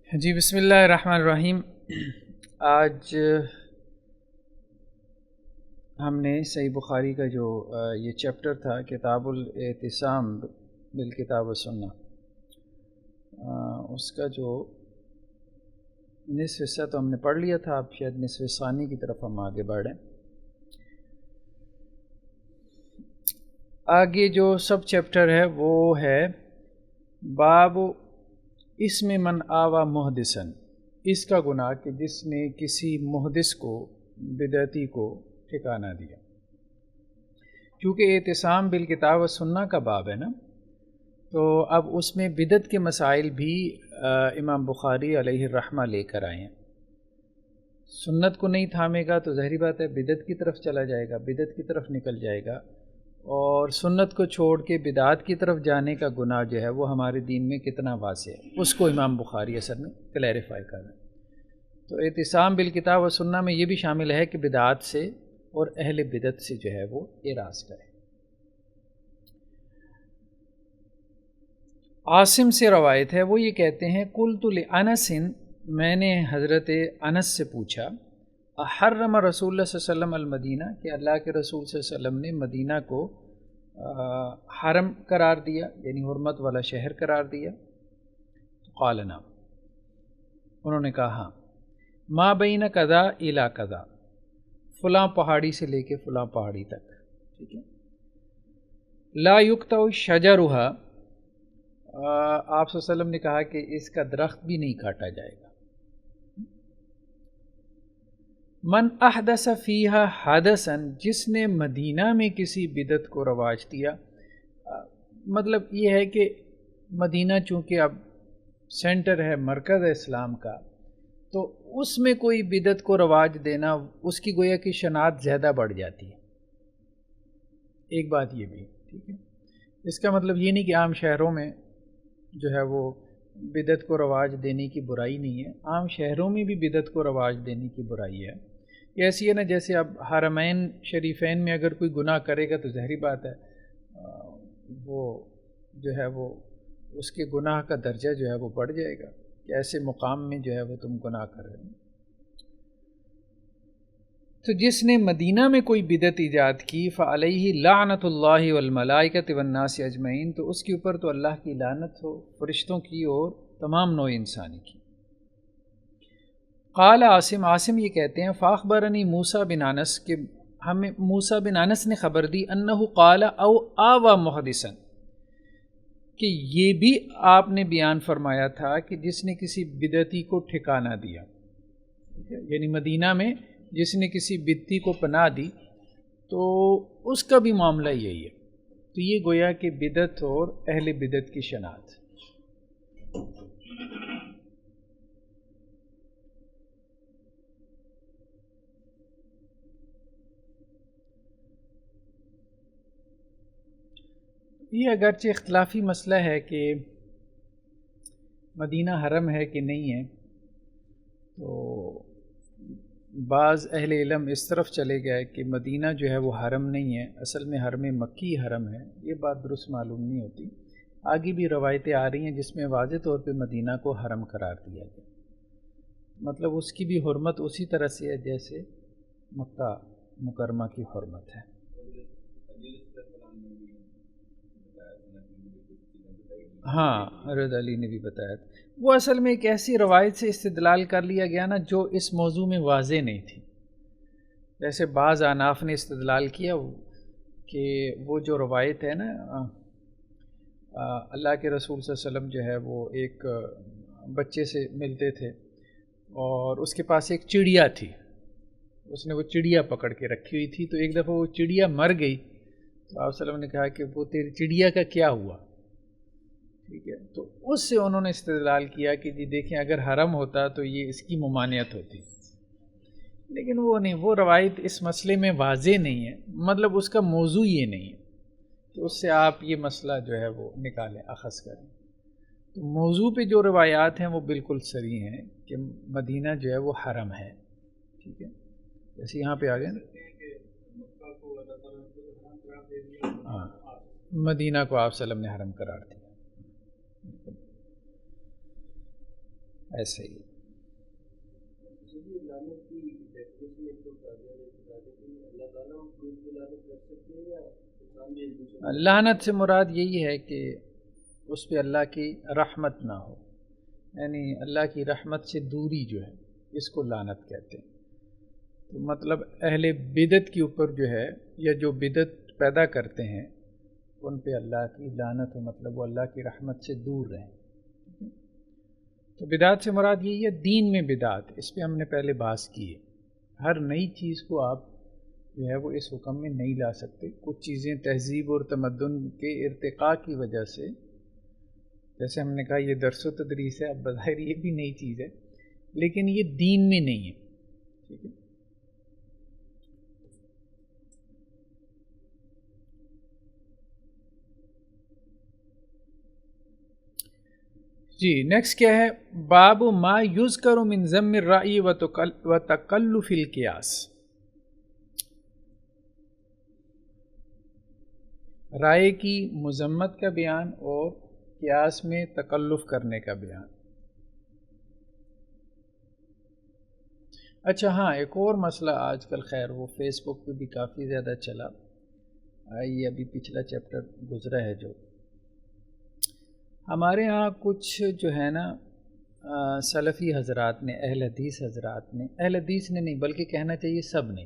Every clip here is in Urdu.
جی بسم اللہ الرحمن الرحیم۔ آج ہم نے صحیح بخاری کا جو یہ چیپٹر تھا کتاب الاعتصام بالکتاب والسنہ، اس کا جو نصف حصہ تو ہم نے پڑھ لیا تھا، اب شاید نصف ثانی کی طرف ہم آگے بڑھیں۔ آگے جو سب چیپٹر ہے وہ ہے باب اس میں من آوا محدثن، اس کا گناہ کہ جس نے کسی محدث کو بدعتی کو ٹھکانہ دیا۔ کیونکہ اعتصام بالکتاب و سنہ کا باب ہے نا، تو اب اس میں بدعت کے مسائل بھی امام بخاری علیہ الرحمہ لے کر آئے ہیں۔ سنت کو نہیں تھامے گا تو ظاہری بات ہے بدعت کی طرف چلا جائے گا، بدعت کی طرف نکل جائے گا، اور سنت کو چھوڑ کے بدعات کی طرف جانے کا گناہ جو ہے وہ ہمارے دین میں کتنا واضح ہے، اس کو امام بخاری اصل میں کلیریفائی کر رہے ہیں۔ تو اعتصام بالکتاب و سنہ میں یہ بھی شامل ہے کہ بدعات سے اور اہل بدعت سے جو ہے وہ اعراض کرے۔ عاصم سے روایت ہے، وہ یہ کہتے ہیں قلت لانس، میں نے حضرت انس سے پوچھا حرم رسول اللہ صلی اللہ علیہ وسلم المدینہ، کہ اللہ کے رسول صلی اللہ علیہ وسلم نے مدینہ کو حرم قرار دیا، یعنی حرمت والا شہر قرار دیا؟ قال نعم، انہوں نے کہا ہاں۔ ما بین کذا الی کذا، فلاں پہاڑی سے لے کے فلاں پہاڑی تک، ٹھیک ہے۔ لا یقطع شجرها، آپ صلی اللہ علیہ وسلم نے کہا کہ اس کا درخت بھی نہیں کاٹا جائے گا۔ من احدث فیہا حدثا، جس نے مدینہ میں کسی بدعت کو رواج دیا، مطلب یہ ہے کہ مدینہ چونکہ اب سینٹر ہے، مرکز ہے اسلام کا، تو اس میں کوئی بدعت کو رواج دینا اس کی گویا کی شناعت زیادہ بڑھ جاتی ہے۔ ایک بات یہ بھی ٹھیک ہے، اس کا مطلب یہ نہیں کہ عام شہروں میں جو ہے وہ بدعت کو رواج دینے کی برائی نہیں ہے، عام شہروں میں بھی بدعت کو رواج دینے کی برائی ہے۔ یہ ایسی ہے نا جیسے اب حرمین شریفین میں اگر کوئی گناہ کرے گا تو ظاہری بات ہے وہ جو ہے وہ اس کے گناہ کا درجہ جو ہے وہ بڑھ جائے گا کہ ایسے مقام میں جو ہے وہ تم گناہ کر رہے ہو۔ تو جس نے مدینہ میں کوئی بدعت ایجاد کی فعلیہ لعنت اللہ والملائکۃ والناس اجمعین، تو اس کے اوپر تو اللہ کی لعنت ہو، فرشتوں کی اور تمام نوع انسانی کی۔ قال عاصم یہ کہتے ہیں فاخبرنی موسیٰ بن انس، کہ ہمیں موسیٰ بن انس نے خبر دی انہ قال او آوا محدثا، کہ یہ بھی آپ نے بیان فرمایا تھا کہ جس نے کسی بدعتی کو ٹھکانہ دیا، یعنی مدینہ میں جس نے کسی بدعتی کو پناہ دی تو اس کا بھی معاملہ یہی ہے۔ تو یہ گویا کہ بدعت اور اہل بدعت کی شناخت۔ یہ اگرچہ اختلافی مسئلہ ہے کہ مدینہ حرم ہے کہ نہیں ہے، تو بعض اہل علم اس طرف چلے گئے کہ مدینہ جو ہے وہ حرم نہیں ہے، اصل میں حرم مکی حرم ہے۔ یہ بات درست معلوم نہیں ہوتی، آگے بھی روایتیں آ رہی ہیں جس میں واضح طور پہ مدینہ کو حرم قرار دیا گیا، مطلب اس کی بھی حرمت اسی طرح سے ہے جیسے مکہ مکرمہ کی حرمت ہے۔ ہاں حضرت علی نے بھی بتایا تھا، وہ اصل میں ایک ایسی روایت سے استدلال کر لیا گیا نا جو اس موضوع میں واضح نہیں تھی۔ جیسے بعض احناف نے استدلال کیا کہ وہ جو روایت ہے نا اللہ کے رسول صلی اللہ علیہ وسلم جو ہے وہ ایک بچے سے ملتے تھے اور اس کے پاس ایک چڑیا تھی، اس نے وہ چڑیا پکڑ کے رکھی ہوئی تھی، تو ایک دفعہ وہ چڑیا مر گئی تو آپ صلی اللہ علیہ وسلم نے کہا کہ وہ تیری چڑیا کا کیا ہوا، ٹھیک ہے۔ تو اس سے انہوں نے استدلال کیا کہ جی دیکھیں اگر حرم ہوتا تو یہ اس کی ممانعت ہوتی، لیکن وہ نہیں، وہ روایت اس مسئلے میں واضح نہیں ہے، مطلب اس کا موضوع یہ نہیں ہے کہ اس سے آپ یہ مسئلہ جو ہے وہ نکالیں، اخذ کریں۔ تو موضوع پہ جو روایات ہیں وہ بالکل صریح ہیں کہ مدینہ جو ہے وہ حرم ہے، ٹھیک ہے۔ جیسے یہاں پہ آ گئے نا، ہاں مدینہ کو آپ صلی اللہ علیہ وسلم نے حرم قرار دیا۔ مدینہ کو آپ صلی اللہ علیہ وسلم نے حرم قرار دیا۔ ایسے ہی لعنت سے مراد یہی ہے کہ اس پہ اللہ کی رحمت نہ ہو، یعنی اللہ کی رحمت سے دوری جو ہے اس کو لعنت کہتے ہیں۔ تو مطلب اہل بدعت کے اوپر جو ہے یا جو بدعت پیدا کرتے ہیں ان پہ اللہ کی لعنت ہو، مطلب وہ اللہ کی رحمت سے دور رہیں۔ تو بدعت سے مراد یہی ہے دین میں بدعت، اس پہ ہم نے پہلے بحث کی ہے۔ ہر نئی چیز کو آپ جو ہے وہ اس حکم میں نہیں لا سکتے۔ کچھ چیزیں تہذیب اور تمدن کے ارتقاء کی وجہ سے، جیسے ہم نے کہا یہ درس و تدریس ہے، اب بظاہر یہ بھی نئی چیز ہے لیکن یہ دین میں نہیں ہے، ٹھیک ہے۔ جی نیکسٹ کیا ہے؟ باب ما یذکر من ذم الرأی و تکلف القیاس، رائے کی مذمت کا بیان اور قیاس میں تکلف کرنے کا بیان۔ اچھا ہاں، ایک اور مسئلہ آج کل خیر وہ فیس بک پہ بھی کافی زیادہ چلا، یہ ابھی پچھلا چیپٹر گزرا ہے جو ہمارے ہاں کچھ جو ہے نا سلفی حضرات نے، اہل حدیث حضرات نے، اہل حدیث نے نہیں بلکہ کہنا چاہیے سب نے،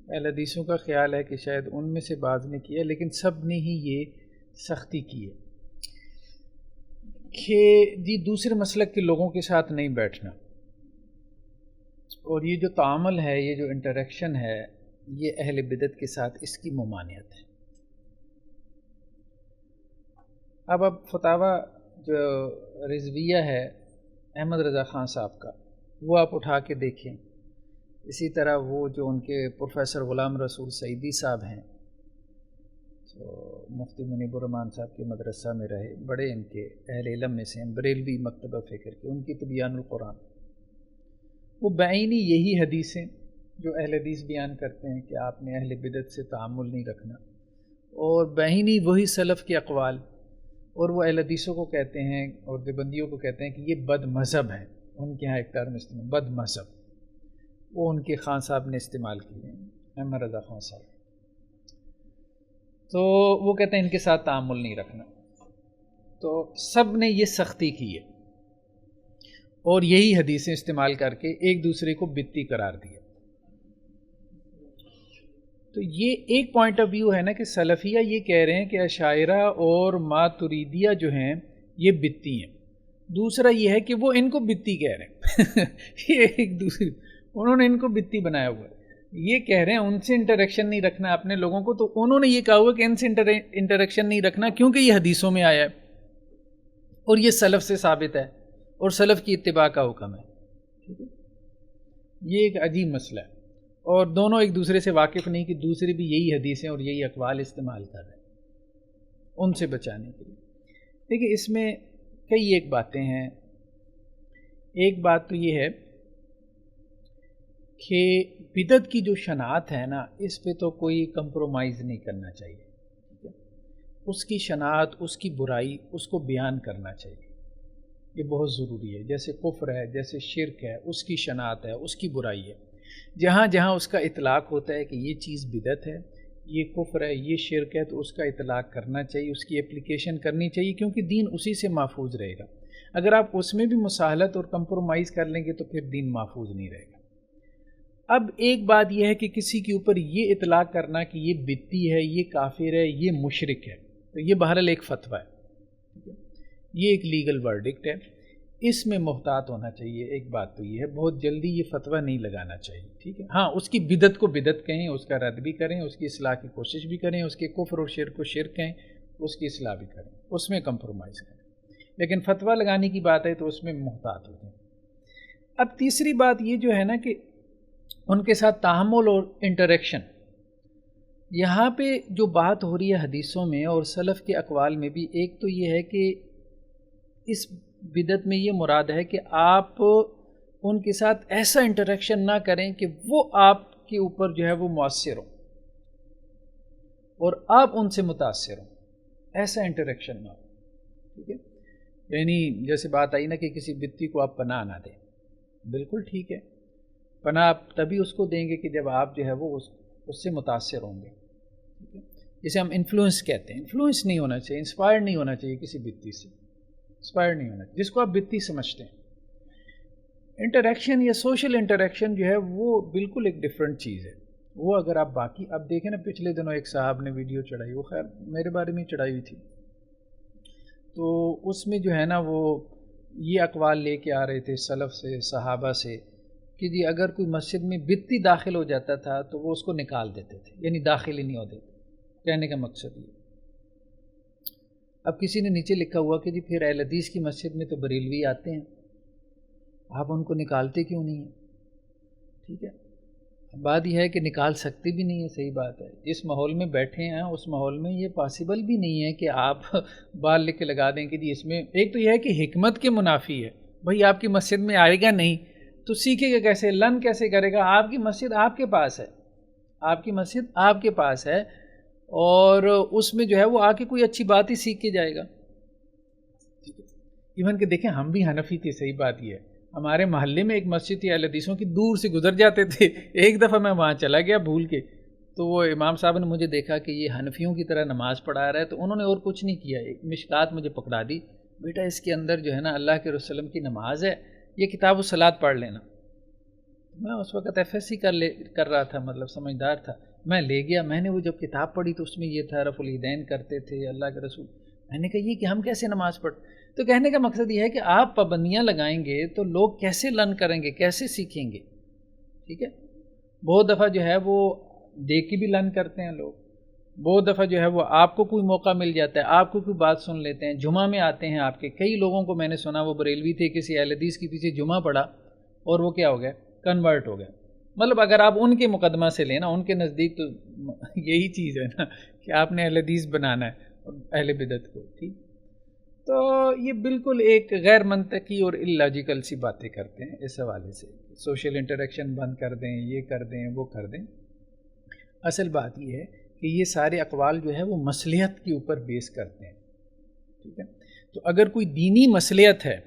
اہل حدیثوں کا خیال ہے کہ شاید ان میں سے بعض نے کیا لیکن سب نے ہی یہ سختی کی ہے کہ جی دوسرے مسلک کے لوگوں کے ساتھ نہیں بیٹھنا، اور یہ جو تعامل ہے، یہ جو انٹریکشن ہے، یہ اہل بدعت کے ساتھ اس کی ممانعت ہے۔ اب فتاوی جو رضویہ ہے احمد رضا خان صاحب کا، وہ آپ اٹھا کے دیکھیں، اسی طرح وہ جو ان کے پروفیسر غلام رسول سعیدی صاحب ہیں، تو مفتی منیب الرحمان صاحب کے مدرسہ میں رہے، بڑے ان کے اہل علم میں سے ہیں، بریلوی مکتبہ فکر کے، ان کی تبیان القرآن، وہ بعینی یہی حدیثیں جو اہل حدیث بیان کرتے ہیں کہ آپ نے اہل بدعت سے تعامل نہیں رکھنا، اور بعینی وہی سلف کے اقوال، اور وہ اہل حدیثوں کو کہتے ہیں اور دیوبندیوں کو کہتے ہیں کہ یہ بد مذہب ہیں، ان کے ہاں ایک ٹرم استعمال بد مذہب، وہ ان کے خان صاحب نے استعمال کیے ہیں، احمد رضا خان صاحب، تو وہ کہتے ہیں ان کے ساتھ تعامل نہیں رکھنا۔ تو سب نے یہ سختی کی ہے اور یہی حدیثیں استعمال کر کے ایک دوسرے کو بدعتی قرار دیا۔ تو یہ ایک پوائنٹ آف ویو ہے نا کہ سلفیہ یہ کہہ رہے ہیں کہ اشاعرہ اور ماتریدیہ جو ہیں یہ بدعتی ہیں، دوسرا یہ ہے کہ وہ ان کو بدعتی کہہ رہے ہیں یہ ایک دوسرے، انہوں نے ان کو بدعتی بنایا ہوا ہے، یہ کہہ رہے ہیں ان سے انٹریکشن نہیں رکھنا اپنے لوگوں کو، تو انہوں نے یہ کہا ہوا کہ ان سے انٹریکشن نہیں رکھنا کیونکہ یہ حدیثوں میں آیا ہے اور یہ سلف سے ثابت ہے اور سلف کی اتباع کا حکم ہے، ٹھیک ہے۔ یہ ایک عجیب مسئلہ ہے، اور دونوں ایک دوسرے سے واقف نہیں کہ دوسرے بھی یہی حدیثیں اور یہی اقوال استعمال کر رہے ہیں ان سے بچانے کے لیے۔ دیکھیے اس میں کئی ایک باتیں ہیں، ایک بات تو یہ ہے کہ بدعت کی جو شناعت ہے نا، اس پہ تو کوئی کمپرومائز نہیں کرنا چاہیے، ٹھیک ہے؟ اس کی شناعت، اس کی برائی، اس کو بیان کرنا چاہیے، یہ بہت ضروری ہے۔ جیسے کفر ہے، جیسے شرک ہے، اس کی شناعت ہے، اس کی برائی ہے، جہاں جہاں اس کا اطلاق ہوتا ہے کہ یہ چیز بدعت ہے، یہ کفر ہے، یہ شرک ہے، تو اس کا اطلاق کرنا چاہیے، اس کی اپلیکیشن کرنی چاہیے، کیونکہ دین اسی سے محفوظ رہے گا۔ اگر آپ اس میں بھی مساہلت اور کمپرومائز کر لیں گے تو پھر دین محفوظ نہیں رہے گا۔ اب ایک بات یہ ہے کہ کسی کے اوپر یہ اطلاق کرنا کہ یہ بدعتی ہے، یہ کافر ہے، یہ مشرک ہے، تو یہ بہرحال ایک فتویٰ ہے، یہ ایک لیگل ورڈکٹ ہے، اس میں محتاط ہونا چاہیے۔ ایک بات تو یہ ہے، بہت جلدی یہ فتویٰ نہیں لگانا چاہیے، ٹھیک ہے۔ ہاں اس کی بدعت کو بدعت کہیں، اس کا رد بھی کریں، اس کی اصلاح کی کوشش بھی کریں، اس کے کفر اور شرک کو شرک کہیں، اس کی اصلاح بھی کریں، اس میں کمپرومائز کریں، لیکن فتویٰ لگانے کی بات ہے تو اس میں محتاط ہو جائیں۔ اب تیسری بات یہ جو ہے نا کہ ان کے ساتھ تعامل اور انٹریکشن، یہاں پہ جو بات ہو رہی ہے حدیثوں میں اور سلف کے اقوال میں بھی، ایک تو یہ ہے کہ اس بدعت میں یہ مراد ہے کہ آپ ان کے ساتھ ایسا انٹریکشن نہ کریں کہ وہ آپ کے اوپر جو ہے وہ مؤثر ہوں اور آپ ان سے متاثر ہوں، ایسا انٹریکشن نہ ہو، ٹھیک ہے۔ یعنی جیسے بات آئی نا کہ کسی بتی کو آپ پناہ نہ دیں، بالکل ٹھیک ہے، پناہ آپ تبھی اس کو دیں گے کہ جب آپ جو ہے وہ اس سے متاثر ہوں گے، ٹھیک ہے؟ جسے ہم انفلوئنس کہتے ہیں، انفلوئنس نہیں ہونا چاہیے، انسپائر نہیں ہونا چاہیے کسی بتی سے، انسپائر نہیں ہونا چاہیے جس کو آپ بتی سمجھتے ہیں۔ انٹریکشن یا سوشل انٹریکشن جو ہے وہ بالکل ایک ڈفرینٹ چیز ہے۔ وہ اگر آپ باقی اب دیکھیں نا، پچھلے دنوں ایک صاحب نے ویڈیو چڑھائی، وہ خیر میرے بارے میں چڑھائی ہوئی تھی، تو اس میں جو ہے نا وہ یہ اقوال لے کے آ رہے تھے سلف سے، صحابہ سے، کہ جی اگر کوئی مسجد میں بتی داخل ہو جاتا تھا تو وہ اس کو نکال دیتے تھے، یعنی داخل ہی نہیں ہوتے تھے۔ کہنے کا مقصد یہ، اب کسی نے نیچے لکھا ہوا کہ جی پھر اہل حدیث کی مسجد میں تو بریلوی آتے ہیں، آپ ان کو نکالتے کیوں نہیں ہیں؟ ٹھیک ہے، بات یہ ہے کہ نکال سکتے بھی نہیں ہے، صحیح بات ہے، جس ماحول میں بیٹھے ہیں اس ماحول میں یہ پاسبل بھی نہیں ہے کہ آپ بال لکھ کے لگا دیں کہ جی اس میں، ایک تو یہ ہے کہ حکمت کے منافی ہے، بھائی آپ کی مسجد میں آئے گا نہیں تو سیکھے گا کیسے، لرن کیسے کرے گا؟ آپ کی مسجد آپ کے پاس ہے، آپ کی مسجد آپ کے پاس ہے، اور اس میں جو ہے وہ آ کے کوئی اچھی بات ہی سیکھ کے جائے گا۔ ایون کہ دیکھیں ہم بھی حنفی تھے، صحیح بات یہ ہے، ہمارے محلے میں ایک مسجد تھی اہل حدیثوں کی، دور سے گزر جاتے تھے، ایک دفعہ میں وہاں چلا گیا بھول کے، تو وہ امام صاحب نے مجھے دیکھا کہ یہ حنفیوں کی طرح نماز پڑھا رہا ہے، تو انہوں نے اور کچھ نہیں کیا، ایک مشکات مجھے پکڑا دی، بیٹا اس کے اندر جو ہے نا اللہ کے رسول وسلم کی نماز ہے، یہ کتاب الصلاۃ پڑھ لینا۔ میں اس وقت ایف ایس سی کر رہا تھا، مطلب سمجھدار تھا، میں لے گیا، میں نے وہ جب کتاب پڑھی تو اس میں یہ تھا رفع الیدین کرتے تھے اللہ کے رسول، میں نے کہا یہ کہ ہم کیسے نماز پڑھ، تو کہنے کا مقصد یہ ہے کہ آپ پابندیاں لگائیں گے تو لوگ کیسے لرن کریں گے، کیسے سیکھیں گے؟ ٹھیک ہے، بہت دفعہ جو ہے وہ دیکھ کے بھی لرن کرتے ہیں لوگ، بہت دفعہ جو ہے وہ آپ کو کوئی موقع مل جاتا ہے، آپ کو کوئی بات سن لیتے ہیں، جمعہ میں آتے ہیں آپ کے کئی لوگوں کو میں نے سنا وہ بریلوی تھے، کسی اہل حدیث کے پیچھے جمعہ پڑھا اور وہ کیا ہو گیا، کنورٹ ہو گیا۔ مطلب اگر آپ ان کے مقدمہ سے لیں نا، ان کے نزدیک تو یہی چیز ہے نا کہ آپ نے اہل حدیث بنانا ہے اور اہل بدعت کو، ٹھیک، تو یہ بالکل ایک غیر منطقی اور اللاجیکل سی باتیں کرتے ہیں اس حوالے سے، سوشل انٹریکشن بند کر دیں، یہ کر دیں، وہ کر دیں۔ اصل بات یہ ہے کہ یہ سارے اقوال جو ہے وہ مصلحت کے اوپر بیس کرتے ہیں، ٹھیک ہے، تو اگر کوئی دینی مصلحت ہے،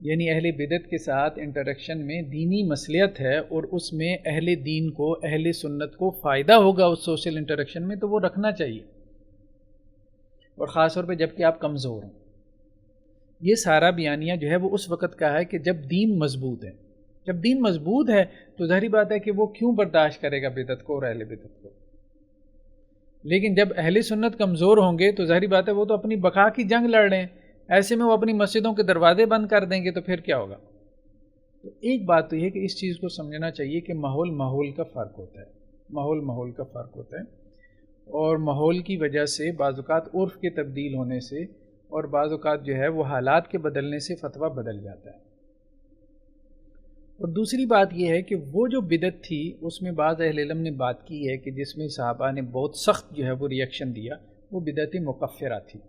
یعنی اہل بدعت کے ساتھ انٹریکشن میں دینی مصلحت ہے اور اس میں اہل دین کو، اہل سنت کو فائدہ ہوگا اس سوشل انٹریکشن میں، تو وہ رکھنا چاہیے، اور خاص طور پہ جب کہ آپ کمزور ہوں۔ یہ سارا بیانیہ جو ہے وہ اس وقت کا ہے کہ جب دین مضبوط ہے، جب دین مضبوط ہے تو ظاہری بات ہے کہ وہ کیوں برداشت کرے گا بدعت کو اور اہل بدعت کو، لیکن جب اہل سنت کمزور ہوں گے تو ظاہری بات ہے وہ تو اپنی بقا کی جنگ لڑ رہے ہیں، ایسے میں وہ اپنی مسجدوں کے دروازے بند کر دیں گے تو پھر کیا ہوگا؟ تو ایک بات تو یہ کہ اس چیز کو سمجھنا چاہیے کہ ماحول کا فرق ہوتا ہے، ماحول کا فرق ہوتا ہے، اور ماحول کی وجہ سے بعض اوقات عرف کے تبدیل ہونے سے اور بعض اوقات جو ہے وہ حالات کے بدلنے سے فتویٰ بدل جاتا ہے۔ اور دوسری بات یہ ہے کہ وہ جو بدعت تھی اس میں بعض اہل علم نے بات کی ہے کہ جس میں صحابہ نے بہت سخت جو ہے وہ ریئیکشن دیا، وہ بدعت مکفرہ تھی۔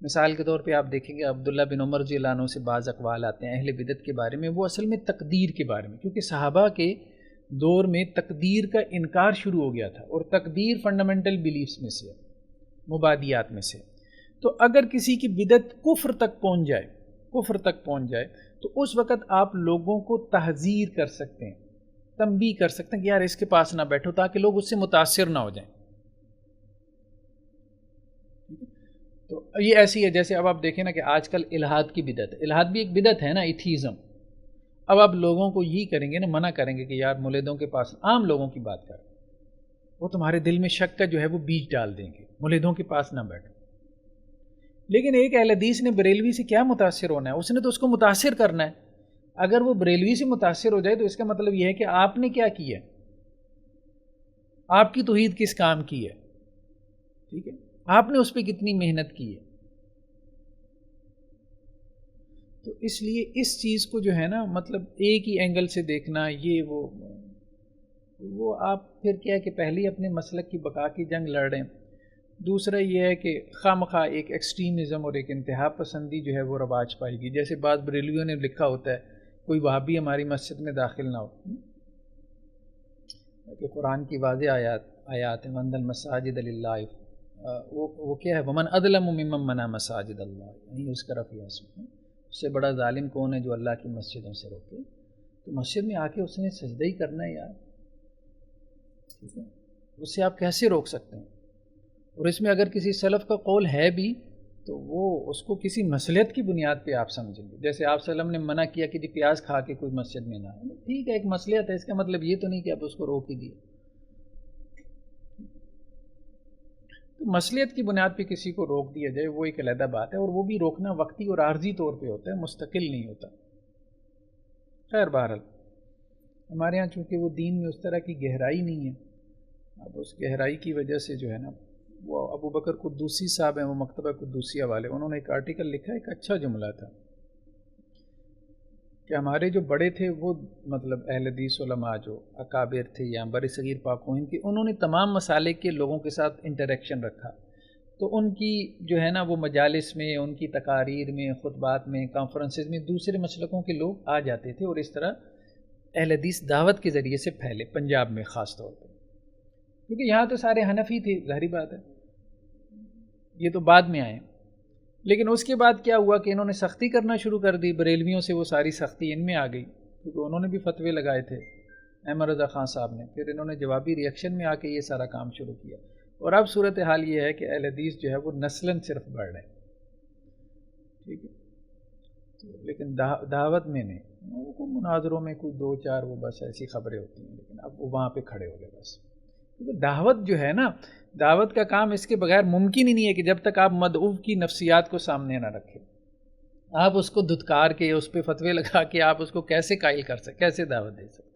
مثال کے طور پہ آپ دیکھیں گے عبداللہ بن عمر رضی اللہ عنہ سے بعض اقوال آتے ہیں اہل بدعت کے بارے میں، وہ اصل میں تقدیر کے بارے میں، کیونکہ صحابہ کے دور میں تقدیر کا انکار شروع ہو گیا تھا، اور تقدیر فنڈامنٹل بیلیفز میں سے، مبادیات میں سے، تو اگر کسی کی بدعت کفر تک پہنچ جائے تو اس وقت آپ لوگوں کو تحذیر کر سکتے ہیں، تنبیہ کر سکتے ہیں کہ یار اس کے پاس نہ بیٹھو، تاکہ لوگ اس سے متاثر نہ ہو جائیں۔ تو یہ ایسی ہے جیسے اب آپ دیکھیں نا کہ آج کل الہاد کی بدعت، الہاد بھی ایک بدعت ہے نا، ایتھیزم، اب آپ لوگوں کو یہ کریں گے نا، منع کریں گے کہ یار ملیدوں کے پاس، عام لوگوں کی بات کر، وہ تمہارے دل میں شک کا جو ہے وہ بیج ڈال دیں گے، ملیدوں کے پاس نہ بیٹھو۔ لیکن ایک اہل حدیث نے بریلوی سے کیا متاثر ہونا ہے؟ اس نے تو اس کو متاثر کرنا ہے، اگر وہ بریلوی سے متاثر ہو جائے تو اس کا مطلب یہ ہے کہ آپ نے کیا کیا ہے، آپ کی توحید کس کام کی ہے، ٹھیک ہے، آپ نے اس پہ کتنی محنت کی ہے۔ تو اس لیے اس چیز کو جو ہے نا، مطلب ایک ہی اینگل سے دیکھنا، یہ وہ آپ پھر کیا ہے کہ پہلے اپنے مسلک کی بقا کی جنگ لڑ رہے ہیں، دوسرا یہ ہے کہ خواہ مخواہ ایک ایکسٹریمزم اور ایک انتہا پسندی جو ہے وہ رواج پائے گی، جیسے بعض بریلویوں نے لکھا ہوتا ہے کوئی وہابی ہماری مسجد میں داخل نہ ہو، کہ قرآن کی واضح آیات ہیں وَأَنَّ الْمَسَاجِدَ لِلَّهِ، وہ کیا ہے، ومن اظلم ممن منع مساجد اللہ، یعنی اس کا رفیع اسم، اس سے بڑا ظالم کون ہے جو اللہ کی مسجدوں سے روکے؟ تو مسجد میں آ کے اس نے سجدہ ہی کرنا ہے یار، ٹھیک ہے، اس سے آپ کیسے روک سکتے ہیں؟ اور اس میں اگر کسی سلف کا قول ہے بھی تو وہ اس کو کسی مصلحت کی بنیاد پہ آپ سمجھیں گے، جیسے آپ صلی اللہ علیہ وسلم نے منع کیا کہ جی پیاز کھا کے کوئی مسجد میں نہ آئے، ٹھیک ہے ایک مصلحت ہے، اس کا مطلب یہ تو نہیں کہ آپ اس کو روک ہی دیے۔ تو مصلحت کی بنیاد پہ کسی کو روک دیا جائے وہ ایک علیحدہ بات ہے، اور وہ بھی روکنا وقتی اور عارضی طور پہ ہوتا ہے، مستقل نہیں ہوتا۔ خیر بہرحال ہمارے ہاں چونکہ وہ دین میں اس طرح کی گہرائی نہیں ہے، اب اس گہرائی کی وجہ سے جو ہے نا، وہ ابو بکر قدوسی صاحب ہیں، وہ مکتبہ قدوسیہ والے، انہوں نے ایک آرٹیکل لکھا، ایک اچھا جملہ تھا کہ ہمارے جو بڑے تھے وہ مطلب اہل حدیث علماء جو اکابر تھے یا بر صغیر پاک و ہند کے، انہوں نے تمام مسالک کے لوگوں کے ساتھ انٹریکشن رکھا، تو ان کی جو ہے نا وہ مجالس میں، ان کی تقاریر میں، خطبات میں، کانفرنسز میں دوسرے مسلکوں کے لوگ آ جاتے تھے، اور اس طرح اہل حدیث دعوت کے ذریعے سے پھیلے، پنجاب میں خاص طور پہ، کیونکہ یہاں تو سارے حنفی تھے، ظاہری بات ہے، یہ تو بعد میں آئے، لیکن اس کے بعد کیا ہوا کہ انہوں نے سختی کرنا شروع کر دی، بریلویوں سے وہ ساری سختی ان میں آ گئی، کیونکہ انہوں نے بھی فتوے لگائے تھے احمد رضا خان صاحب نے، پھر انہوں نے جوابی ریئیکشن میں آ کے یہ سارا کام شروع کیا، اور اب صورتحال یہ ہے کہ اہل حدیث جو ہے وہ نسلاً صرف بڑھ رہے ہیں، ٹھیک ہے، لیکن دعوت میں نہیں، وہ کوئی مناظروں میں کوئی دو چار وہ بس ایسی خبریں ہوتی ہیں، لیکن اب وہ وہاں پہ کھڑے ہو گئے بس، کیونکہ دعوت جو ہے نا، دعوت کا کام اس کے بغیر ممکن ہی نہیں ہے کہ جب تک آپ مدعو کی نفسیات کو سامنے نہ رکھیں، آپ اس کو دھتکار کے، اس پہ فتوے لگا کے آپ اس کو کیسے قائل کر سکتے، کیسے دعوت دے سکتے؟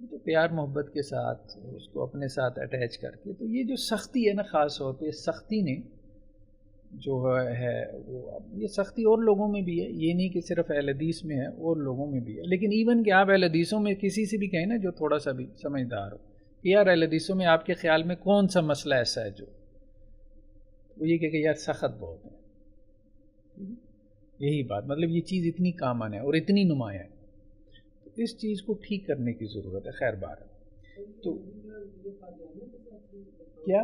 تو پیار محبت کے ساتھ اس کو اپنے ساتھ اٹیچ کر کے، تو یہ جو سختی ہے نا، خاص طور پہ سختی نے جو ہے وہ، یہ سختی اور لوگوں میں بھی ہے، یہ نہیں کہ صرف اہل حدیث میں ہے، اور لوگوں میں بھی ہے، لیکن ایون کہ آپ اہل حدیثوں میں کسی سے بھی کہیں نا جو تھوڑا سا بھی سمجھدار ہو کہ یار اہل حدیثوں میں آپ کے خیال میں کون سا مسئلہ ایسا ہے جو وہ یہ کہ یار سخت بہت ہے، یہی بات، مطلب یہ چیز اتنی کامن ہے اور اتنی نمایاں ہے، تو اس چیز کو ٹھیک کرنے کی ضرورت ہے۔ خیر بار تو کیا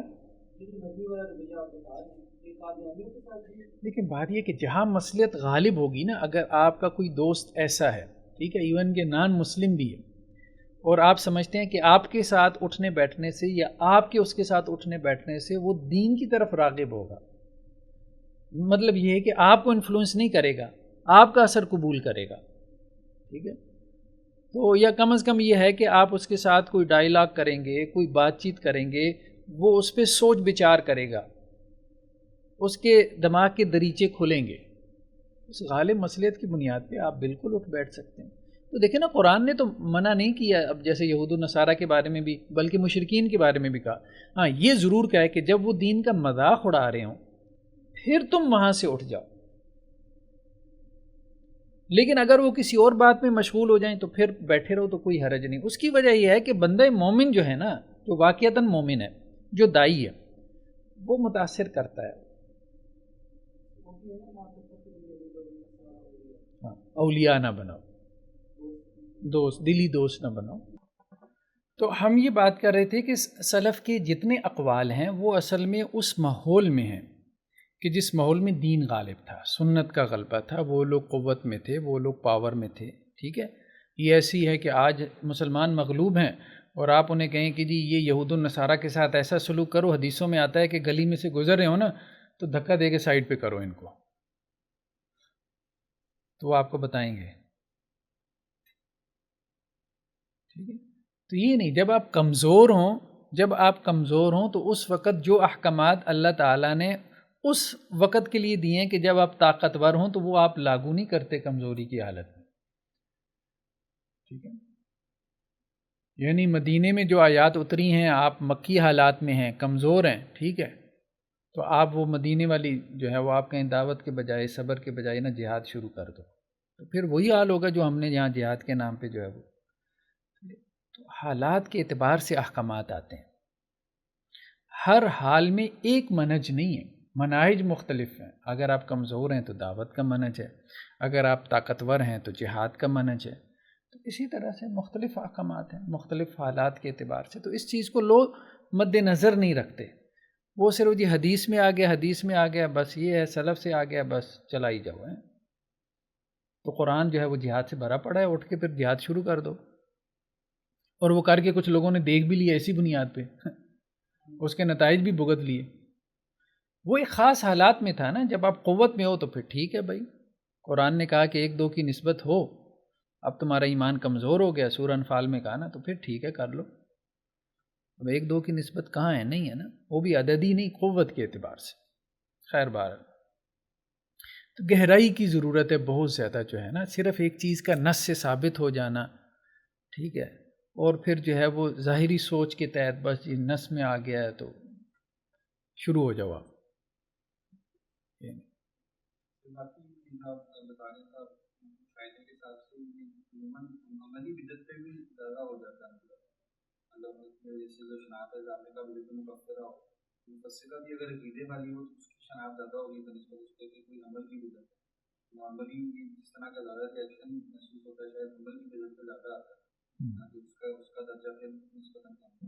لیکن بات یہ کہ جہاں مصلحت غالب ہوگی نا، اگر آپ کا کوئی دوست ایسا ہے، ٹھیک ہے، ایون کہ نان مسلم بھی ہے، اور آپ سمجھتے ہیں کہ آپ کے ساتھ اٹھنے بیٹھنے سے یا آپ کے اس کے ساتھ اٹھنے بیٹھنے سے وہ دین کی طرف راغب ہوگا، مطلب یہ ہے کہ آپ کو انفلوئنس نہیں کرے گا، آپ کا اثر قبول کرے گا، ٹھیک ہے، تو یا کم از کم یہ ہے کہ آپ اس کے ساتھ کوئی ڈائیلاگ کریں گے، کوئی بات چیت کریں گے، وہ اس پہ سوچ بچار کرے گا، اس کے دماغ کے دریچے کھلیں گے، اس غالب مصلحت کی بنیاد پہ آپ بالکل اٹھ بیٹھ سکتے ہیں۔ تو دیکھیں نا، قرآن نے تو منع نہیں کیا، اب جیسے یہود و نصارہ کے بارے میں بھی، بلکہ مشرکین کے بارے میں بھی کہا، ہاں یہ ضرور کہا ہے کہ جب وہ دین کا مذاق اڑا رہے ہوں پھر تم وہاں سے اٹھ جاؤ، لیکن اگر وہ کسی اور بات میں مشغول ہو جائیں تو پھر بیٹھے رہو تو کوئی حرج نہیں۔ اس کی وجہ یہ ہے کہ بندہ مومن جو ہے نا، جو واقعتاً مومن ہے، جو داعی ہے، وہ متاثر کرتا ہے، ہاں، اولیاء نہ بناؤ، دوست، دلی دوست نہ بناؤ۔ تو ہم یہ بات کر رہے تھے کہ سلف کے جتنے اقوال ہیں وہ اصل میں اس ماحول میں ہیں کہ جس ماحول میں دین غالب تھا، سنت کا غلبہ تھا، وہ لوگ قوت میں تھے، وہ لوگ پاور میں تھے، ٹھیک ہے۔ یہ ایسی ہے کہ آج مسلمان مغلوب ہیں اور آپ انہیں کہیں کہ جی یہ یہود النصارہ کے ساتھ ایسا سلوک کرو، حدیثوں میں آتا ہے کہ گلی میں سے گزر رہے ہو نا تو دھکا دے کے سائڈ پہ کرو ان کو، تو وہ آپ کو بتائیں گے، ٹھیک ہے۔ تو یہ نہیں، جب آپ کمزور ہوں تو اس وقت جو احکامات اللہ تعالیٰ نے اس وقت کے لیے دیے ہیں کہ جب آپ طاقتور ہوں تو وہ آپ لاگو نہیں کرتے کمزوری کی حالت میں، ٹھیک ہے۔ یعنی مدینے میں جو آیات اتری ہیں، آپ مکی حالات میں ہیں، کمزور ہیں، ٹھیک ہے، تو آپ وہ مدینے والی جو ہے وہ آپ کہیں دعوت کے بجائے، صبر کے بجائے نا جہاد شروع کر دو، تو پھر وہی حال ہوگا جو ہم نے یہاں جہاد کے نام پہ جو ہے وہ، تو حالات کے اعتبار سے احکامات آتے ہیں، ہر حال میں ایک منہج نہیں ہے، مناہج مختلف ہیں، اگر آپ کمزور ہیں تو دعوت کا منہج ہے، اگر آپ طاقتور ہیں تو جہاد کا منہج ہے، تو اسی طرح سے مختلف احکامات ہیں مختلف حالات کے اعتبار سے، تو اس چیز کو لوگ مد نظر نہیں رکھتے، وہ صرف جی حدیث میں آ گیا، حدیث میں آ گیا بس، یہ ہے سلف سے آ گیا بس چلا ہی جاؤ ہے۔ تو قرآن جو ہے وہ جہاد سے بھرا پڑا ہے، اٹھ کے پھر جہاد شروع کر دو، اور وہ کر کے کچھ لوگوں نے دیکھ بھی لیا اسی بنیاد پہ، اس کے نتائج بھی بھگت لیے۔ وہ ایک خاص حالات میں تھا نا، جب آپ قوت میں ہو تو پھر ٹھیک ہے بھائی، قرآن نے کہا کہ 1-2 کی نسبت ہو، اب تمہارا ایمان کمزور ہو گیا، سورہ انفال میں کہا نا، تو پھر ٹھیک ہے کر لو۔ اب 1-2 کی نسبت کہاں ہے، نہیں ہے نا، وہ بھی عددی نہیں قوت کے اعتبار سے۔ خیر بار تو گہرائی کی ضرورت ہے بہت زیادہ، جو ہے نا صرف ایک چیز کا نص سے ثابت ہو جانا، ٹھیک ہے، اور پھر جو ہے وہ ظاہری سوچ کے تحت بس یہ نص میں آ گیا ہے تو شروع ہو جاؤ آپ۔ مفسرہ بھی اگر عقیدے والی ہو تو اس کی شناخت زیادہ ہوگی بنسبت اس کے کوئی عمل کی بدعت ہے، عملی جس طرح کا زیادہ ریئیکشن محسوس ہوتا ہے شاید عمل کی بدعت پہ زیادہ آتا ہے، اس کا درجہ پھر نسبتاً کم ہے۔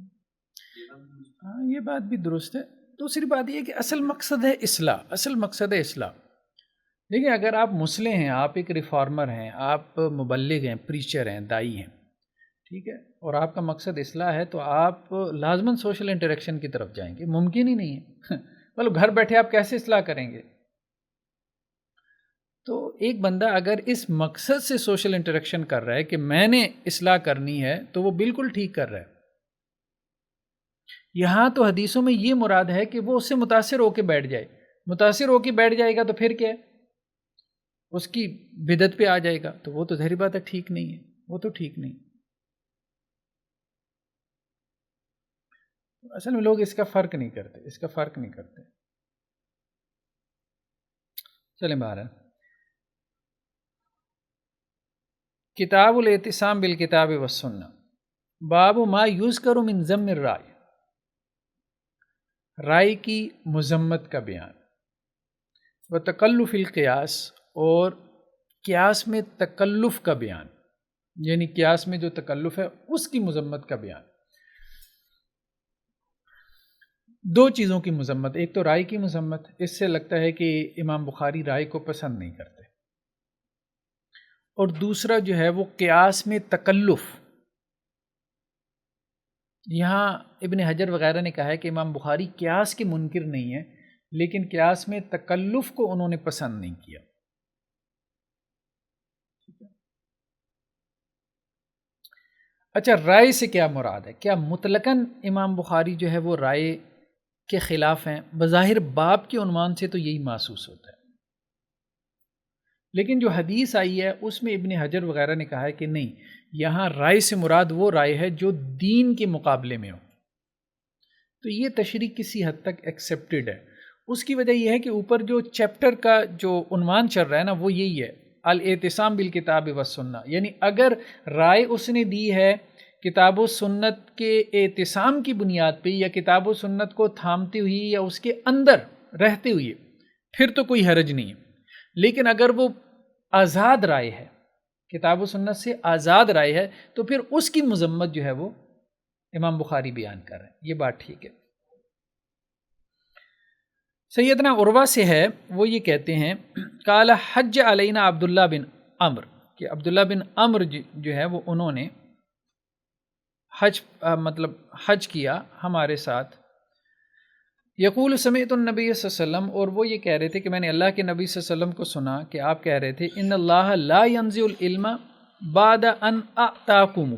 ہاں یہ بات بھی درست ہے۔ دوسری بات یہ ہے کہ اصل مقصد ہے اصلاح، اصل مقصد ہے اصلاح۔ دیکھیں اگر آپ مسلح ہیں، آپ ایک ریفارمر ہیں، آپ مبلغ ہیں، پریچر ہیں، دائی ہیں، ٹھیک ہے، اور آپ کا مقصد اصلاح ہے، تو آپ لازماً سوشل انٹریکشن کی طرف جائیں گے، ممکن ہی نہیں ہے مطلب گھر بیٹھے آپ کیسے اصلاح کریں گے؟ تو ایک بندہ اگر اس مقصد سے سوشل انٹریکشن کر رہا ہے کہ میں نے اصلاح کرنی ہے، تو وہ بالکل ٹھیک کر رہا ہے۔ یہاں تو حدیثوں میں یہ مراد ہے کہ وہ اس سے متاثر ہو کے بیٹھ جائے، متاثر ہو کے بیٹھ جائے گا تو پھر کیا ہے، اس کی بدعت پہ آ جائے گا، تو وہ تو ظاہری بات ہے ٹھیک نہیں ہے، وہ تو ٹھیک نہیں۔ اصل میں لوگ اس کا فرق نہیں کرتے، اس کا فرق نہیں کرتے۔ چلیں بہرحال کتاب الاعتصام بالکتاب والسنہ، باب ما یذکر من ذم الرائے، رائے کی مذمت کا بیان، و تکلف القیاس، اور قیاس میں تکلف کا بیان، یعنی قیاس میں جو تکلف ہے اس کی مذمت کا بیان۔ دو چیزوں کی مذمت، ایک تو رائے کی مذمت، اس سے لگتا ہے کہ امام بخاری رائے کو پسند نہیں کرتے، اور دوسرا جو ہے وہ قیاس میں تکلف۔ یہاں ابن حجر وغیرہ نے کہا ہے کہ امام بخاری قیاس کے منکر نہیں ہیں، لیکن قیاس میں تکلف کو انہوں نے پسند نہیں کیا۔ اچھا رائے سے کیا مراد ہے؟ کیا مطلقاً امام بخاری جو ہے وہ رائے کے خلاف ہیں؟ بظاہر باب کے عنوان سے تو یہی محسوس ہوتا ہے، لیکن جو حدیث آئی ہے اس میں ابن حجر وغیرہ نے کہا ہے کہ نہیں، یہاں رائے سے مراد وہ رائے ہے جو دین کے مقابلے میں ہو۔ تو یہ تشریح کسی حد تک ایکسیپٹڈ ہے۔ اس کی وجہ یہ ہے کہ اوپر جو چیپٹر کا جو عنوان چل رہا ہے نا وہ یہی ہے، الاعتصام بالکتاب والسنہ، یعنی اگر رائے اس نے دی ہے کتاب و سنت کے اعتصام کی بنیاد پہ، یا کتاب و سنت کو تھامتے ہوئی یا اس کے اندر رہتے ہوئے، پھر تو کوئی حرج نہیں ہے۔ لیکن اگر وہ آزاد رائے ہے، کتاب و سنت سے آزاد رائے ہے، تو پھر اس کی مذمت جو ہے وہ امام بخاری بیان کر رہے ہیں، یہ بات ٹھیک ہے۔ سیدنا عروہ سے ہے، وہ یہ کہتے ہیں قال حج علینا عبداللہ بن عمر، کہ عبداللہ بن عمر جو ہے وہ انہوں نے حج کیا ہمارے ساتھ۔ یقول سمعت النبی صلی اللہ علیہ وسلم، اور وہ یہ کہہ رہے تھے کہ میں نے اللہ کے نبی صلی اللہ علیہ وسلم کو سنا کہ آپ کہہ رہے تھے ان اللہ لا ينزع العلم بعد ان اعطاکم،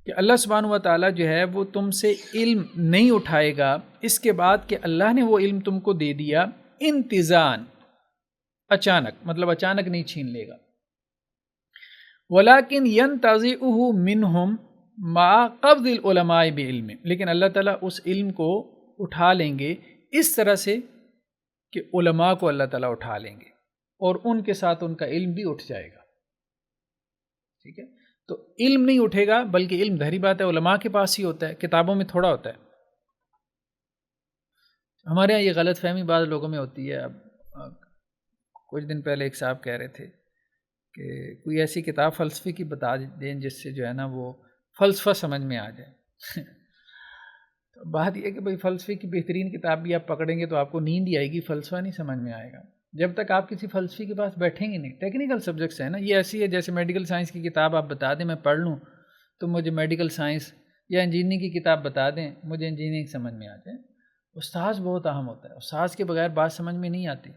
کہ اللہ سبحانہ و تعالیٰ جو ہے وہ تم سے علم نہیں اٹھائے گا اس کے بعد کہ اللہ نے وہ علم تم کو دے دیا، انتزاعاً، اچانک، مطلب اچانک نہیں چھین لے گا، ولیکن ینتزعہ منہم مع قبض العلماء بعلم، لیکن اللہ تعالیٰ اس علم کو اٹھا لیں گے اس طرح سے کہ علماء کو اللہ تعالیٰ اٹھا لیں گے، اور ان کے ساتھ ان کا علم بھی اٹھ جائے گا، ٹھیک ہے۔ تو علم نہیں اٹھے گا، بلکہ علم ظاہری بات ہے علماء کے پاس ہی ہوتا ہے، کتابوں میں تھوڑا ہوتا ہے۔ ہمارے یہاں یہ غلط فہمی بعض لوگوں میں ہوتی ہے۔ اب کچھ دن پہلے ایک صاحب کہہ رہے تھے کہ کوئی ایسی کتاب فلسفے کی بتا دیں جس سے جو ہے نا وہ فلسفہ سمجھ میں آ جائے۔ تو بات یہ ہے کہ بھائی فلسفے کی بہترین کتاب بھی آپ پکڑیں گے تو آپ کو نیند ہی آئے گی، فلسفہ نہیں سمجھ میں آئے گا جب تک آپ کسی فلسفی کے پاس بیٹھیں گے نہیں۔ ٹیکنیکل سبجیکٹس ہیں نا، یہ ایسی ہے جیسے میڈیکل سائنس کی کتاب آپ بتا دیں میں پڑھ لوں تو مجھے میڈیکل سائنس، یا انجینئرنگ کی کتاب بتا دیں مجھے انجینئرنگ سمجھ میں آ جائے۔ استاذ بہت اہم ہوتا ہے، استاذ کے بغیر بات سمجھ میں نہیں آتی،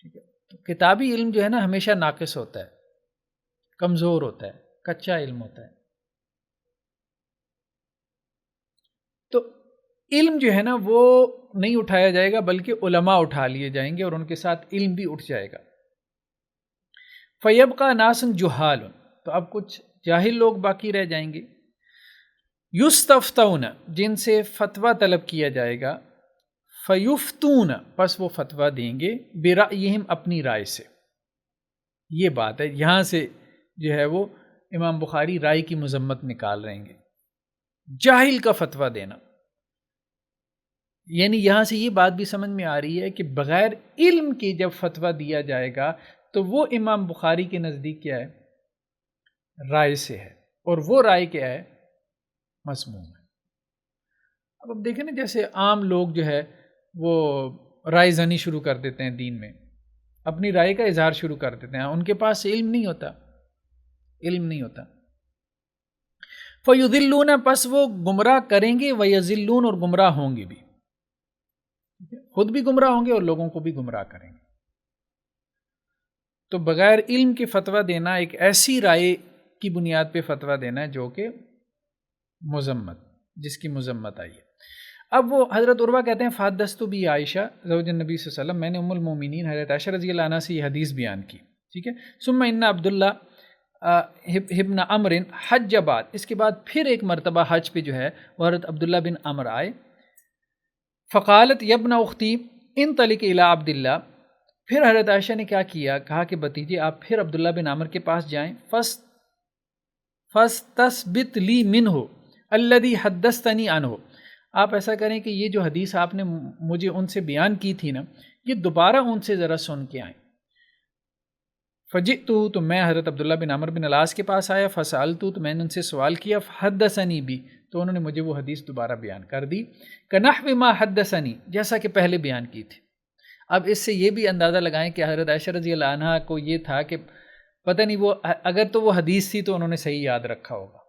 ٹھیک ہے؟ تو کتابی علم جو ہے نا ہمیشہ ناقص ہوتا ہے، کمزور ہوتا ہے، کچا علم ہوتا ہے۔ تو علم جو ہے نا وہ نہیں اٹھایا جائے گا بلکہ علماء اٹھا لیے جائیں گے اور ان کے ساتھ علم بھی اٹھ جائے گا۔ فیبقى ناس جہال، تو اب کچھ جاہل لوگ باقی رہ جائیں گے۔ یستفتون، جن سے فتویٰ طلب کیا جائے گا۔ فیفتون، پس وہ فتویٰ دیں گے۔ برأیہم، اپنی رائے سے۔ یہ بات ہے، یہاں سے جو ہے وہ امام بخاری رائے کی مذمت نکال رہے ہیں، جاہل کا فتویٰ دینا، یعنی یہاں سے یہ بات بھی سمجھ میں آ رہی ہے کہ بغیر علم کے جب فتویٰ دیا جائے گا تو وہ امام بخاری کے نزدیک کیا ہے؟ رائے سے ہے، اور وہ رائے کیا ہے؟ مسموم ہے۔ اب دیکھیں نا، جیسے عام لوگ جو ہے وہ رائے زنی شروع کر دیتے ہیں دین میں، اپنی رائے کا اظہار شروع کر دیتے ہیں، ان کے پاس علم نہیں ہوتا، علم نہیں ہوتا۔ فَيُضِلُّونَ، پس وہ گمراہ کریں گے، وَيَضِلُّونَ، اور گمراہ ہوں گے بھی، خود بھی گمراہ ہوں گے اور لوگوں کو بھی گمراہ کریں گے۔ تو بغیر علم کے فتویٰ دینا ایک ایسی رائے کی بنیاد پہ فتویٰ دینا ہے جو کہ مذمت، جس کی مذمت آئی ہے۔ اب وہ حضرت عروہ کہتے ہیں فحدثت بھی عائشہ زوج النبی صلی اللہ علیہ وسلم، میں نے ام المومنین حضرت عائشہ رضی اللہ عنہ سے یہ حدیث بیان کی، ٹھیک ہے۔ ثم ان عبداللہ ابن عمر حج، بعد اس کے بعد پھر ایک مرتبہ حج پہ جو ہے وہ حضرت عبداللہ بن عمر آئے۔ فقالت یا ابن اختی انطلق الی عبداللہ، پھر حضرت عائشہ نے کیا کیا، کہا کہ بتیجے آپ پھر عبداللہ بن عمر کے پاس جائیں۔ فاستثبت لی منہ الذی حدثتنی عنہ، آپ ایسا کریں کہ یہ جو حدیث آپ نے مجھے ان سے بیان کی تھی نا، یہ دوبارہ ان سے ذرا سن کے آئیں۔ فجئتہ، تو میں حضرت عبداللہ بن عمر بن العاص کے پاس آیا۔ فسألتہ، تو میں نے ان سے سوال کیا۔ فحدثنی بھی، تو انہوں نے مجھے وہ حدیث دوبارہ بیان کر دی۔ کنحو ما حدثنی، جیسا کہ پہلے بیان کی تھی۔ اب اس سے یہ بھی اندازہ لگائیں کہ حضرت عائشہ رضی اللہ عنہ کو یہ تھا کہ پتہ نہیں وہ اگر تو وہ حدیث تھی تو انہوں نے صحیح یاد رکھا ہوگا۔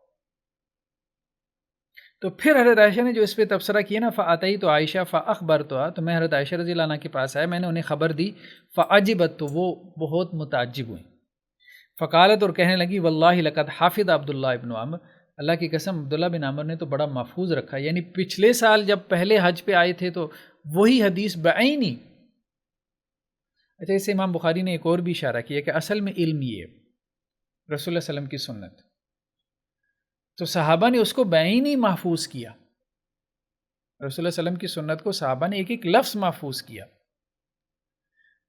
تو پھر حضرت عائشہ نے جو اس پہ تبصرہ کیا نا، فاتیت عائشہ فاخبرتها، تو میں حضرت عائشہ رضی اللہ عنہ کے پاس آیا، میں نے انہیں خبر دی۔ فعجبت، تو وہ بہت متعجب ہوئی۔ فقالت، اور کہنے لگی، واللہ لقد حافظ عبداللہ ابن عمر، اللہ کی قسم عبداللہ بن عمر نے تو بڑا محفوظ رکھا، یعنی پچھلے سال جب پہلے حج پہ آئے تھے تو وہی حدیث بعینی۔ اچھا، اس سے امام بخاری نے ایک اور بھی اشارہ کیا کہ اصل میں علم یہ ہے رسول اللہ صلی اللہ علیہ وسلم کی سنت، تو صحابہ نے اس کو بعینی محفوظ کیا، رسول اللہ صلی اللہ علیہ وسلم کی سنت کو صحابہ نے ایک ایک لفظ محفوظ کیا،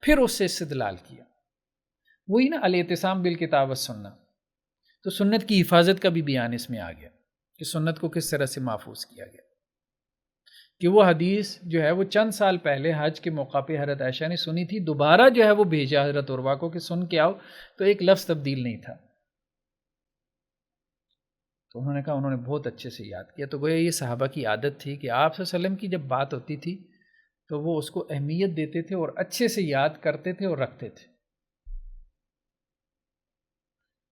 پھر اس سے استدلال کیا۔ وہی نا الاعتصام بالکتاب والسنہ، تو سنت کی حفاظت کا بھی بیان اس میں آ گیا کہ سنت کو کس طرح سے محفوظ کیا گیا، کہ وہ حدیث جو ہے وہ چند سال پہلے حج کے موقع پہ حضرت عائشہ نے سنی تھی، دوبارہ جو ہے وہ بھیجا حضرت عروہ کو کہ سن کے آؤ، تو ایک لفظ تبدیل نہیں تھا۔ تو انہوں نے کہا انہوں نے بہت اچھے سے یاد کیا۔ تو گویا یہ صحابہ کی عادت تھی کہ آپ صلی اللہ علیہ وسلم کی جب بات ہوتی تھی تو وہ اس کو اہمیت دیتے تھے اور اچھے سے یاد کرتے تھے اور رکھتے تھے۔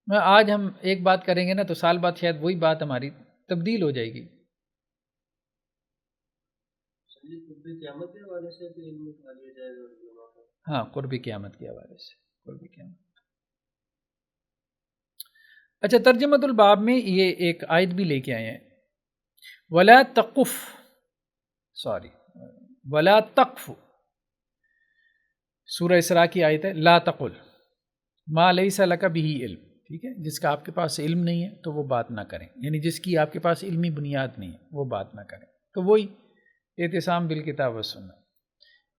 میں آج ہم ایک بات کریں گے نا تو سال بعد شاید وہی بات ہماری تبدیل ہو جائے گی۔ ہاں، قرب قیامت کے حوالے سے، قرب قیامت۔ اچھا، ترجمۃ الباب میں یہ ایک آیت بھی لے کے آئے ہیں، ولا تقف، سورہ اسراء کی آیت ہے، لا تقل ما لیس لک بہ علم، ٹھیک ہے، جس کا آپ کے پاس علم نہیں ہے تو وہ بات نہ کریں، یعنی جس کی آپ کے پاس علمی بنیاد نہیں ہے وہ بات نہ کریں۔ تو وہی اعتصام بالکتاب والسنہ،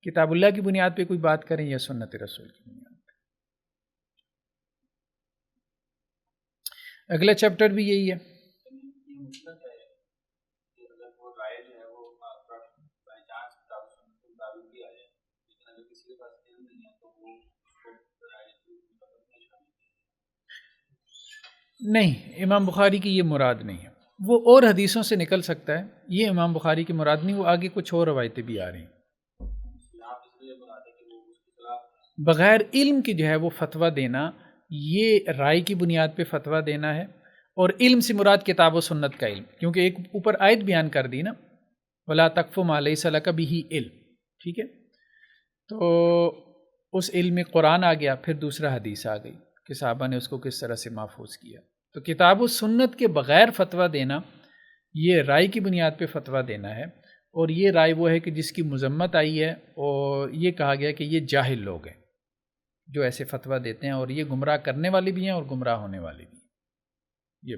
کتاب اللہ کی بنیاد پہ کوئی بات کریں یا سنت رسول کی بنیاد پہ۔ اگلا چیپٹر بھی یہی ہے۔ نہیں، امام بخاری کی یہ مراد نہیں ہے، وہ اور حدیثوں سے نکل سکتا ہے، یہ امام بخاری کی مراد نہیں، وہ آگے کچھ اور روایتیں بھی آ رہی ہیں۔ بغیر علم کی جو ہے وہ فتویٰ دینا، یہ رائے کی بنیاد پہ فتویٰ دینا ہے، اور علم سے مراد کتاب و سنت کا علم، کیونکہ ایک اوپر آیت بیان کر دی نا، وَلَا تَقْفُ مَا لَيْسَ لَكَ بِهِ علم، ٹھیک ہے، تو اس علم میں قرآن آ گیا، پھر دوسرا حدیث آ گئی کہ صحابہ نے اس کو کس طرح سے محفوظ کیا۔ تو کتاب و سنت کے بغیر فتویٰ دینا، یہ رائے کی بنیاد پہ فتویٰ دینا ہے، اور یہ رائے وہ ہے کہ جس کی مذمت آئی ہے، اور یہ کہا گیا کہ یہ جاہل لوگ ہیں جو ایسے فتویٰ دیتے ہیں، اور یہ گمراہ کرنے والے بھی ہیں اور گمراہ ہونے والے بھی ہیں۔ یہ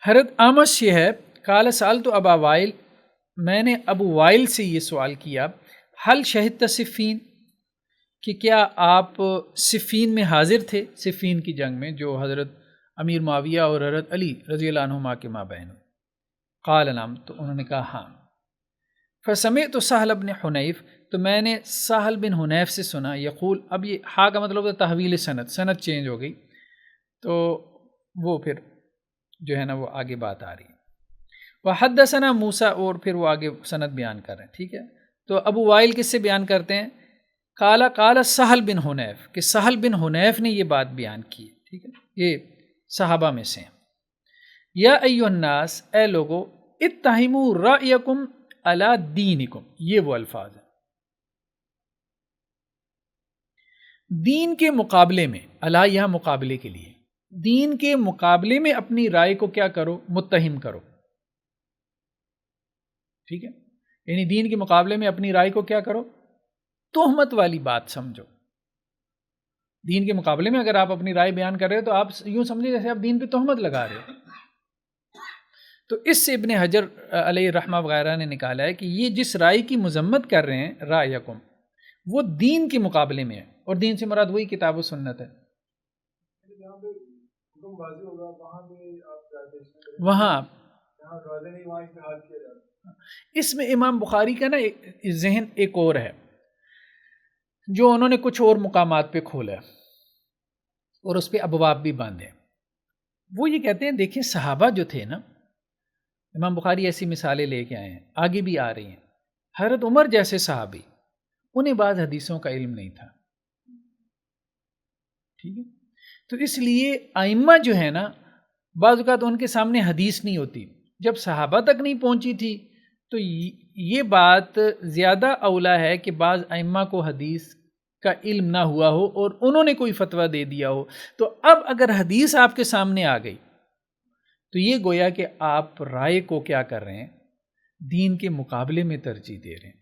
حضرت اعمش یہ ہے، قال سألت ابا وائل، میں نے ابو وائل سے یہ سوال کیا، حل شہدت صفین، کہ کیا آپ صفین میں حاضر تھے، صفین کی جنگ میں جو حضرت امیر معاویہ اور حضرت علی رضی اللہ عنہما کے مابین۔ قال نعم، تو انہوں نے کہا ہاں۔ فسمعت سہل بن حنیف، تو میں نے سہل بن حنیف سے سنا، یقول، اب یہ ہا کا مطلب ہے تحویل سند چینج ہو گئی، تو وہ پھر جو ہے نا وہ آگے بات آ رہی ہے۔ وحدثنا موسیٰ، اور پھر وہ آگے سند بیان کر رہے ہیں، ٹھیک ہے۔ تو ابو وائل کس سے بیان کرتے ہیں؟ قال سہل بن حنیف، کہ سہل بن حنیف نے یہ بات بیان کی، ٹھیک ہے، یہ صحابہ میں سے ہیں۔ یا ایھا الناس، اے لوگو، اتہموا رأیکم علی دینکم، یہ وہ الفاظ ہیں، دین کے مقابلے میں، علی یہاں مقابلے کے لیے، دین کے مقابلے میں اپنی رائے کو کیا کرو؟ متہم کرو، ٹھیک ہے، یعنی دین کے مقابلے میں اپنی رائے کو کیا کرو؟ تہمت والی بات سمجھو۔ دین کے مقابلے میں اگر آپ اپنی رائے بیان کر رہے ہو تو آپ یوں سمجھے جیسے آپ دین پہ تہمت لگا رہے ہو۔ تو اس سے ابن حجر علیہ رحمہ وغیرہ نے نکالا ہے کہ یہ جس رائے کی مذمت کر رہے ہیں، رائیکم، وہ دین کے مقابلے میں ہے، اور دین سے مراد وہی کتاب و سنت ہے۔ وہاں اس میں امام بخاری کا نا ذہن ایک اور ہے، جو انہوں نے کچھ اور مقامات پہ کھولا ہے اور اس پہ ابواب بھی باندھے۔ وہ یہ کہتے ہیں، دیکھیں صحابہ جو تھے نا، امام بخاری ایسی مثالیں لے کے آئے ہیں، آگے بھی آ رہی ہیں۔ حضرت عمر جیسے صحابی، انہیں بعض حدیثوں کا علم نہیں تھا، ٹھیک ہے، تو اس لیے ائمہ جو ہے نا، بعض اوقات ان کے سامنے حدیث نہیں ہوتی، جب صحابہ تک نہیں پہنچی تھی تو یہ بات زیادہ اولا ہے کہ بعض ائمہ کو حدیث کا علم نہ ہوا ہو اور انہوں نے کوئی فتویٰ دے دیا ہو، تو اب اگر حدیث آپ کے سامنے آ گئی تو یہ گویا کہ آپ رائے کو کیا کر رہے ہیں؟ دین کے مقابلے میں ترجیح دے رہے ہیں،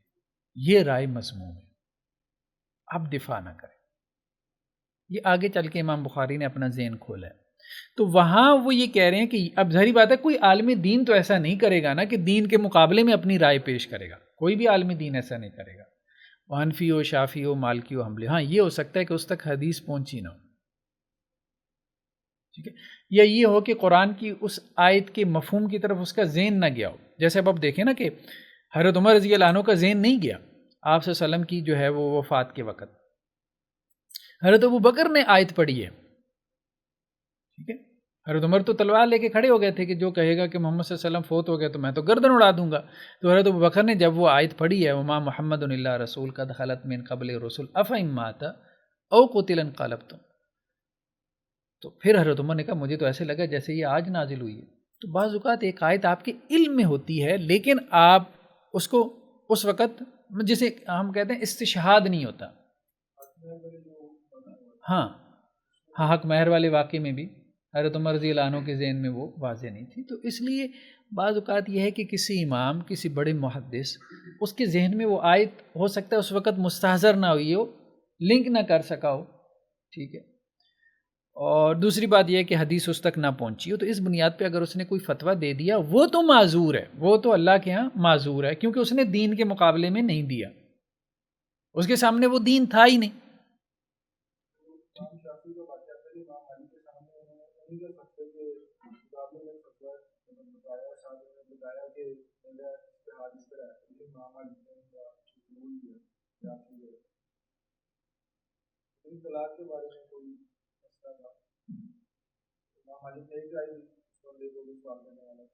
یہ رائے مذموم ہے، آپ دفاع نہ کریں۔ یہ آگے چل کے امام بخاری نے اپنا ذہن کھولا ہے، تو وہاں وہ یہ کہہ رہے ہیں کہ اب ظاہری بات ہے کوئی عالم دین تو ایسا نہیں کرے گا نا کہ دین کے مقابلے میں اپنی رائے پیش کرے گا، کوئی بھی عالم دین ایسا نہیں کرے گا، وہ حنفی ہو، شافعی ہو، مالکی ہو، حنبلی، ہاں یہ ہو سکتا ہے کہ اس تک حدیث پہنچی نہ ہو، ٹھیک ہے، یا یہ ہو کہ قرآن کی اس آیت کے مفہوم کی طرف اس کا ذہن نہ گیا ہو، جیسے اب آپ دیکھیں نا کہ حضرت عمر رضی اللہ عنہ کا ذہن نہیں گیا آپ صلی اللہ علیہ وسلم کی جو ہے وہ وفات کے وقت، حضرت ابو بکر نے آیت پڑھی ہے، ٹھیک ہے، حضرت عمر تو تلوار لے کے کھڑے ہو گئے تھے کہ جو کہے گا کہ محمد صلی اللہ علیہ وسلم فوت ہو گئے تو میں تو گردن اڑا دوں گا، تو حضرت ابو بکر نے جب وہ آیت پڑھی ہے، وما محمد الا رسول قد خلت من قبل الرسل افئن مات او قتل انقلبتم، تو پھر حضرت عمر نے کہا مجھے تو ایسے لگا جیسے یہ آج نازل ہوئی ہے۔ تو بعض اوقات ایک آیت آپ کے علم میں ہوتی ہے لیکن آپ اس کو اس وقت، جسے ہم کہتے ہیں استشہاد نہیں ہوتا، ہاں حق مہر والے واقعے میں بھی حضرت عمر رضی اللہ عنہ کے ذہن میں وہ واضح نہیں تھی، تو اس لیے بعض اوقات یہ ہے کہ کسی امام، کسی بڑے محدث، اس کے ذہن میں وہ آیت ہو سکتا ہے اس وقت مستحضر نہ ہوئی ہو، لنک نہ کر سکا ہو، ٹھیک ہے، اور دوسری بات یہ ہے کہ حدیث اس تک نہ پہنچی ہو، تو اس بنیاد پہ اگر اس نے کوئی فتویٰ دے دیا وہ تو معذور ہے، وہ تو اللہ کے ہاں معذور ہے، کیونکہ اس نے دین کے مقابلے میں نہیں دیا، اس کے سامنے وہ دین تھا ہی نہیں۔ طلاق کے بارے میں کوئی مسئلہ تھا، امام مالک نے ایک رائے دی اس بندے کو بھی سوال کرنے والا،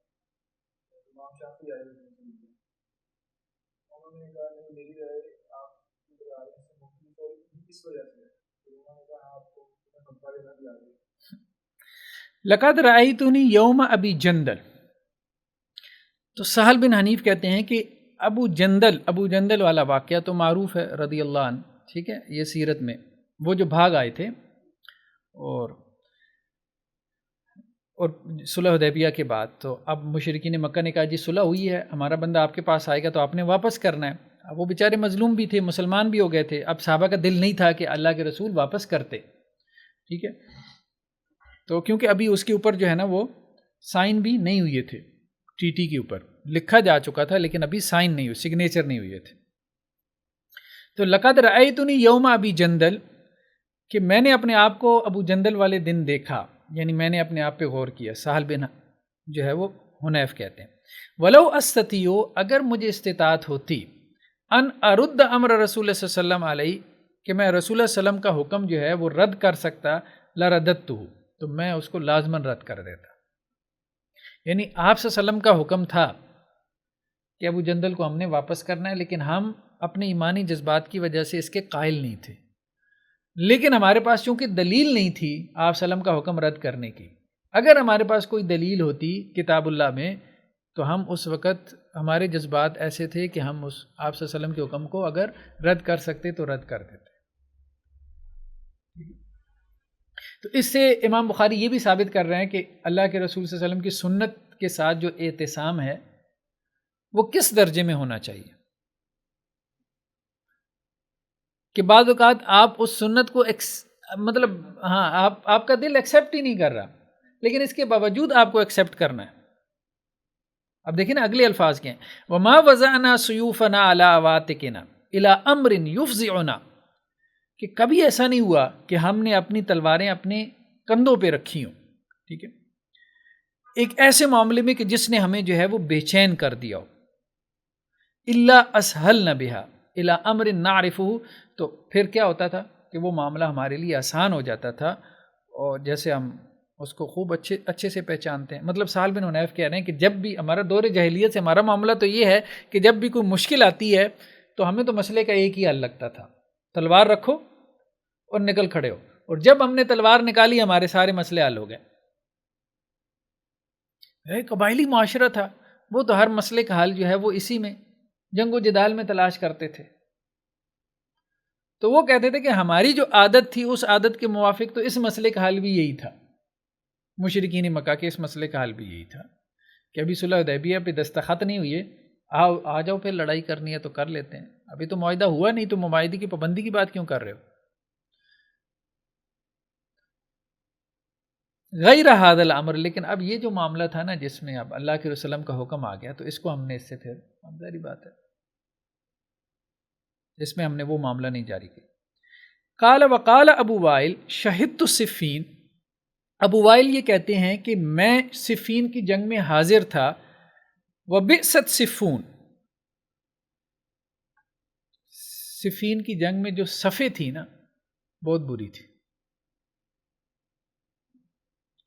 امام شافعی آئے ہوئے تھے، انہوں نے کہا نہیں میری رائے آپ کی رائے سے مختلف اور کس وجہ سے ہے، تو انہوں نے کہا آپ کو فتویٰ دینا بھی آ گئی۔ لقد رأیتنی یوم ابی جندل، تو سہل بن حنیف کہتے ہیں کہ ابو جندل والا واقعہ تو معروف ہے رضی اللہ عنہ، ٹھیک ہے، یہ سیرت میں وہ جو بھاگ آئے تھے اور صلح حدیبیہ کے بعد، تو اب مشرکین مکہ نے کہا جی صلح ہوئی ہے، ہمارا بندہ آپ کے پاس آئے گا تو آپ نے واپس کرنا ہے۔ اب وہ بیچارے مظلوم بھی تھے، مسلمان بھی ہو گئے تھے، اب صحابہ کا دل نہیں تھا کہ اللہ کے رسول واپس کرتے، ٹھیک ہے، تو کیونکہ ابھی اس کے اوپر جو ہے نا وہ سائن بھی نہیں ہوئے تھے، ٹی ٹی کے اوپر لکھا جا چکا تھا لیکن ابھی سائن نہیں ہوئے، سگنیچر نہیں ہوئے تھے۔ تو لقد رأیتنی یوم ابی جندل، کہ میں نے اپنے آپ کو ابو جندل والے دن دیکھا، یعنی میں نے اپنے آپ پہ غور کیا۔ سہل بن جو ہے وہ حنیف کہتے ہیں ولو استطیع، اگر مجھے استطاعت ہوتی، ان ارد امر رسول اللہ صلی اللہ علیہ وسلم علیہ، کہ میں رسول اللہ علیہ وسلم کا حکم جو ہے وہ رد کر سکتا، لرددتہ، تو میں اس کو لازماً رد کر دیتا۔ یعنی آپ صلی اللہ علیہ وسلم کا حکم تھا کہ ابو جندل کو ہم نے واپس کرنا ہے، لیکن ہم اپنے ایمانی جذبات کی وجہ سے اس کے قائل نہیں تھے، لیکن ہمارے پاس چونکہ دلیل نہیں تھی آپ صلی اللہ علیہ وسلم کا حکم رد کرنے کی۔ اگر ہمارے پاس کوئی دلیل ہوتی کتاب اللہ میں تو ہم اس وقت، ہمارے جذبات ایسے تھے کہ ہم اس آپ صلی اللہ علیہ وسلم کے حکم کو اگر رد کر سکتے تو رد کر دیتے۔ تو اس سے امام بخاری یہ بھی ثابت کر رہے ہیں کہ اللہ کے رسول صلی اللہ علیہ وسلم کی سنت کے ساتھ جو اعتصام ہے وہ کس درجے میں ہونا چاہیے، کہ بعض اوقات آپ اس سنت کو مطلب آپ کا دل ایکسیپٹ ہی نہیں کر رہا، لیکن اس کے باوجود آپ کو ایکسیپٹ کرنا ہے۔ اب دیکھیں نا اگلے الفاظ کے ہیں، وَمَا وَضَعْنَا سُيُوفَنَا عَلَىٰ عَوَاتِقِنَا إِلَىٰ أَمْرٍ يُفْزِعُنَا، کہ کبھی ایسا نہیں ہوا کہ ہم نے اپنی تلواریں اپنے کندھوں پہ رکھی ہوں، ٹھیک ہے، ایک ایسے معاملے میں کہ جس نے ہمیں جو ہے وہ بے چین کر دیا ہو، إِلَّا أَسْهَلْنَا بِهَا إِلَىٰ أَمْرٍ نَعْرِفُهُ، تو پھر کیا ہوتا تھا کہ وہ معاملہ ہمارے لیے آسان ہو جاتا تھا، اور جیسے ہم اس کو خوب اچھے سے پہچانتے ہیں۔ مطلب سہل بن حنیف کہہ رہے ہیں کہ جب بھی ہمارا دور جاہلیت سے ہمارا معاملہ تو یہ ہے کہ جب بھی کوئی مشکل آتی ہے تو ہمیں تو مسئلے کا ایک ہی حل لگتا تھا، تلوار رکھو اور نکل کھڑے ہو، اور جب ہم نے تلوار نکالی ہمارے سارے مسئلے حل ہو گئے۔ قبائلی معاشرہ تھا، وہ تو ہر مسئلے کا حل جو ہے وہ اسی میں جنگ و جدال میں تلاش کرتے تھے۔ تو وہ کہتے تھے کہ ہماری جو عادت تھی اس عادت کے موافق تو اس مسئلے کا حل بھی یہی تھا، مشرکین مکہ کے اس مسئلے کا حل بھی یہی تھا کہ ابھی صلح حدیبیہ پہ دستخط نہیں ہوئے، آ جاؤ پھر لڑائی کرنی ہے تو کر لیتے ہیں، ابھی تو معاہدہ ہوا نہیں تو معاہدے کی پابندی کی بات کیوں کر رہے ہو۔ غیر هذا الامر، لیکن اب یہ جو معاملہ تھا نا جس میں اب اللہ کے رسول کا حکم آ گیا، تو اس کو ہم نے اس سے پھر ظاہری بات ہے اس میں ہم نے وہ معاملہ نہیں جاری کیا۔ قال وقال ابو وائل شہدت صفین، ابو وائل یہ کہتے ہیں کہ میں صفین کی جنگ میں حاضر تھا، وبئست صفون، صفین کی جنگ میں جو صفیں تھی نا بہت بری تھی،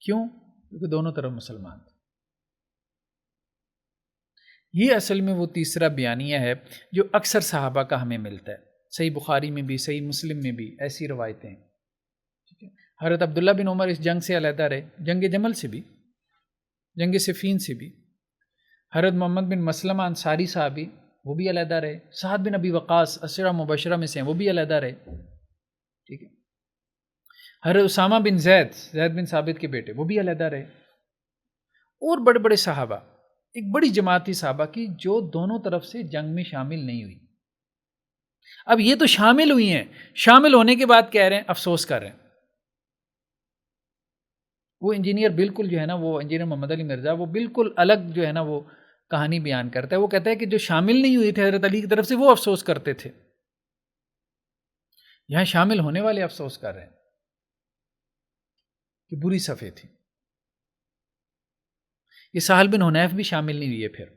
کیوں؟ کیونکہ دونوں طرف مسلمان تھے۔ یہ اصل میں وہ تیسرا بیانیہ ہے جو اکثر صحابہ کا ہمیں ملتا ہے، صحیح بخاری میں بھی صحیح مسلم میں بھی ایسی روایتیں ہیں، ٹھیک ہے۔ حضرت عبداللہ بن عمر اس جنگ سے علیحدہ رہے، جنگ جمل سے بھی، جنگ صفین سے بھی۔ حضرت محمد بن مسلمہ انصاری صحابی وہ بھی علیحدہ رہے، سعد بن ابی وقاص عشرہ مبشرہ میں سے ہیں وہ بھی علیحدہ رہے، ٹھیک ہے۔ حضرت اسامہ بن زید بن ثابت کے بیٹے وہ بھی علیحدہ رہے، اور بڑے بڑے صحابہ، ایک بڑی جماعت تھی صحابہ کی جو دونوں طرف سے جنگ میں شامل نہیں ہوئی۔ اب یہ تو شامل ہوئی ہیں، شامل ہونے کے بعد کہہ رہے ہیں افسوس کر رہے ہیں۔ وہ انجینئر بالکل جو ہے نا، وہ انجینئر محمد علی مرزا، وہ بالکل الگ جو ہے نا وہ کہانی بیان کرتا ہے۔ وہ کہتا ہے کہ جو شامل نہیں ہوئے تھے حضرت علی کی طرف سے وہ افسوس کرتے تھے، یہاں شامل ہونے والے افسوس کر رہے ہیں کہ بری صفیں تھی۔ یہ سہل بن حنیف بھی شامل نہیں ہوئے پھر۔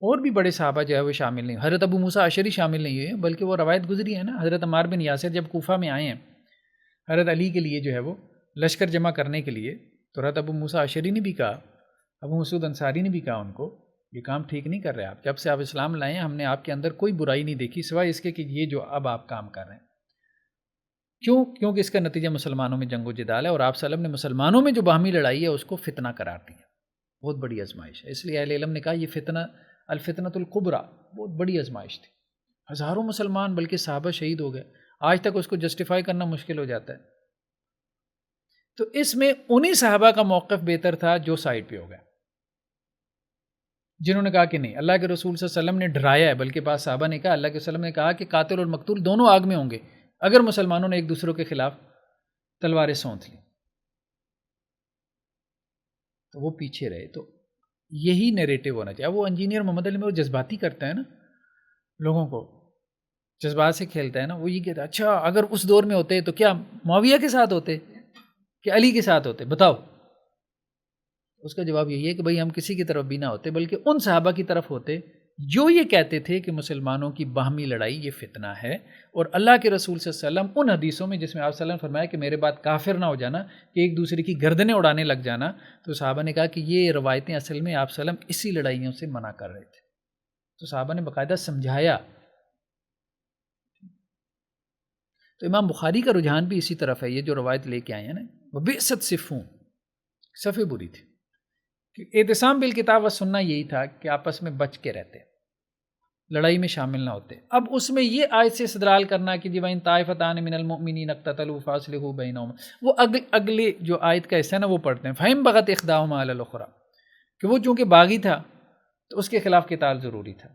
اور بھی بڑے صحابہ جو ہے وہ شامل نہیں، حضرت ابو موسیٰ اشعری شامل نہیں ہوئے، بلکہ وہ روایت گزری ہے نا، حضرت عمار بن یاسر جب کوفہ میں آئے ہیں حضرت علی کے لیے جو ہے وہ لشکر جمع کرنے کے لیے، تو حضرت ابو موسیٰ اشعری نے بھی کہا، ابو مسعود انصاری نے بھی کہا ان کو، یہ کام ٹھیک نہیں کر رہے آپ، جب سے آپ اسلام لائے ہیں ہم نے آپ کے اندر کوئی برائی نہیں دیکھی سوائے اس کے کہ یہ جو اب آپ کام کر رہے ہیں۔ کیونکہ اس کا نتیجہ مسلمانوں میں جنگ و جدال ہے، اور آپ صلی اللہ علیہ وسلم نے مسلمانوں میں جو باہمی لڑائی ہے اس کو فتنہ قرار دیا، بہت بڑی آزمائش ہے۔ اس لیے اہل علم نے کہا یہ فتنہ الفتنۃ الکبریٰ بہت بڑی آزمائش تھی، ہزاروں مسلمان بلکہ صحابہ شہید ہو گئے، آج تک اس کو جسٹیفائی کرنا مشکل ہو جاتا ہے۔ تو اس میں انہی صحابہ کا موقف بہتر تھا جو سائڈ پہ ہو گئے، جنہوں نے کہا کہ نہیں، اللہ کے رسول صلی اللہ علیہ وسلم نے ڈرایا ہے، بلکہ بعض صحابہ نے کہا اللہ کے وسلم نے کہا کہ قاتل اور مقتول دونوں آگ میں ہوں گے اگر مسلمانوں نے ایک دوسروں کے خلاف تلواریں سونت لی، تو وہ پیچھے رہے۔ تو یہی نیریٹو ہونا چاہیے۔ وہ انجینئر محمد علی میں وہ جذباتی کرتا ہے نا، لوگوں کو جذبات سے کھیلتا ہے نا، وہ یہ کہتا ہے اچھا اگر اس دور میں ہوتے تو کیا معاویہ کے ساتھ ہوتے کہ علی کے ساتھ ہوتے، بتاؤ؟ اس کا جواب یہی ہے کہ بھئی ہم کسی کی طرف بھی نہ ہوتے بلکہ ان صحابہ کی طرف ہوتے جو یہ کہتے تھے کہ مسلمانوں کی باہمی لڑائی یہ فتنہ ہے، اور اللہ کے رسول صلی اللہ علیہ وسلم ان حدیثوں میں جس میں آپ صلی اللہ علیہ وسلم فرمایا کہ میرے بعد کافر نہ ہو جانا، کہ ایک دوسرے کی گردنیں اڑانے لگ جانا، تو صحابہ نے کہا کہ یہ روایتیں اصل میں آپ صلی اللہ علیہ وسلم اسی لڑائیوں سے منع کر رہے تھے، تو صحابہ نے باقاعدہ سمجھایا۔ تو امام بخاری کا رجحان بھی اسی طرف ہے، یہ جو روایت لے کے آئے ہیں نا، وہ بئست صفون، صفیں بری تھی، کہ اعتصام بالکتاب و سنہ یہی تھا کہ آپس میں بچ کے رہتے، لڑائی میں شامل نہ ہوتے۔ اب اس میں یہ آیت سے استدلال کرنا کہ جی وَإِن طَائِفَتَانِ مِنَ الْمُؤْمِنِينَ اقْتَتَلُوا فَأَصْلِحُوا بَيْنَهُمَا، وہ اگلے جو آیت کا حصہ ہے نا وہ پڑھتے ہیں، فَإِن بَغَتْ إِحْدَاهُمَا عَلَى الْأُخْرَىٰ، کہ وہ چونکہ باغی تھا تو اس کے خلاف قتال ضروری تھا۔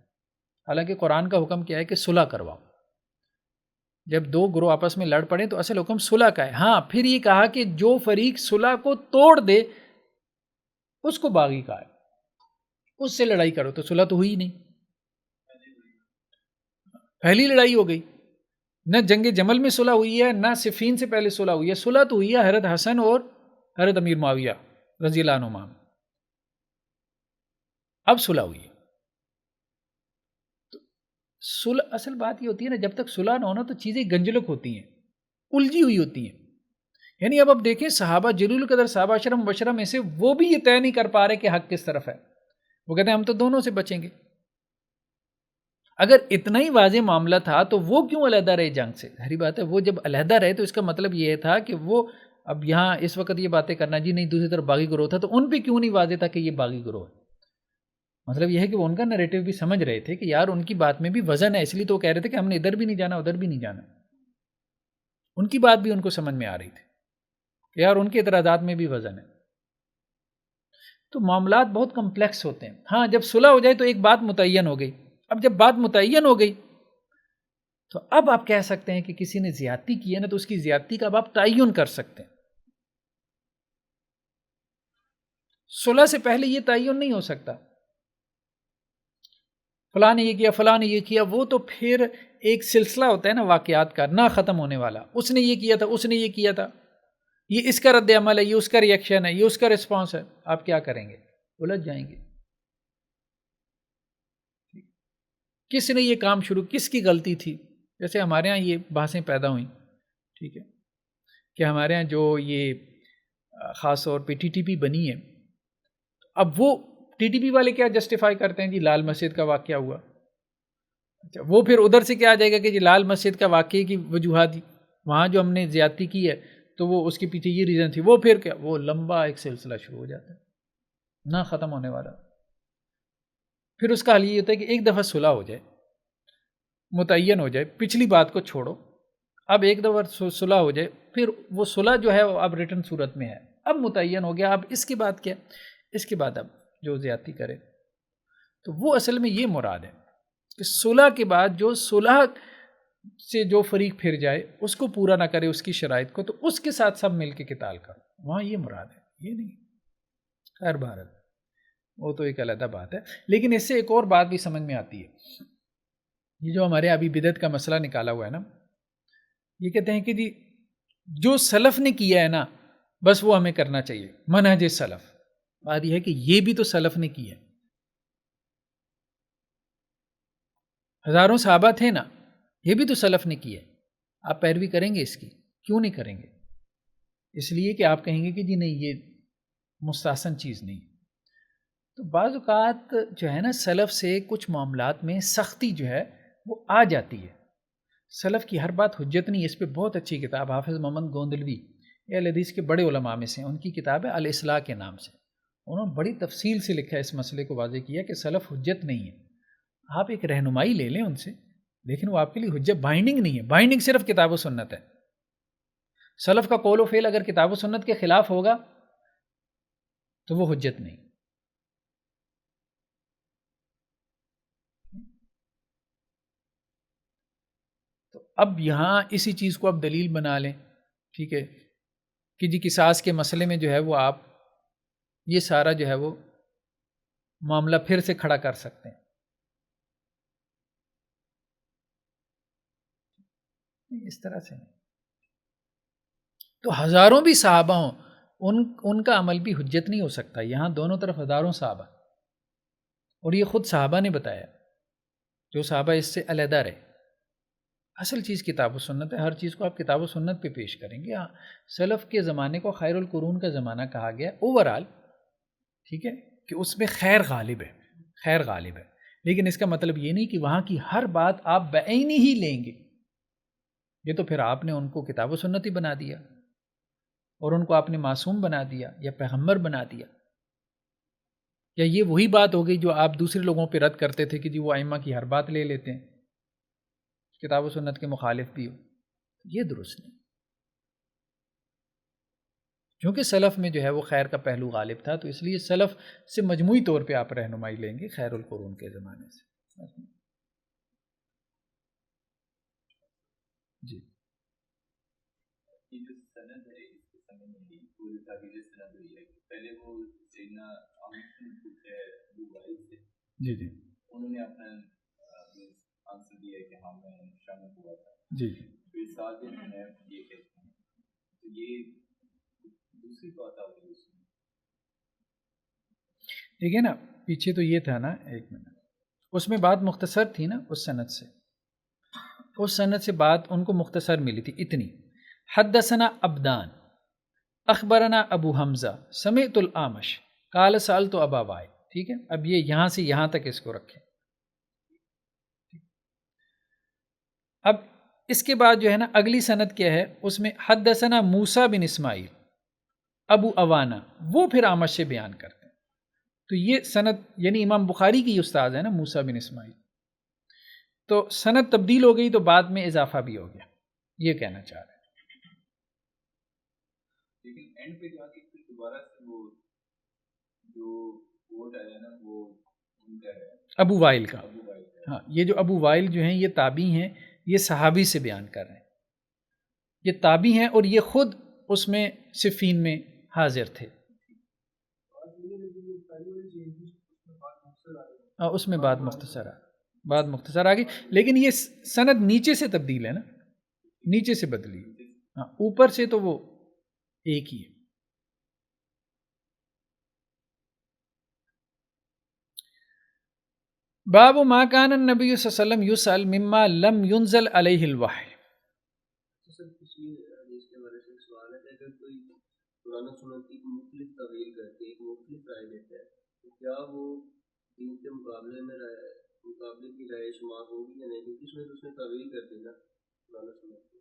حالانکہ قرآن کا حکم کیا ہے کہ صلح کرواؤ، جب دو گروہ آپس میں لڑ پڑیں تو اصل حکم صلح کا ہے۔ ہاں پھر یہ کہا کہ جو فریق صلح کو توڑ دے اس کو باغی کہا ہے، اس سے لڑائی کرو، تو صلح تو ہوئی نہیں، پہلی لڑائی ہو گئی، نہ جنگ جمل میں صلح ہوئی ہے نہ صفین سے پہلے صلح ہوئی ہے، صلح تو ہوئی ہے حضرت حسن اور حضرت امیر معاویہ رضی اللہ عنہما، اب صلح ہوئی ہے۔ تو صلح اصل بات یہ ہوتی ہے نا، جب تک صلح نہ ہونا تو چیزیں گنجلک ہوتی ہیں، الجھی ہوئی ہوتی ہیں۔ یعنی اب دیکھیں صحابہ جلیل القدر صحابہ عشرہ مبشرہ میں سے وہ بھی یہ طے نہیں کر پا رہے کہ حق کس طرف ہے، وہ کہتے ہیں ہم تو دونوں سے بچیں گے۔ اگر اتنا ہی واضح معاملہ تھا تو وہ کیوں علیحدہ رہے جنگ سے؟ ظاہری بات ہے وہ جب علیحدہ رہے تو اس کا مطلب یہ تھا کہ وہ اب یہاں اس وقت یہ باتیں کرنا جی نہیں دوسری طرف باغی گروہ تھا، تو ان پہ کیوں نہیں واضح تھا کہ یہ باغی گروہ ہے؟ مطلب یہ ہے کہ وہ ان کا نیریٹو بھی سمجھ رہے تھے کہ یار ان کی بات میں بھی وزن ہے، اس لیے تو وہ کہہ رہے تھے کہ ہم نے ادھر بھی نہیں جانا ادھر بھی نہیں جانا، ان کی بات بھی ان کو سمجھ میں آ رہی تھی کہ یار ان کے اعتراضات میں بھی وزن ہے۔ تو معاملات بہت کمپلیکس ہوتے ہیں۔ ہاں جب صلح ہو جائے تو ایک بات متعین ہو گئی، اب جب بات متعین ہو گئی تو اب آپ کہہ سکتے ہیں کہ کسی نے زیادتی کی ہے نا، تو اس کی زیادتی کا اب آپ تعین کر سکتے ہیں۔ صلح سے پہلے یہ تعین نہیں ہو سکتا، فلاں نے یہ کیا فلاں نے یہ کیا، وہ تو پھر ایک سلسلہ ہوتا ہے نا واقعات کا نہ ختم ہونے والا، اس نے یہ کیا تھا اس نے یہ کیا تھا، یہ اس کا رد عمل ہے، یہ اس کا ریئیکشن ہے، یہ اس کا رسپانس ہے، آپ کیا کریں گے؟ الجھ جائیں گے۔ کس نے یہ کام شروع، کس کی غلطی تھی؟ جیسے ہمارے ہاں یہ بحثیں پیدا ہوئیں، ٹھیک ہے، کہ ہمارے ہاں جو یہ خاص طور پہ ٹی ٹی پی بنی ہے، اب وہ ٹی ٹی پی والے کیا جسٹیفائی کرتے ہیں جی لال مسجد کا واقعہ ہوا، اچھا وہ پھر ادھر سے کیا آ جائے گا کہ جی لال مسجد کا واقعے کی وجوہات وہاں جو ہم نے زیادتی کی ہے تو وہ اس کے پیچھے یہ ریزن تھی، وہ پھر کیا، وہ لمبا ایک سلسلہ شروع ہو جاتا ہے نہ ختم ہونے والا۔ پھر اس کا حل یہ ہوتا ہے کہ ایک دفعہ صلح ہو جائے، متعین ہو جائے، پچھلی بات کو چھوڑو، اب ایک دفعہ صلح ہو جائے، پھر وہ صلح جو ہے وہ اب ریٹن صورت میں ہے، اب متعین ہو گیا، اب اس کے بعد کیا، اس کے بعد اب جو زیادتی کرے، تو وہ اصل میں یہ مراد ہے کہ صلح کے بعد جو صلح سے جو فریق پھر جائے اس کو پورا نہ کرے اس کی شرائط کو، تو اس کے ساتھ سب مل کے قتال کرو، وہاں یہ مراد ہے، یہ نہیں۔ خیر بہرحال وہ تو ایک علیحدہ بات ہے، لیکن اس سے ایک اور بات بھی سمجھ میں آتی ہے، یہ جو ہمارے ابھی بدعت کا مسئلہ نکالا ہوا ہے نا، یہ کہتے ہیں کہ جی جو سلف نے کیا ہے نا بس وہ ہمیں کرنا چاہیے، منہج سلف۔ بات یہ ہے کہ یہ بھی تو سلف نے کی ہے، ہزاروں صحابہ تھے نا، یہ بھی تو سلف نے کی ہے. آپ پیروی کریں گے اس کی؟ کیوں نہیں کریں گے؟ اس لیے کہ آپ کہیں گے کہ جی نہیں یہ مستحسن چیز نہیں. تو بعض اوقات جو ہے نا سلف سے کچھ معاملات میں سختی جو ہے وہ آ جاتی ہے. سلف کی ہر بات حجت نہیں. اس پہ بہت اچھی کتاب حافظ محمد گوندلوی اہل حدیث کے بڑے علماء میں سے، ان کی کتاب ہے الاصلاح کے نام سے. انہوں نے بڑی تفصیل سے لکھا ہے، اس مسئلے کو واضح کیا کہ سلف حجت نہیں ہے. آپ ایک رہنمائی لے لیں ان سے، لیکن وہ آپ کے لیے حجت بائنڈنگ نہیں ہے. بائنڈنگ صرف کتاب و سنت ہے. سلف کا قول و فعل اگر کتاب و سنت کے خلاف ہوگا تو وہ حجت نہیں. تو اب یہاں اسی چیز کو آپ دلیل بنا لیں، ٹھیک ہے، کہ جی قصاص کے مسئلے میں جو ہے وہ آپ یہ سارا جو ہے وہ معاملہ پھر سے کھڑا کر سکتے ہیں. اس طرح سے نہیں. تو ہزاروں بھی صحابہ ہوں، ان کا عمل بھی حجت نہیں ہو سکتا. یہاں دونوں طرف ہزاروں صحابہ، اور یہ خود صحابہ نے بتایا، جو صحابہ اس سے علیحدہ رہے. اصل چیز کتاب و سنت ہے. ہر چیز کو آپ کتاب و سنت پہ پیش کریں گے. ہاں سلف کے زمانے کو خیر القرون کا زمانہ کہا گیا اوورال، ٹھیک ہے، کہ اس میں خیر غالب ہے، خیر غالب ہے. لیکن اس کا مطلب یہ نہیں کہ وہاں کی ہر بات آپ بعینی ہی لیں گے. یہ تو پھر آپ نے ان کو کتاب و سنت ہی بنا دیا، اور ان کو آپ نے معصوم بنا دیا یا پیغمبر بنا دیا. یا یہ وہی بات ہو گئی جو آپ دوسرے لوگوں پہ رد کرتے تھے کہ جی وہ ائمہ کی ہر بات لے لیتے ہیں، کتاب و سنت کے مخالف بھی ہو. یہ درست نہیں. کیونکہ سلف میں جو ہے وہ خیر کا پہلو غالب تھا، تو اس لیے سلف سے مجموعی طور پہ آپ رہنمائی لیں گے خیر القرون کے زمانے سے. جی جی جی انہوں نے اپنا آنسر دیا کہ ہاں میں شامل ہوا تھا. جی پھر ساتھ میں یہ کہتے ہیں تو یہ دوسری بات آ گئی اس میں. ٹھیک ہے نا. پیچھے تو یہ تھا نا، ایک منٹ، اس میں بات مختصر تھی نا. اس سند سے بات ان کو مختصر ملی تھی اتنی: حدثنا عبدان اخبرنا ابو حمزہ سمعت الاعمش قال سألت ابا وائل. ٹھیک ہے، اب یہ یہاں سے یہاں تک اس کو رکھیں. اب اس کے بعد جو ہے نا اگلی سند کیا ہے، اس میں حدثنا موسیٰ بن اسماعیل ابو اوانا، وہ پھر اعمش سے بیان کرتے ہیں. تو یہ سند یعنی امام بخاری کی استاد ہے نا موسیٰ بن اسماعیل. تو سند تبدیل ہو گئی تو بعد میں اضافہ بھی ہو گیا، یہ کہنا چاہ رہے ہیں. لیکن اینڈ پہ جا کے پھر دوبارہ سے وہ جو کوٹ آیا نا وہ ان کا ہے ابو وائل کا. ہاں یہ جو ابو وائل جو ہیں یہ تابعی ہیں، یہ صحابی سے بیان کر رہے ہیں. یہ تابعی ہیں اور یہ خود اس میں صفین میں حاضر تھے. اس میں بات مختصر آ گئی، لیکن یہ سند نیچے سے تبدیل ہے نا، نیچے سے بدلی. ہاں اوپر سے تو وہ ایک ہی ہے. باب ما کان النبی صلی اللہ علیہ وسلم یسأل مما لم ینزل علیہ الوحی. قرآن سنت کی مختلف تعویل کر کے ایک مختلف رائے دیتا ہے، تو کیا وہ دین کے مقابلے کی رائے شمار ہوگی یا نہیں؟ کیونکہ اس میں تعویل کر دی نا قرآن سنت کی.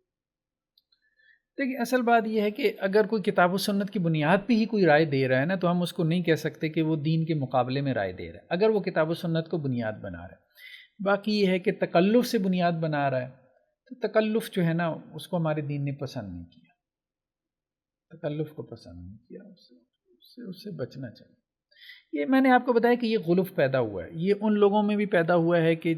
دیکھیں اصل بات یہ ہے کہ اگر کوئی کتاب و سنت کی بنیاد پہ ہی کوئی رائے دے رہا ہے نا، تو ہم اس کو نہیں کہہ سکتے کہ وہ دین کے مقابلے میں رائے دے رہا ہے، اگر وہ کتاب و سنت کو بنیاد بنا رہا ہے. باقی یہ ہے کہ تکلف سے بنیاد بنا رہا ہے، تو تکلف جو ہے نا اس کو ہمارے دین نے پسند نہیں کیا، تکلف کو پسند نہیں کیا، اس سے بچنا چاہیے. یہ میں نے آپ کو بتایا کہ یہ غلف پیدا ہوا ہے، یہ ان لوگوں میں بھی پیدا ہوا ہے کہ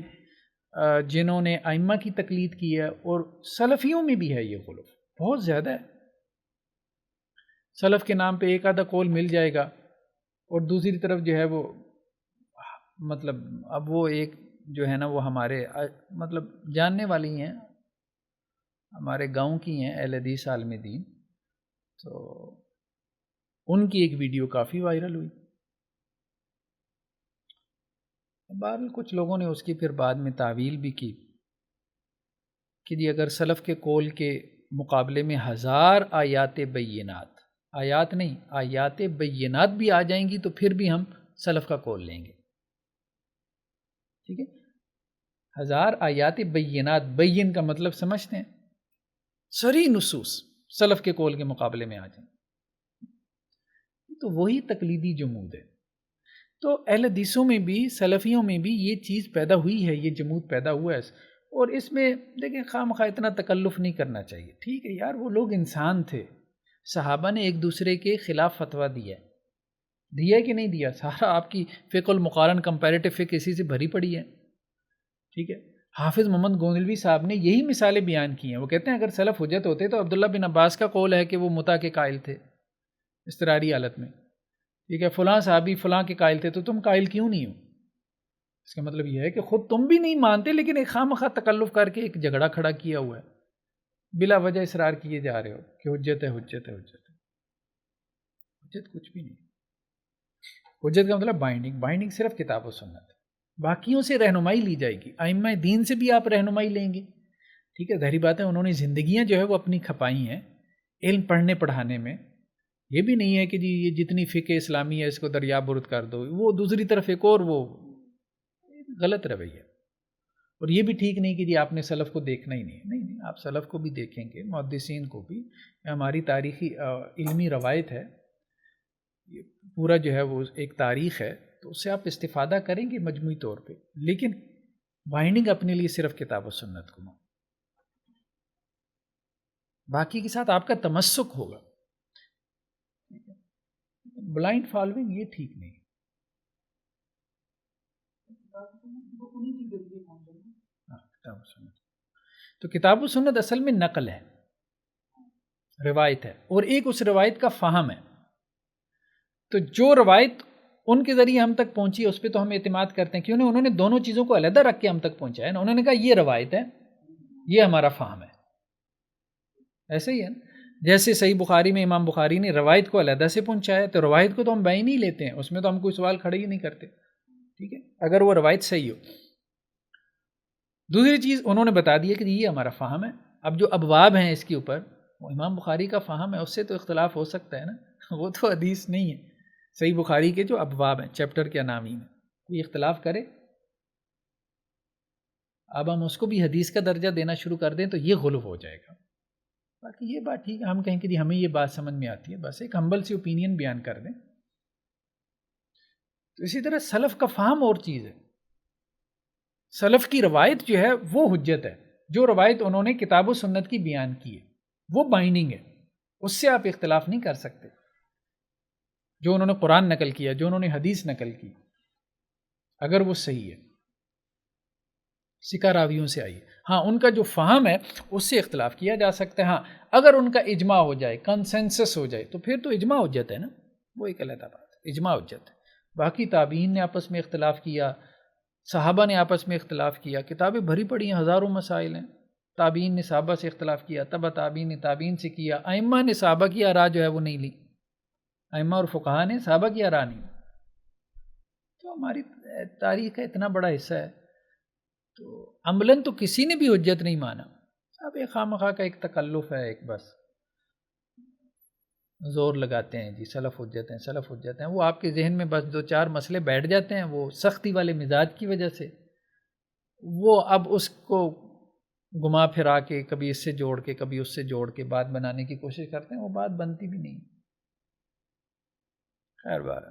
جنہوں نے ائمہ کی تقلید کی ہے، اور سلفیوں میں بھی ہے یہ غلف بہت زیادہ ہے. سلف کے نام پہ ایک آدھا قول مل جائے گا، اور دوسری طرف جو ہے وہ مطلب اب وہ ایک جو ہے نا وہ ہمارے مطلب جاننے والی ہیں، ہمارے گاؤں کی ہیں اہل حدیث عالم دین، تو ان کی ایک ویڈیو کافی وائرل ہوئی. بہرحال کچھ لوگوں نے اس کی پھر بعد میں تعویل بھی کی کہ جی اگر سلف کے قول کے مقابلے میں 1000 آیات بینات، آیات نہیں آیات بینات بھی آ جائیں گی تو پھر بھی ہم سلف کا قول لیں گے، ٹھیک ہے؟ 1000 آیات بینات، بین کا مطلب سمجھتے ہیں، صریح نصوص سلف کے قول کے مقابلے میں آ جائیں، تو وہی تقلیدی جمود ہے۔ تو اہل حدیثوں میں بھی سلفیوں میں بھی یہ چیز پیدا ہوئی ہے، یہ جمود پیدا ہوا ہے، اور اس میں دیکھیں خواہ مخواہ اتنا تکلف نہیں کرنا چاہیے، ٹھیک ہے یار وہ لوگ انسان تھے، صحابہ نے ایک دوسرے کے خلاف فتویٰ دیا کہ نہیں دیا؟ سارا آپ کی فقہ المقارن کمپیریٹو فقہ اسی سے بھری پڑی ہے، ٹھیک ہے؟ حافظ محمد گوندلوی صاحب نے یہی مثالیں بیان کی ہیں، وہ کہتے ہیں اگر سلف حجت ہوتے تو عبداللہ بن عباس کا قول ہے کہ وہ متع کے قائل تھے اضطراری حالت میں، ٹھیک ہے؟ فلاں صحابی فلاں کے قائل تھے، تو تم قائل کیوں نہیں ہو؟ اس کا مطلب یہ ہے کہ خود تم بھی نہیں مانتے لیکن ایک خواہ مخواہ تکلف کر کے ایک جھگڑا کھڑا کیا ہوا ہے، بلا وجہ اصرار کیے جا رہے ہو کہ حجت ہے حجت ہے حجت ہے۔ حجت کچھ بھی نہیں، حجت کا مطلب بائنڈنگ صرف کتاب و سنت، باقیوں سے رہنمائی لی جائے گی، ائمہ دین سے بھی آپ رہنمائی لیں گے، ٹھیک ہے؟ ظاہری بات ہے انہوں نے زندگیاں جو ہے وہ اپنی کھپائی ہیں علم پڑھنے پڑھانے میں، یہ بھی نہیں ہے کہ جی یہ جتنی فقہ اسلامی ہے اس کو دریا برد کر دو، وہ دوسری طرف ایک اور وہ غلط رویہ، اور یہ بھی ٹھیک نہیں کہ جی آپ نے سلف کو دیکھنا ہی نہیں، آپ سلف کو بھی دیکھیں گے، محدثین کو بھی، ہماری تاریخی علمی روایت ہے، یہ پورا جو ہے وہ ایک تاریخ ہے، تو اس سے آپ استفادہ کریں گے مجموعی طور پہ، لیکن بائنڈنگ اپنے لیے صرف کتاب و سنت کو، باقی کے ساتھ آپ کا تمسک ہوگا، بلائنڈ فالوئنگ یہ ٹھیک نہیں۔ تو کتاب و سنت اصل میں نقل ہے، روایت ہے، اور ایک اس روایت کا فہم ہے، تو جو روایت ان کے ذریعے ہم تک پہنچی ہے اس پہ تو ہم اعتماد کرتے ہیں، کیوں نہیں؟ انہوں نے دونوں چیزوں کو علیحدہ رکھ کے ہم تک پہنچایا نا، انہوں نے کہا یہ روایت ہے، یہ ہمارا فہم ہے، ایسے ہی ہے نا؟ جیسے صحیح بخاری میں امام بخاری نے روایت کو علیحدہ سے پہنچایا، تو روایت کو تو ہم بین نہیں لیتے ہیں، اس میں تو ہم کوئی سوال کھڑے ہی نہیں کرتے، ٹھیک ہے؟ اگر وہ روایت صحیح ہو۔ دوسری چیز انہوں نے بتا دیا کہ یہ ہمارا فہم ہے، اب جو ابواب ہیں اس کے اوپر وہ امام بخاری کا فہم ہے، اس سے تو اختلاف ہو سکتا ہے نا، وہ تو حدیث نہیں ہے، صحیح بخاری کے جو ابواب ہیں چیپٹر کے عناوین میں کوئی اختلاف کرے، اب ہم اس کو بھی حدیث کا درجہ دینا شروع کر دیں تو یہ غلو ہو جائے گا۔ باقی یہ بات ٹھیک ہے، ہم کہیں کہ جی ہمیں یہ بات سمجھ میں آتی ہے، بس ایک ہمبل سی اوپینین بیان کر دیں۔ تو اسی طرح سلف کا فہم اور چیز ہے، سلف کی روایت جو ہے وہ حجت ہے، جو روایت انہوں نے کتاب و سنت کی بیان کی ہے وہ بائنڈنگ ہے، اس سے آپ اختلاف نہیں کر سکتے۔ جو انہوں نے قرآن نقل کیا، جو انہوں نے حدیث نقل کی، اگر وہ صحیح ہے، سکہ راویوں سے آئی ہے، ہاں ان کا جو فہم ہے اس سے اختلاف کیا جا سکتا ہے، ہاں اگر ان کا اجماع ہو جائے، کنسنسس ہو جائے، تو پھر تو اجماع حجت ہے نا، وہ ایک علیحدہ بات ہے، اجماع حجت ہے۔ باقی تابعین نے آپس میں اختلاف کیا، صحابہ نے آپس میں اختلاف کیا، کتابیں بھری پڑی ہیں، ہزاروں مسائل ہیں، تابعین نے صحابہ سے اختلاف کیا، تبع تابعین نے تابعین سے کیا، ائمہ نے صحابہ کی آراء جو ہے وہ نہیں لی، ائمہ اور فقہاء نے صحابہ کی آراء نہیں، تو ہماری تاریخ کا اتنا بڑا حصہ ہے، تو عملاً تو کسی نے بھی حجت نہیں مانا، اب ایک خواہ مخواہ کا ایک تکلف ہے، ایک بس زور لگاتے ہیں جی سلف حجت ہیں سلف حجت ہیں، وہ آپ کے ذہن میں بس دو چار مسئلے بیٹھ جاتے ہیں، وہ سختی والے مزاج کی وجہ سے، وہ اب اس کو گھما پھرا کے کبھی اس سے جوڑ کے کبھی اس سے جوڑ کے بات بنانے کی کوشش کرتے ہیں، وہ بات بنتی بھی نہیں۔ خیر بار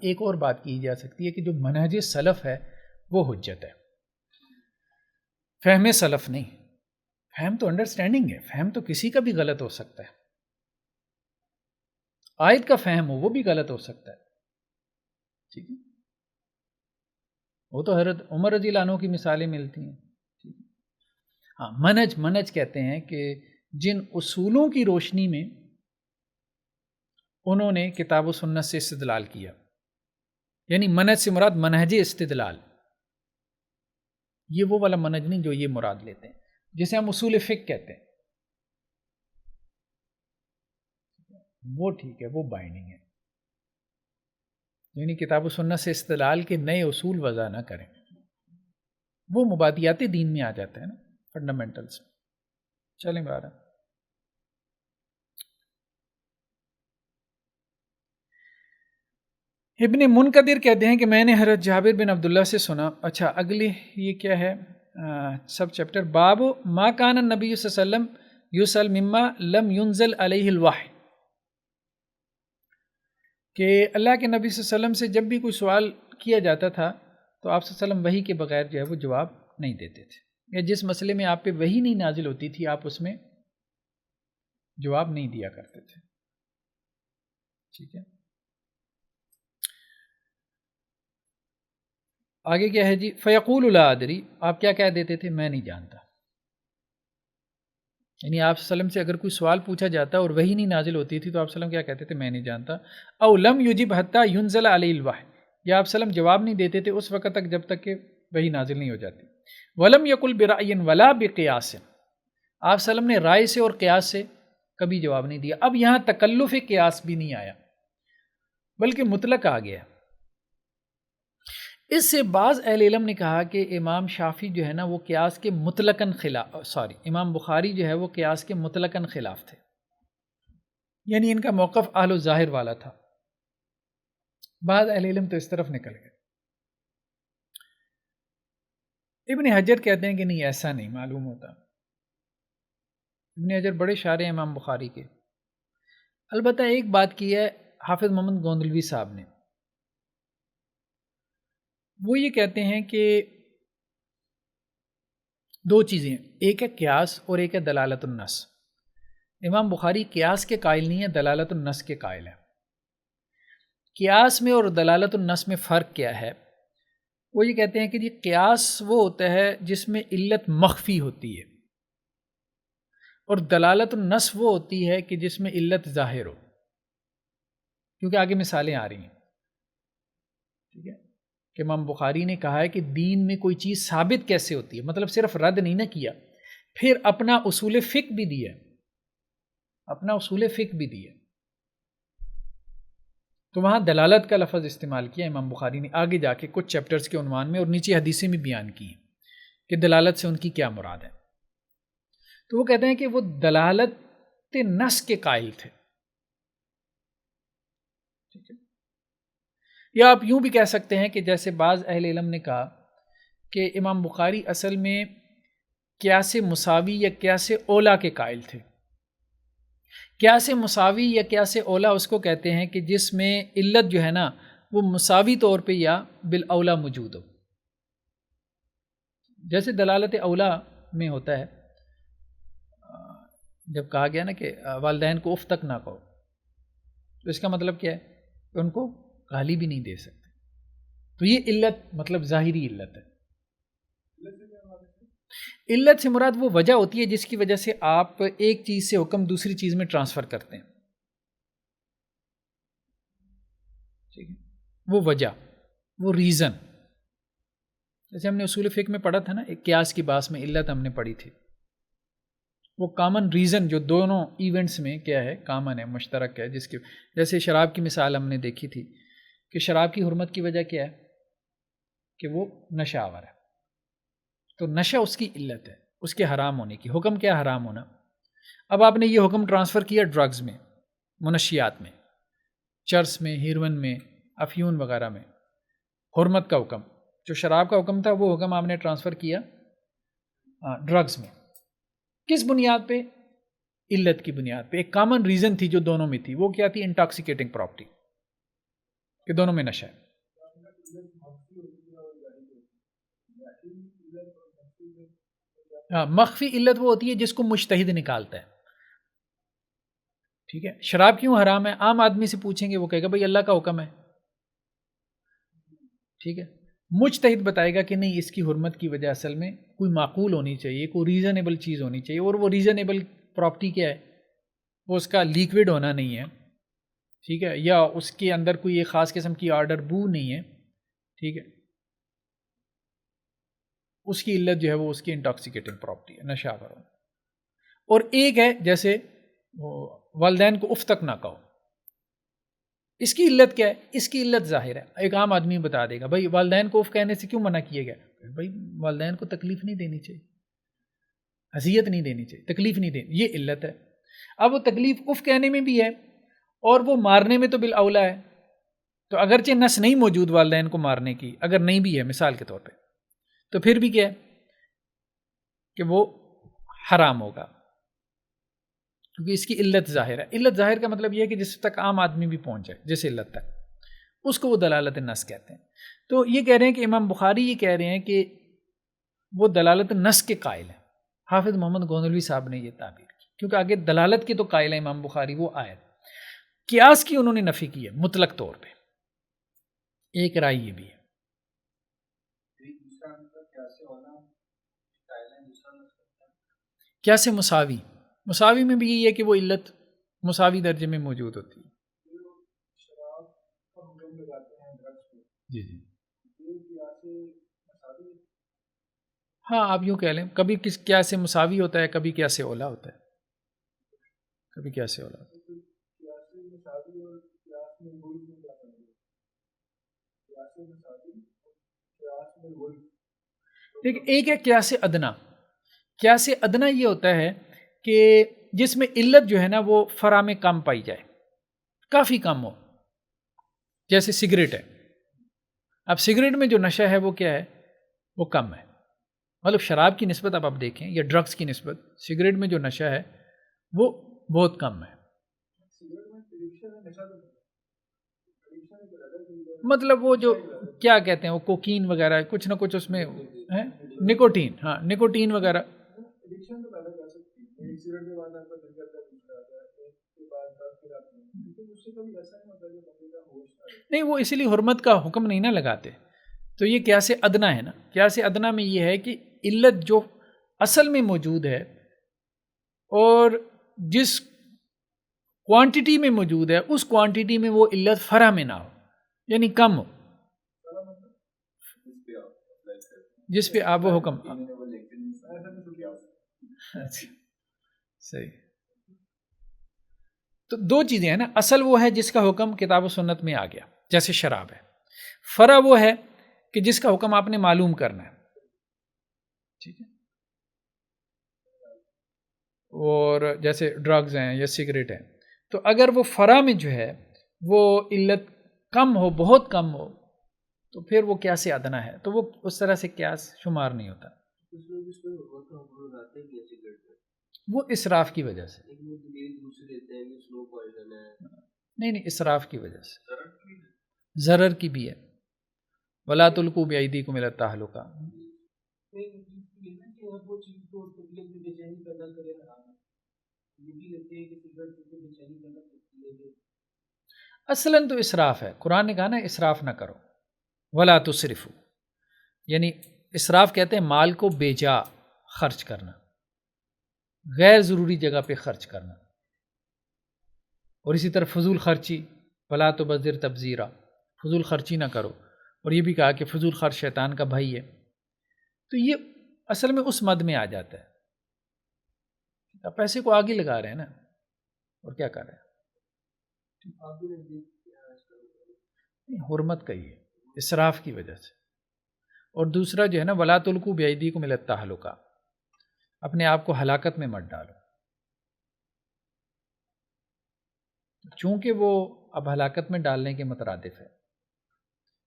ایک اور بات کی جا سکتی ہے کہ جو منہج سلف ہے وہ حجت ہے، فہم سلف نہیں، فہم تو انڈرسٹینڈنگ ہے، فہم تو کسی کا بھی غلط ہو سکتا ہے، آیت کا فہم ہو وہ بھی غلط ہو سکتا ہے، ٹھیک ہے؟ وہ تو حضرت عمر رضی اللہ عنہ کی مثالیں ملتی ہیں، ٹھیک ہے؟ ہاں منہج کہتے ہیں کہ جن اصولوں کی روشنی میں انہوں نے کتاب و سنت سے استدلال کیا، یعنی منہج سے مراد منہج استدلال، یہ وہ والا منہج نہیں جو یہ مراد لیتے ہیں، جسے ہم اصول فقہ کہتے ہیں، وہ ٹھیک ہے، وہ بائنڈنگ ہے، یعنی کتاب و سنت سے استدلال کے نئے اصول وضع نہ کریں، وہ مبادیات دین میں آ جاتے ہیں نا، فنڈامنٹلس۔ چلیں بارہ ابن منقدر کہتے ہیں کہ میں نے حضرت جابر بن عبداللہ سے سنا۔ اچھا اگلی یہ کیا ہے سب چیپٹر، باب ما کان النبی صلی اللہ علیہ وسلم یسأل مما لم ينزل علیہ الوحی، کہ اللہ کے نبی صلی اللہ علیہ وسلم سے جب بھی کوئی سوال کیا جاتا تھا تو آپ صلی اللہ علیہ وسلم وحی کے بغیر جو ہے وہ جواب نہیں دیتے تھے، یا جس مسئلے میں آپ پہ وحی نہیں نازل ہوتی تھی آپ اس میں جواب نہیں دیا کرتے تھے، ٹھیک ہے۔ آگے کیا ہے جی، فیقول لا ادری، آپ کیا کہہ دیتے تھے؟ میں نہیں جانتا، یعنی آپ صلی اللہ علیہ وسلم سے اگر کوئی سوال پوچھا جاتا اور وہی نہیں نازل ہوتی تھی تو آپ صلی اللہ علیہ وسلم کیا کہتے تھے؟ میں نہیں جانتا۔ او لم یجب حتی ینزل علیہ الوحی، یا آپ صلی اللہ علیہ وسلم جواب نہیں دیتے تھے اس وقت تک جب تک کہ وہی نازل نہیں ہو جاتی۔ ولم یقل برأی ولا بقیاس، آپ صلی اللہ علیہ وسلم نے رائے سے اور قیاس سے کبھی جواب نہیں دیا۔ اب یہاں تکلف قیاس بھی نہیں آیا بلکہ مطلق آ گیا۔ اس سے بعض اہل علم نے کہا کہ امام شافعی جو ہے نا وہ قیاس کے مطلقاً خلاف، امام بخاری جو ہے وہ قیاس کے مطلقاً خلاف تھے، یعنی ان کا موقف اہل الظاہر والا تھا۔ بعض اہل علم تو اس طرف نکل گئے۔ ابن حجر کہتے ہیں کہ نہیں، ایسا نہیں معلوم ہوتا۔ ابن حجر بڑے شارح ہیں امام بخاری کے۔ البتہ ایک بات کی ہے حافظ محمد گوندلوی صاحب نے، وہ یہ کہتے ہیں کہ دو چیزیں، ایک ہے قیاس اور ایک ہے دلالت النص۔ امام بخاری قیاس کے قائل نہیں ہے، دلالت النص کے قائل ہے۔ قیاس میں اور دلالت النص میں فرق کیا ہے؟ وہ یہ کہتے ہیں کہ جی قیاس وہ ہوتا ہے جس میں علت مخفی ہوتی ہے، اور دلالت النص وہ ہوتی ہے کہ جس میں علت ظاہر ہو، کیونکہ آگے مثالیں آ رہی ہیں، ٹھیک ہے، کہ امام بخاری نے کہا ہے کہ دین میں کوئی چیز ثابت کیسے ہوتی ہے، مطلب صرف رد نہیں نہ کیا، پھر اپنا اصول فقہ بھی دیا، اپنا اصول فقہ بھی دیا، تو وہاں دلالت کا لفظ استعمال کیا امام بخاری نے آگے جا کے کچھ چیپٹرز کے عنوان میں، اور نیچے حدیثیں بھی بیان کی ہیں کہ دلالت سے ان کی کیا مراد ہے۔ تو وہ کہتے ہیں کہ وہ دلالت نص کے قائل تھے، ٹھیک ہے، یا آپ یوں بھی کہہ سکتے ہیں کہ جیسے بعض اہل علم نے کہا کہ امام بخاری اصل میں قیاس مساوی یا قیاس اولا کے قائل تھے۔ قیاس مساوی یا قیاس اولا اس کو کہتے ہیں کہ جس میں علت جو ہے نا وہ مساوی طور پہ یا بالاولا موجود ہو، جیسے دلالت اولا میں ہوتا ہے جب کہا گیا نا کہ والدین کو اف تک نہ کہو، تو اس کا مطلب کیا ہے کہ ان کو گالی بھی نہیں دے سکتے، تو یہ علت مطلب ظاہری علت ہے۔ علت سے مراد وہ وجہ ہوتی ہے جس کی وجہ سے آپ ایک چیز سے حکم دوسری چیز میں ٹرانسفر کرتے ہیں، ٹھیک ہے، وہ وجہ، وہ ریزن، جیسے ہم نے اصول فقہ میں پڑھا تھا نا، ایک قیاس کی باس میں علت ہم نے پڑھی تھی، وہ کامن ریزن جو دونوں ایونٹس میں کیا ہے، کامن ہے، مشترک ہے، جس کی جیسے شراب کی مثال ہم نے دیکھی تھی کہ شراب کی حرمت کی وجہ کیا ہے کہ وہ نشہ آور ہے، تو نشہ اس کی علت ہے، اس کے حرام ہونے کی۔ حکم کیا؟ حرام ہونا۔ اب آپ نے یہ حکم ٹرانسفر کیا ڈرگز میں، منشیات میں، چرس میں، ہیروئن میں، افیون وغیرہ میں، حرمت کا حکم، جو شراب کا حکم تھا وہ حکم آپ نے ٹرانسفر کیا ڈرگز میں، کس بنیاد پہ؟ علت کی بنیاد پہ۔ ایک کامن ریزن تھی جو دونوں میں تھی، وہ کیا تھی؟ انٹاکسیکیٹنگ پراپرٹی، کہ دونوں میں نشہ ہے۔ ہاں، مخفی علت وہ ہوتی ہے جس کو مجتہد نکالتا ہے، ٹھیک ہے۔ شراب کیوں حرام ہے؟ عام آدمی سے پوچھیں گے وہ کہے گا بھائی اللہ کا حکم ہے، ٹھیک ہے۔ مجتہد بتائے گا کہ نہیں، اس کی حرمت کی وجہ اصل میں کوئی معقول ہونی چاہیے، کوئی ریزنیبل چیز ہونی چاہیے، اور وہ ریزنیبل پراپرٹی کیا ہے؟ وہ اس کا لیکوڈ ہونا نہیں ہے، ٹھیک ہے، یا اس کے اندر کوئی ایک خاص قسم کی آرڈر بو نہیں ہے، ٹھیک ہے، اس کی علت جو ہے وہ اس کی انٹاکسیکیٹنگ پراپرٹی ہے، نشہ آور۔ اور ایک ہے جیسے والدین کو اف تک نہ کہو، اس کی علت کیا ہے؟ اس کی علت ظاہر ہے، ایک عام آدمی بتا دے گا بھائی والدین کو اف کہنے سے کیوں منع کیا گیا؟ بھائی والدین کو تکلیف نہیں دینی چاہیے، اذیت نہیں دینی چاہیے، تکلیف نہیں دینی، یہ علت ہے۔ اب وہ تکلیف اف کہنے میں بھی ہے اور وہ مارنے میں تو بالاولیٰ ہے، تو اگرچہ نس نہیں موجود والدین کو مارنے کی، اگر نہیں بھی ہے مثال کے طور پہ، تو پھر بھی کیا ہے کہ وہ حرام ہوگا، کیونکہ اس کی علت ظاہر ہے۔ علت ظاہر کا مطلب یہ ہے کہ جس تک عام آدمی بھی پہنچ جائے، جس علت تک، اس کو وہ دلالت نس کہتے ہیں۔ تو یہ کہہ رہے ہیں کہ امام بخاری یہ کہہ رہے ہیں کہ وہ دلالت نس کے قائل ہیں۔ حافظ محمد گونلوی صاحب نے یہ تعبیر کی، کیونکہ آگے دلالت کی تو قائل ہے امام بخاری، وہ آیت، قیاس کی انہوں نے نفی کی ہے مطلق طور پہ، ایک رائے یہ بھی ہے۔ کیا سے مساوی؟ مساوی میں بھی یہی ہے کہ وہ علت مساوی درجے میں موجود ہوتی ہے۔ جی جی ہاں، آپ یوں کہہ لیں، کبھی کس کیا سے مساوی ہوتا ہے، کبھی کیا سے اولا ہوتا ہے، کبھی کیا سے اولا ہوتا ہے۔ دیکھیں، ایک ہے قیاس ادنا۔ قیاس ادنا یہ ہوتا ہے کہ جس میں علت جو ہے نا وہ فرع میں کم پائی جائے، کافی کم ہو، جیسے سگریٹ ہے۔ اب سگریٹ میں جو نشہ ہے وہ کیا ہے؟ وہ کم ہے، مطلب شراب کی نسبت اب آپ دیکھیں یا ڈرگس کی نسبت سگریٹ میں جو نشہ ہے وہ بہت کم ہے۔ مطلب وہ جو کیا کہتے ہیں وہ کوکین وغیرہ کچھ نہ کچھ اس میں ہے، نکوٹین، ہاں نکوٹین وغیرہ۔ نہیں، وہ اسی لیے حرمت کا حکم نہیں نہ لگاتے، تو یہ قیاس ادنا ہے نا۔ قیاس ادنا میں یہ ہے کہ علت جو اصل میں موجود ہے اور جس کوانٹٹی میں موجود ہے اس کوانٹٹی میں وہ علت فرع میں نہ ہو، یعنی کم ہو، جس پہ آپ وہ حکم۔ صحیح، تو دو چیزیں ہیں نا، اصل وہ ہے جس کا حکم کتاب و سنت میں آ گیا جیسے شراب ہے، فرع وہ ہے کہ جس کا حکم آپ نے معلوم کرنا ہے، ٹھیک ہے، اور جیسے ڈرگز ہیں یا سگریٹ ہیں، تو اگر وہ فرع میں جو ہے وہ علت کم ہو، بہت کم ہو، تو پھر وہ قیاس ادنا ہے، تو وہ اس طرح سے قیاس شمار نہیں ہوتا۔ وہ اسراف کی وجہ سے، نہیں اسراف کی وجہ سے، ضرر کی بھی ہے، وَلَا تُلْقُوا بِأَيْدِيكُمْ إِلَى التَّهْلُكَةِ۔ اصلاً تو اسراف ہے، قرآن نے کہا نا اسراف نہ کرو، وَلَا تُسْرِفُوا، یعنی اسراف کہتے ہیں مال کو بے جا خرچ کرنا، غیر ضروری جگہ پہ خرچ کرنا، اور اسی طرح فضول خرچی، وَلَا تُبَذِّرْ تَبْذِيرًا، فضول خرچی نہ کرو، اور یہ بھی کہا کہ فضول خرچ شیطان کا بھائی ہے، تو یہ اصل میں اس مد میں آ جاتا ہے، پیسے کو آگے لگا رہے ہیں نا، اور کیا کر رہے ہیں، حرمت کا ہی ہے، اسراف کی وجہ سے۔ اور دوسرا جو ہے نا وَلَا تُلْقُوا بِأَيْدِيكُمْ إِلَى التَّهْلُكَةِ، اپنے آپ کو ہلاکت میں مت ڈالو، چونکہ وہ اب ہلاکت میں ڈالنے کے مترادف ہے۔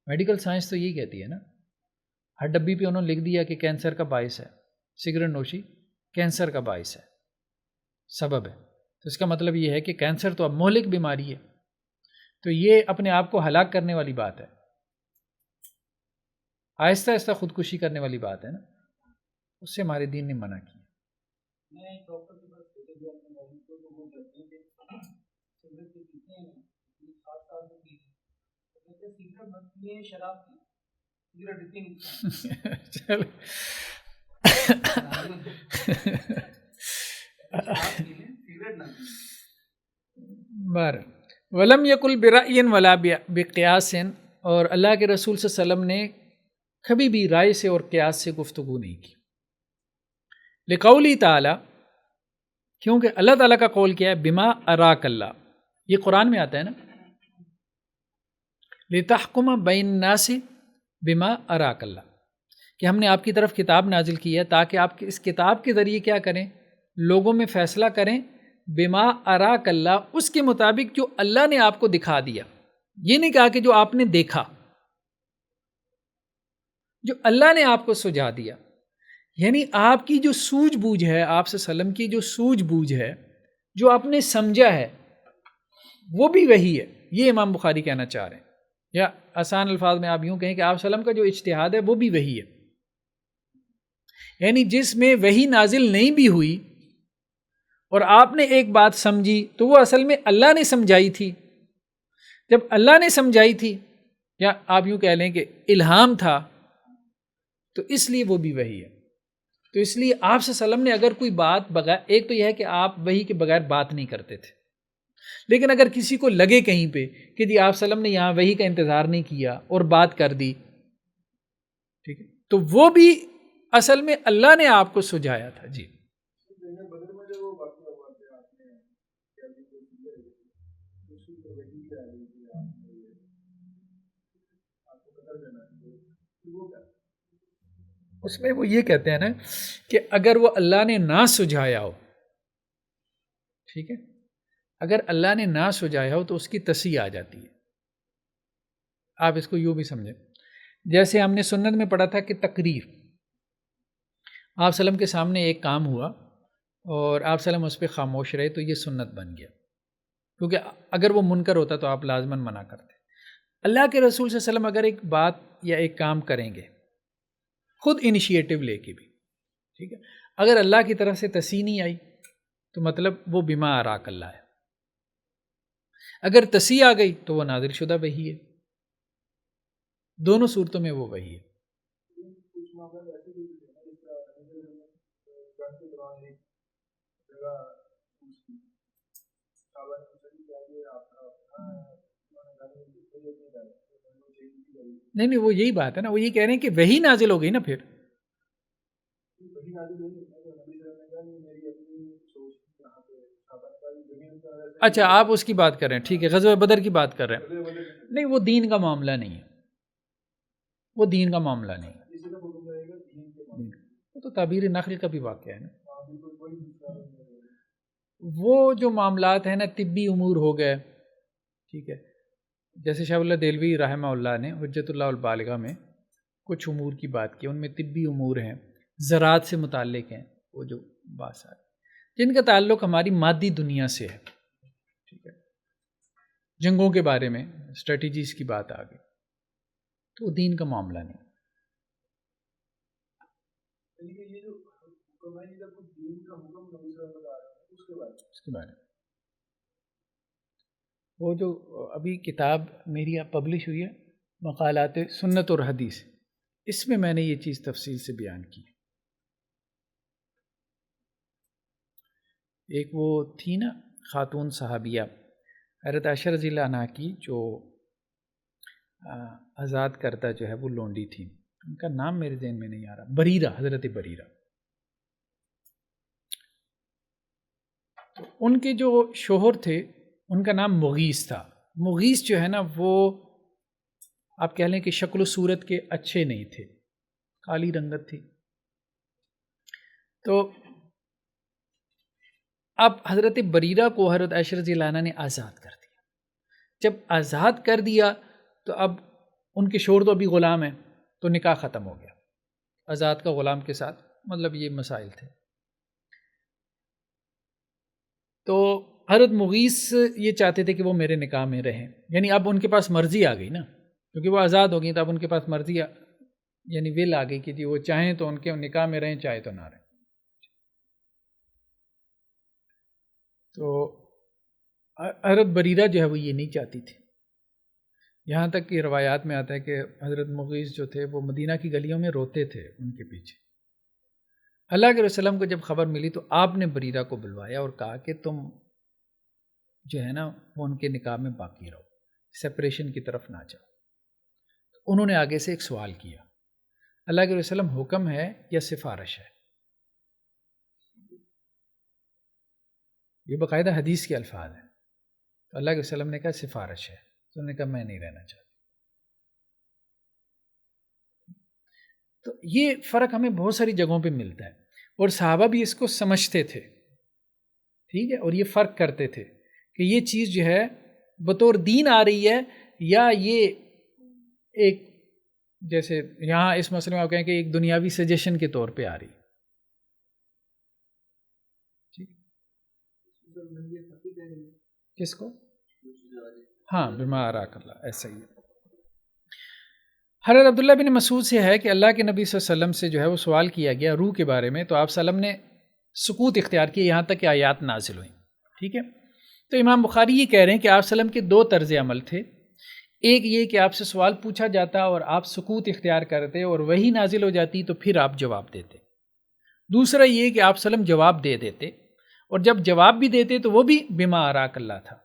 میڈیکل سائنس تو یہی کہتی ہے نا، ہر ڈبی پہ انہوں نے لکھ دیا کہ کینسر کا باعث ہے، سگریٹ نوشی کینسر کا باعث ہے، سبب ہے، تو اس کا مطلب یہ ہے کہ کینسر تو اب مہلک بیماری ہے، تو یہ اپنے آپ کو ہلاک کرنے والی بات ہے، آہستہ آہستہ خودکشی کرنے والی بات ہے نا، اس سے ہمارے دین نے منع کیا۔ بار ولم یقل برأی ولا بقیاس، اور اللہ کے رسول صلی اللہ علیہ وسلم نے کبھی بھی رائے سے اور قیاس سے گفتگو نہیں کی، لقولی تعالی، کیونکہ اللہ تعالیٰ کا قول کیا ہے، بما اراک اللہ، یہ قرآن میں آتا ہے نا، لِتَحْكُمَ بَيْنَ النَّاسِ بِمَا أَرَاكَ اللَّهُ، کہ ہم نے آپ کی طرف کتاب نازل کی ہے تاکہ آپ اس کتاب کے ذریعے کیا کریں، لوگوں میں فیصلہ کریں، بما اراک اللہ، اس کے مطابق جو اللہ نے آپ کو دکھا دیا. یہ نہیں کہا کہ جو آپ نے دیکھا، جو اللہ نے آپ کو سجھا دیا. یعنی آپ کی جو سوجھ بوجھ ہے، آپ صلی اللہ علیہ وسلم کی جو سوجھ بوجھ ہے، جو آپ نے سمجھا ہے، وہ بھی وہی ہے. یہ امام بخاری کہنا چاہ رہے ہیں، یا آسان الفاظ میں آپ یوں کہیں کہ آپ صلی اللہ علیہ وسلم کا جو اجتہاد ہے وہ بھی وہی ہے. یعنی جس میں وہی نازل نہیں بھی ہوئی اور آپ نے ایک بات سمجھی تو وہ اصل میں اللہ نے سمجھائی تھی. جب اللہ نے سمجھائی تھی، یا آپ یوں کہہ لیں کہ الہام تھا، تو اس لیے وہ بھی وہی ہے. تو اس لیے آپ صلی اللہ علیہ وسلم نے اگر کوئی بات بغیر، ایک تو یہ ہے کہ آپ وہی کے بغیر بات نہیں کرتے تھے، لیکن اگر کسی کو لگے کہیں پہ کہ جی آپ صلی اللہ علیہ وسلم نے یہاں وہی کا انتظار نہیں کیا اور بات کر دی، ٹھیک ہے، تو وہ بھی اصل میں اللہ نے آپ کو سجھایا تھا. جی اس میں وہ یہ کہتے ہیں نا کہ اگر وہ اللہ نے نہ سجھایا ہو، ٹھیک ہے، اگر اللہ نے نہ سجھایا ہو تو اس کی تصحیح آ جاتی ہے. آپ اس کو یوں بھی سمجھیں، جیسے ہم نے سنت میں پڑھا تھا کہ تقریر، آپ صلی اللہ علیہ وسلم کے سامنے ایک کام ہوا اور آپ صلی اللہ علیہ وسلم اس پہ خاموش رہے تو یہ سنت بن گیا، کیونکہ اگر وہ منکر ہوتا تو آپ لازماً منع کرتے. اللہ کے رسول صلی اللہ علیہ وسلم اگر ایک بات یا ایک کام کریں گے خود انیشیٹو لے کے بھی، ٹھیک ہے، اگر اللہ کی طرف سے تصحیح نہیں آئی تو مطلب وہ بما اراک اللہ ہے. اگر تصحیح آ گئی تو وہ نازل شدہ وحی ہے. دونوں صورتوں میں وہ وحی ہے. نہیں وہ یہی بات ہے نا، وہ یہ کہہ رہے ہیں کہ وہی نازل ہو گئی نا پھر. اچھا آپ اس کی بات کر رہے ہیں، ٹھیک ہے، غزوہ بدر کی بات کر رہے ہیں. نہیں وہ دین کا معاملہ نہیں ہے، وہ دین کا معاملہ نہیں ہے، وہ تو تعبیر نخل کا بھی واقعہ ہے نا. وہ جو معاملات ہیں نا طبی امور ہو گئے، ٹھیک ہے، جیسے شاہ اللہ دہلوی رحمہ اللہ نے حجت اللہ البالغہ میں کچھ امور کی بات کی، ان میں طبی امور ہیں، زراعت سے متعلق ہیں، وہ جو بات ہے جن کا تعلق ہماری مادی دنیا سے ہے، ٹھیک ہے، جنگوں کے بارے میں اسٹریٹجیز کی بات آ گئی، تو وہ دین کا معاملہ نہیں. اس کے بارے میں وہ جو ابھی کتاب میری اب پبلش ہوئی ہے مقالات سنت اور حدیث، اس میں میں نے یہ چیز تفصیل سے بیان کی. ایک وہ تھی نا خاتون صحابیہ حضرت عائشہ رضی اللہ عنہا کی، جو آزاد کردہ جو ہے وہ لونڈی تھی، ان کا نام میرے ذہن میں نہیں آ رہا، بریرہ، حضرت بریرہ. تو ان کے جو شوہر تھے ان کا نام مغیث تھا. مغیث جو ہے نا وہ آپ کہہ لیں کہ شکل و صورت کے اچھے نہیں تھے، کالی رنگت تھی. تو اب حضرت بریرہ کو حضرت عائشہ رضی اللہ عنہ نے آزاد کر دیا. جب آزاد کر دیا تو اب ان کے شوہر تو ابھی غلام ہیں، تو نکاح ختم ہو گیا آزاد کا غلام کے ساتھ، مطلب یہ مسائل تھے. تو حضرت مغیث یہ چاہتے تھے کہ وہ میرے نکاح میں رہیں، یعنی اب ان کے پاس مرضی آ گئی نا، کیونکہ وہ آزاد ہو گئی تو اب ان کے پاس مرضی یعنی ول آ گئی کہ جی وہ چاہیں تو ان کے نکاح میں رہیں، چاہے تو نہ رہیں. تو حضرت بریرہ جو ہے وہ یہ نہیں چاہتی تھی. یہاں تک کہ روایات میں آتا ہے کہ حضرت مغیث جو تھے وہ مدینہ کی گلیوں میں روتے تھے ان کے پیچھے. اللہ کے رسول کو جب خبر ملی تو آپ نے بریرہ کو بلوایا اور کہا کہ تم جو ہے نا وہ ان کے نکاح میں باقی رہو، سپریشن کی طرف نہ جاؤ. انہوں نے آگے سے ایک سوال کیا، اللہ کے رسول حکم ہے یا سفارش ہے؟ یہ باقاعدہ حدیث کے الفاظ ہیں. تو اللہ کے وسلم نے کہا سفارش ہے. تو انہوں نے کہا میں نہیں رہنا چاہتا. تو یہ فرق ہمیں بہت ساری جگہوں پہ ملتا ہے، اور صحابہ بھی اس کو سمجھتے تھے، ٹھیک ہے، اور یہ فرق کرتے تھے کہ یہ چیز جو ہے بطور دین آ رہی ہے، یا یہ ایک، جیسے یہاں اس مسئلے میں آپ کہیں کہ ایک دنیاوی سجیشن کے طور پہ آ رہی ہے. کس کو؟ ہاں، بما اراک اللہ، ایسا ہی ہے. حضرت عبداللہ بن مسعود سے ہے کہ اللہ کے نبی صلی اللہ علیہ وسلم سے جو ہے وہ سوال کیا گیا روح کے بارے میں، تو آپ صلی اللہ علیہ وسلم نے سکوت اختیار کیا یہاں تک کہ آیات نازل ہوئیں. ٹھیک ہے، تو امام بخاری یہ کہہ رہے ہیں کہ آپ صلی اللہ علیہ وسلم کے دو طرز عمل تھے. ایک یہ کہ آپ سے سوال پوچھا جاتا اور آپ سکوت اختیار کرتے اور وہی نازل ہو جاتی تو پھر آپ جواب دیتے. دوسرا یہ کہ آپ صلی اللہ علیہ وسلم جواب دے دیتے، اور جب جواب بھی دیتے تو وہ بھی بما اراک اللہ تھا،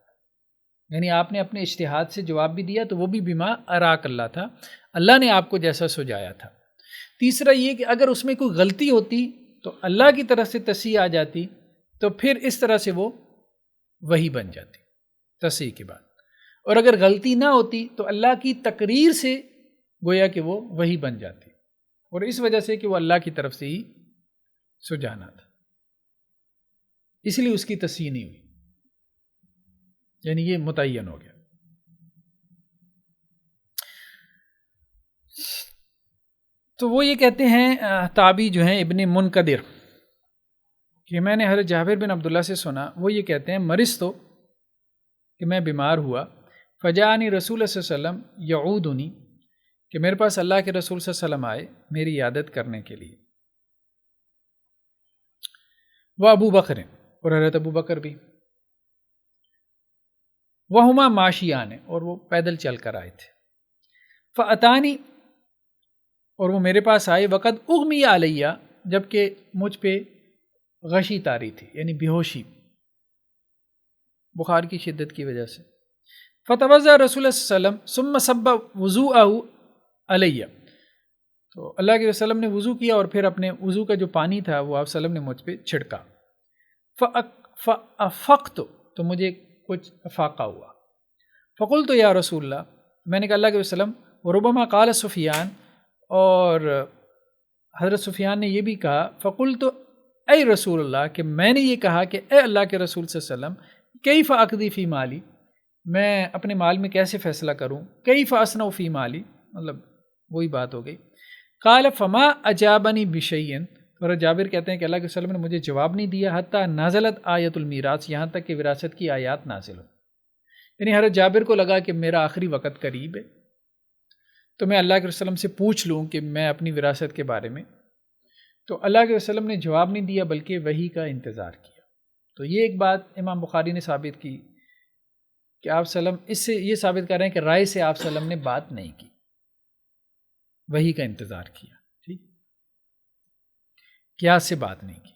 یعنی آپ نے اپنے اجتہاد سے جواب بھی دیا تو وہ بھی بما اراک اللہ تھا، اللہ نے آپ کو جیسا سجایا تھا. تیسرا یہ کہ اگر اس میں کوئی غلطی ہوتی تو اللہ کی طرف سے تصحیح آ جاتی، تو پھر اس طرح سے وہ وحی بن جاتی تصحیح کے بعد، اور اگر غلطی نہ ہوتی تو اللہ کی تقریر سے گویا کہ وہ وحی بن جاتی، اور اس وجہ سے کہ وہ اللہ کی طرف سے ہی سجانا تھا، اس لیے اس کی تصحیح نہیں ہوئی، یعنی یہ متعین ہو گیا. تو وہ یہ کہتے ہیں تابعی جو ہیں ابن منقدر، کہ میں نے حضرت جابر بن عبداللہ سے سنا، وہ یہ کہتے ہیں مرض تو کہ میں بیمار ہوا، فجانی رسول صلی اللہ علیہ وسلم یعودنی، کہ میرے پاس اللہ کے رسول صلی اللہ علیہ وسلم آئے میری عیادت کرنے کے لیے. وہ ابو بکر، اور حضرت ابو بکر بھی، وہما معاشیان، اور وہ پیدل چل کر آئے تھے. فاتانی، اور وہ میرے پاس آئے، وقد اغمی علیہ، جبکہ مجھ پہ غشی طاری تھی، یعنی بیہوشی، بخار کی شدت کی وجہ سے. فتوضا رسول اللہ صلی اللہ علیہ وسلم ثم صب وضوءہ علیہ، تو اللہ کے وسلم نے وضو کیا اور پھر اپنے وضو کا جو پانی تھا وہ آپ صلی اللہ علیہ وسلم نے مجھ پہ چھڑکا. فافقت، تو مجھے کچھ افاقہ ہوا. فقلت یا رسول اللہ، میں نے کہا اللہ کے وسلم، وربما قال سفیان، اور حضرت سفیان نے یہ بھی کہا، فقلت اے رسول اللہ، کہ میں نے یہ کہا کہ اے اللہ کے رسول صلی اللہ علیہ وسلم، کیف اقضی فی مالی، میں اپنے مال میں کیسے فیصلہ کروں، کیف اصنع فی مالی، مطلب وہی بات ہو گئی. قال فما اجابنی بشیء، اور جابر کہتے ہیں کہ اللہ کے وسلم نے مجھے جواب نہیں دیا، حتی نازلت آیت المیراث، یہاں تک کہ وراثت کی آیات نازل ہو. یعنی حضرت جابر کو لگا کہ میرا آخری وقت قریب ہے، تو میں اللہ کے وسلم سے پوچھ لوں کہ میں اپنی وراثت کے بارے میں. تو اللہ کے وسلم نے جواب نہیں دیا بلکہ وحی کا انتظار کیا. تو یہ ایک بات امام بخاری نے ثابت کی کہ آپ صلی اللہ علیہ وسلم، اس سے یہ ثابت کر رہے ہیں کہ رائے سے آپ صلی اللہ علیہ وسلم نے بات نہیں کی، وحی کا انتظار کیا، ٹھیک، قیاس سے بات نہیں کی.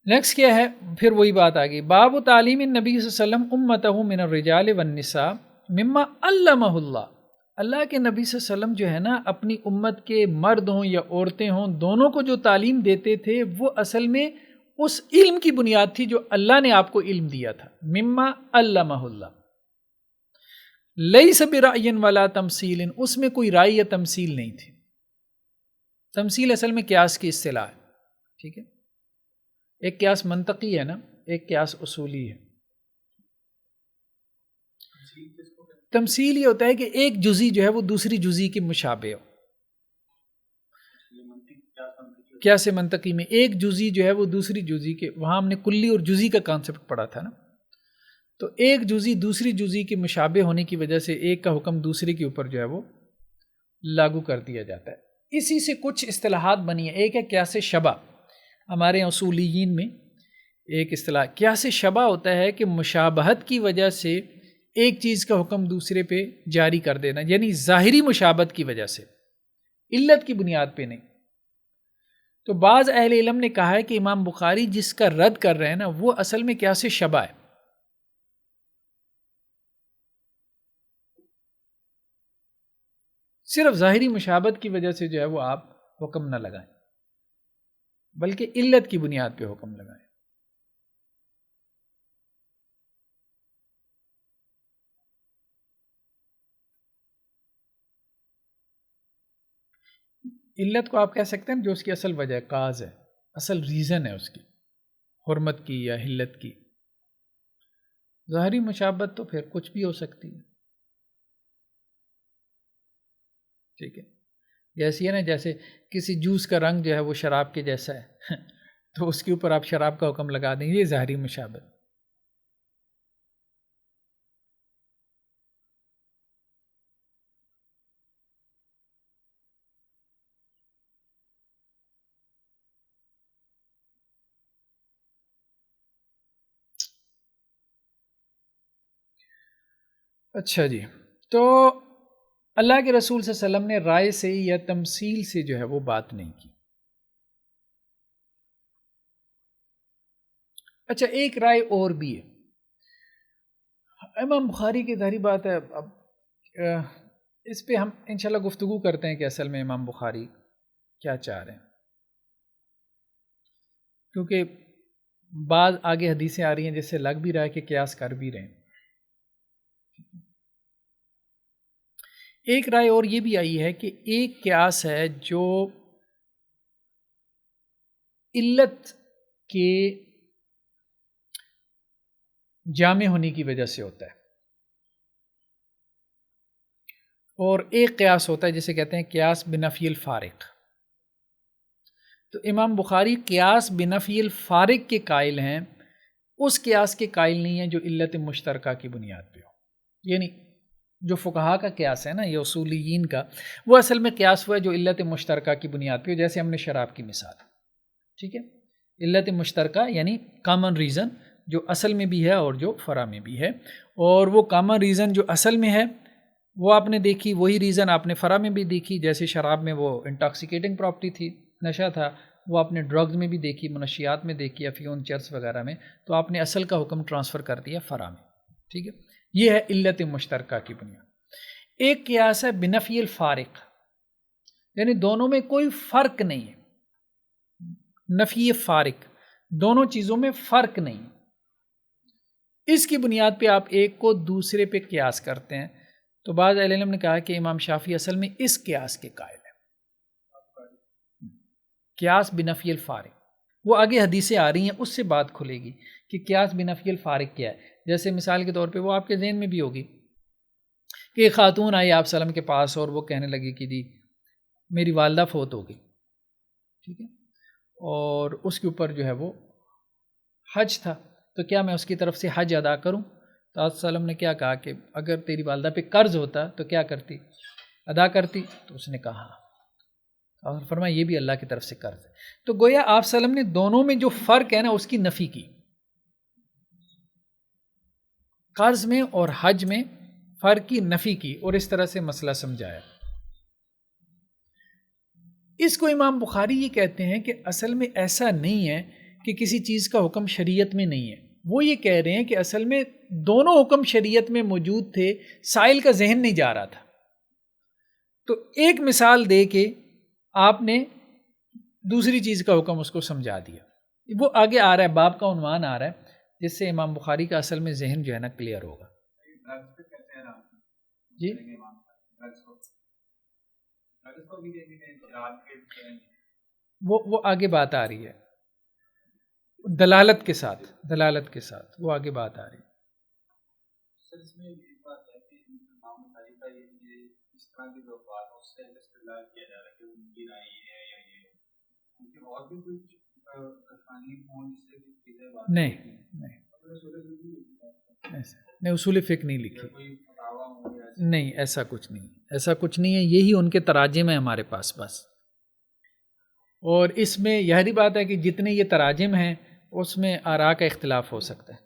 نیکسٹ کیا ہے، پھر وہی بات آ گئی، باب تعلیم النبی صلی اللہ علیہ وسلم امتہ من الرجال والنساء مما علمہ اللہ. اللہ کے نبی صلی اللہ علیہ وسلم جو ہے نا، اپنی امت کے مرد ہوں یا عورتیں ہوں، دونوں کو جو تعلیم دیتے تھے وہ اصل میں اس علم کی بنیاد تھی جو اللہ نے آپ کو علم دیا تھا. مما علمہ اللہ، لیس برأی ولا تمثیل، اس میں کوئی رائے یا تمثیل نہیں تھی. تمثیل اصل میں قیاس کی اصطلاح ہے، ٹھیک ہے، ایک قیاس منطقی ہے نا، ایک قیاس اصولی ہے. تمثیل یہ ہوتا ہے کہ ایک جزئی جو ہے وہ دوسری جزئی کے مشابہ ہو. قیاس منطقی میں ایک جزئی جو ہے وہ دوسری جزئی کے، وہاں ہم نے کلی اور جزئی کا کانسیپٹ پڑھا تھا نا، تو ایک جزئی دوسری جزئی کے مشابہ ہونے کی وجہ سے ایک کا حکم دوسرے کے اوپر جو ہے وہ لاگو کر دیا جاتا ہے. اسی سے کچھ اصطلاحات بنی ہیں. ایک ہے قیاس شبہ، ہمارے اصولیین میں ایک اصطلاح قیاس شبہ ہوتا ہے کہ مشابہت کی وجہ سے ایک چیز کا حکم دوسرے پہ جاری کر دینا، یعنی ظاہری مشابہت کی وجہ سے، علت کی بنیاد پہ نہیں. تو بعض اہل علم نے کہا ہے کہ امام بخاری جس کا رد کر رہے ہیں نا، وہ اصل میں قیاس شبہ ہے. صرف ظاہری مشابہت کی وجہ سے جو ہے وہ آپ حکم نہ لگائیں، بلکہ علت کی بنیاد پہ حکم لگائیں. علت کو آپ کہہ سکتے ہیں جو اس کی اصل وجہ ہے، کاز ہے، اصل ریزن ہے اس کی، حرمت کی یا حلت کی۔ ظاہری مشابہت تو پھر کچھ بھی ہو سکتی ہے، ٹھیک ہے، جیسی ہے نا، جیسے کسی جوس کا رنگ جو ہے وہ شراب کے جیسا ہے تو اس کے اوپر آپ شراب کا حکم لگا دیں، یہ ظاہری مشابہت۔ اچھا جی، تو اللہ کے رسول صلی اللہ علیہ وسلم نے رائے سے یا تمثیل سے جو ہے وہ بات نہیں کی۔ اچھا، ایک رائے اور بھی ہے، امام بخاری کی ظاہری بات ہے، اب اس پہ ہم انشاءاللہ گفتگو کرتے ہیں کہ اصل میں امام بخاری کیا چاہ رہے ہیں، کیونکہ بعض آگے حدیثیں آ رہی ہیں جس سے لگ بھی رہا ہے کہ قیاس کر بھی رہے ہیں۔ ایک رائے اور یہ بھی آئی ہے کہ ایک قیاس ہے جو علت کے جامع ہونے کی وجہ سے ہوتا ہے، اور ایک قیاس ہوتا ہے جسے کہتے ہیں قیاس بنفی الفارق۔ تو امام بخاری قیاس بنفی الفارق کے قائل ہیں، اس قیاس کے قائل نہیں ہیں جو علت مشترکہ کی بنیاد پہ ہو، یعنی جو فقہا کا قیاس ہے نا، یہ اصولیین کا، وہ اصل میں قیاس ہوا ہے جو علت مشترکہ کی بنیاد پہ ہو، جیسے ہم نے شراب کی مثال، ٹھیک ہے، علت مشترکہ یعنی کامن ریزن جو اصل میں بھی ہے اور جو فرع میں بھی ہے، اور وہ کامن ریزن جو اصل میں ہے وہ آپ نے دیکھی، وہی ریزن آپ نے فرع میں بھی دیکھی، جیسے شراب میں وہ انٹاکسیکیٹنگ پراپرٹی تھی، نشہ تھا، وہ آپ نے ڈرگز میں بھی دیکھی، منشیات میں دیکھی، افیون، چرس وغیرہ میں، تو آپ نے اصل کا حکم ٹرانسفر کر دیا فرع میں، ٹھیک ہے، یہ ہے علت مشترکہ کی بنیاد۔ ایک قیاس ہے بنفی الفارق، یعنی دونوں میں کوئی فرق نہیں ہے، نفی فارق، دونوں چیزوں میں فرق نہیں، اس کی بنیاد پہ آپ ایک کو دوسرے پہ قیاس کرتے ہیں۔ تو بعض اہل علم نے کہا کہ امام شافعی اصل میں اس قیاس کے قائل ہیں، قیاس بنفی الفارق۔ وہ آگے حدیثیں آ رہی ہیں، اس سے بات کھلے گی کہ قیاس بنفی الفارق کیا ہے۔ جیسے مثال کے طور پہ وہ آپ کے ذہن میں بھی ہوگی کہ ایک خاتون آئی آپ سلم کے پاس اور وہ کہنے لگی کہ جی میری والدہ فوت ہو گئی، ٹھیک ہے، اور اس کے اوپر جو ہے وہ حج تھا، تو کیا میں اس کی طرف سے حج ادا کروں؟ تو آپ وسلم نے کیا کہا کہ اگر تیری والدہ پہ قرض ہوتا تو کیا کرتی، ادا کرتی؟ تو اس نے کہا، اور فرمایا یہ بھی اللہ کی طرف سے قرض ہے۔ تو گویا آپ وسلم نے دونوں میں جو فرق ہے نا اس کی نفی کی، قرض میں اور حج میں فرق کی نفی کی، اور اس طرح سے مسئلہ سمجھایا۔ اس کو امام بخاری یہ کہتے ہیں کہ اصل میں ایسا نہیں ہے کہ کسی چیز کا حکم شریعت میں نہیں ہے، وہ یہ کہہ رہے ہیں کہ اصل میں دونوں حکم شریعت میں موجود تھے، سائل کا ذہن نہیں جا رہا تھا، تو ایک مثال دے کے آپ نے دوسری چیز کا حکم اس کو سمجھا دیا۔ وہ آگے آ رہا ہے، باب کا عنوان آ رہا ہے، جس سے امام بخاری کا اصل میں ذہن جو ہے نا کلیئر ہوگا۔ جی وہ آگے بات آ رہی ہے، دلالت کے ساتھ وہ آگے بات آ رہی ہے۔ نہیں اصول فقہ نہیں لکھی، نہیں ایسا کچھ نہیں ہے، یہی ان کے تراجم ہیں ہمارے پاس بس، اور اس میں یہی بات ہے کہ جتنے یہ تراجم ہیں اس میں آراء کا اختلاف ہو سکتا ہے۔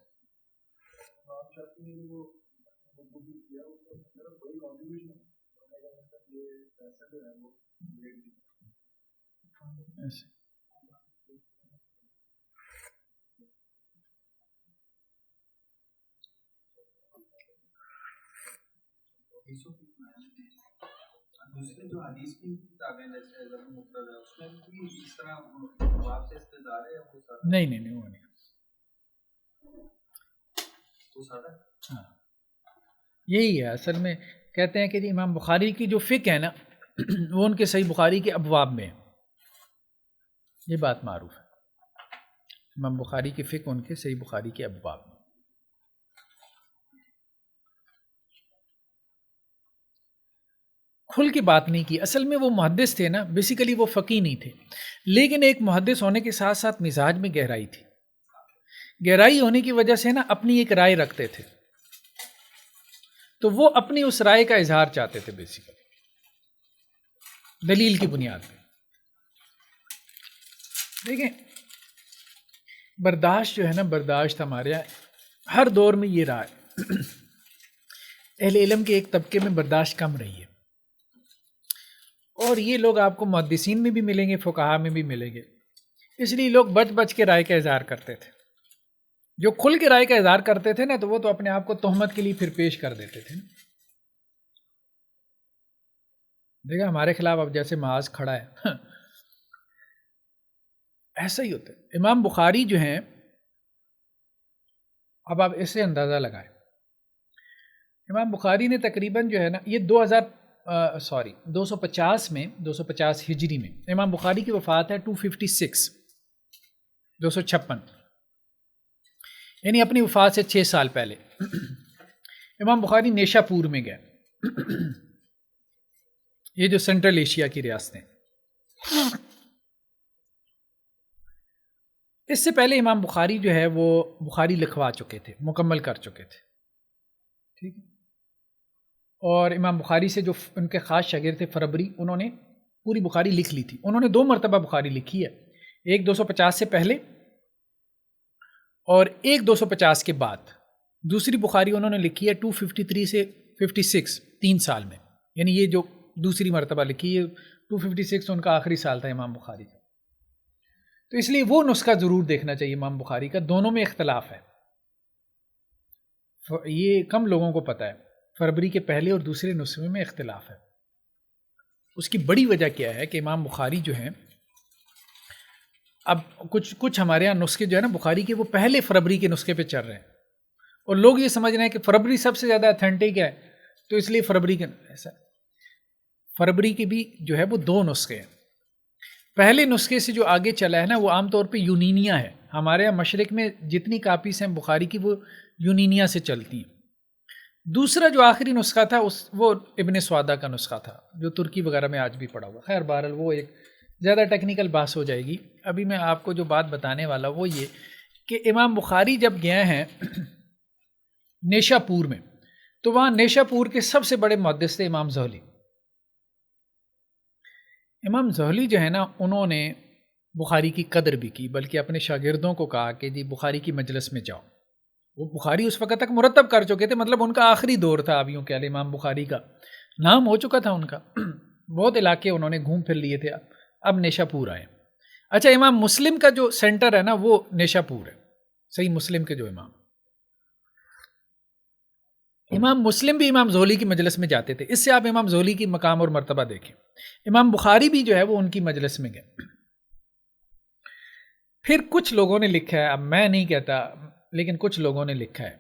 دوسرے جو حدیث کی کتابیں جیسے مفرد ہے اس میں بھی اس طرح باب سے استدلال ہے، نہیں وہ نہیں، وہ سادہ، ہاں یہی ہے اصل میں، کہتے ہیں کہ جی امام بخاری کی جو فقہ ہے نا وہ ان کے صحیح بخاری کے ابواب میں ہے، یہ بات معروف ہے، امام بخاری کی فقہ ان کے صحیح بخاری کے ابواب میں۔ کھل کے بات نہیں کی، اصل میں وہ محدث تھے نا، بیسیکلی وہ فقیہ نہیں تھے، لیکن ایک محدث ہونے کے ساتھ ساتھ مزاج میں گہرائی تھی، گہرائی ہونے کی وجہ سے نا اپنی ایک رائے رکھتے تھے، تو وہ اپنی اس رائے کا اظہار چاہتے تھے بیسیکلی دلیل کی بنیاد پہ۔ دیکھیں برداشت جو ہے نا، برداشت ہمارے یہاں ہر دور میں یہ رہا ہے، اہل علم کے ایک طبقے میں برداشت کم رہی ہے، اور یہ لوگ آپ کو محدثین میں بھی ملیں گے، فقہا میں بھی ملیں گے، اس لیے لوگ بچ بچ کے رائے کا اظہار کرتے تھے۔ جو کھل کے رائے کا اظہار کرتے تھے نا، تو وہ تو اپنے آپ کو تہمت کے لیے پھر پیش کر دیتے تھے۔ دیکھا ہمارے خلاف اب جیسے معاذ کھڑا ہے ایسا ہی ہوتا ہے۔ امام بخاری جو ہیں، اب آپ اس سے اندازہ لگائیں، امام بخاری نے تقریباً جو ہے نا یہ 250 میں، 250 ہجری میں امام بخاری کی وفات ہے، 256 256، یعنی اپنی وفات سے 6 سال پہلے امام بخاری نیشا پور میں گئے، یہ جو سینٹرل ایشیا کی ریاستیں، اس سے پہلے امام بخاری جو ہے وہ بخاری لکھوا چکے تھے، مکمل کر چکے تھے، ٹھیک ہے۔ اور امام بخاری سے جو ان کے خاص شاگرد تھے فربری، انہوں نے پوری بخاری لکھ لی تھی، انہوں نے 2 مرتبہ بخاری لکھی ہے، ایک 250 سے پہلے اور ایک 250 کے بعد۔ دوسری بخاری انہوں نے لکھی ہے 253 سے 56، 3 سال میں، یعنی یہ جو دوسری مرتبہ لکھی ہے 256 ان کا آخری سال تھا امام بخاری کا، تو اس لیے وہ نسخہ ضرور دیکھنا چاہیے امام بخاری کا، دونوں میں اختلاف ہے، یہ کم لوگوں کو پتہ ہے، فربری کے پہلے اور دوسرے نسخے میں اختلاف ہے۔ اس کی بڑی وجہ کیا ہے کہ امام بخاری جو ہیں، اب کچھ ہمارے یہاں نسخے جو ہے نا بخاری کے، وہ پہلے فربری کے نسخے پہ چل رہے ہیں، اور لوگ یہ سمجھ رہے ہیں کہ فربری سب سے زیادہ اتھینٹک ہے، تو اس لیے فربری کے، ایسا فربری کے بھی جو ہے وہ 2 نسخے ہیں۔ پہلے نسخے سے جو آگے چلا ہے نا، وہ عام طور پہ یونینیا ہے، ہمارے یہاں مشرق میں جتنی کاپیز ہیں بخاری کی وہ یونینیا سے چلتی ہیں۔ دوسرا جو آخری نسخہ تھا وہ ابن سوادہ کا نسخہ تھا، جو ترکی وغیرہ میں آج بھی پڑا ہوا۔ خیر بہرحال وہ ایک زیادہ ٹیکنیکل بحث ہو جائے گی، ابھی میں آپ کو جو بات بتانے والا وہ یہ کہ امام بخاری جب گئے ہیں نیشا پور میں، تو وہاں نیشا پور کے سب سے بڑے محدث تھے امام زہلی۔ امام زہلی جو ہے نا، انہوں نے بخاری کی قدر بھی کی، بلکہ اپنے شاگردوں کو کہا کہ جی بخاری کی مجلس میں جاؤ۔ وہ بخاری اس وقت تک مرتب کر چکے تھے، مطلب ان کا آخری دور تھا، اب یوں کہہ لیں امام بخاری کا نام ہو چکا تھا ان کا، بہت علاقے انہوں نے گھوم پھر لیے تھے، اب نیشا پور آئے۔ اچھا، امام مسلم کا جو سینٹر ہے نا وہ نیشا پور ہے، صحیح مسلم کے جو امام مسلم بھی امام زہلی کی مجلس میں جاتے تھے، اس سے آپ امام زہلی کی مقام اور مرتبہ دیکھیں۔ امام بخاری بھی جو ہے وہ ان کی مجلس میں گئے۔ پھر کچھ لوگوں نے لکھا ہے، اب میں نہیں کہتا، لیکن کچھ لوگوں نے لکھا ہے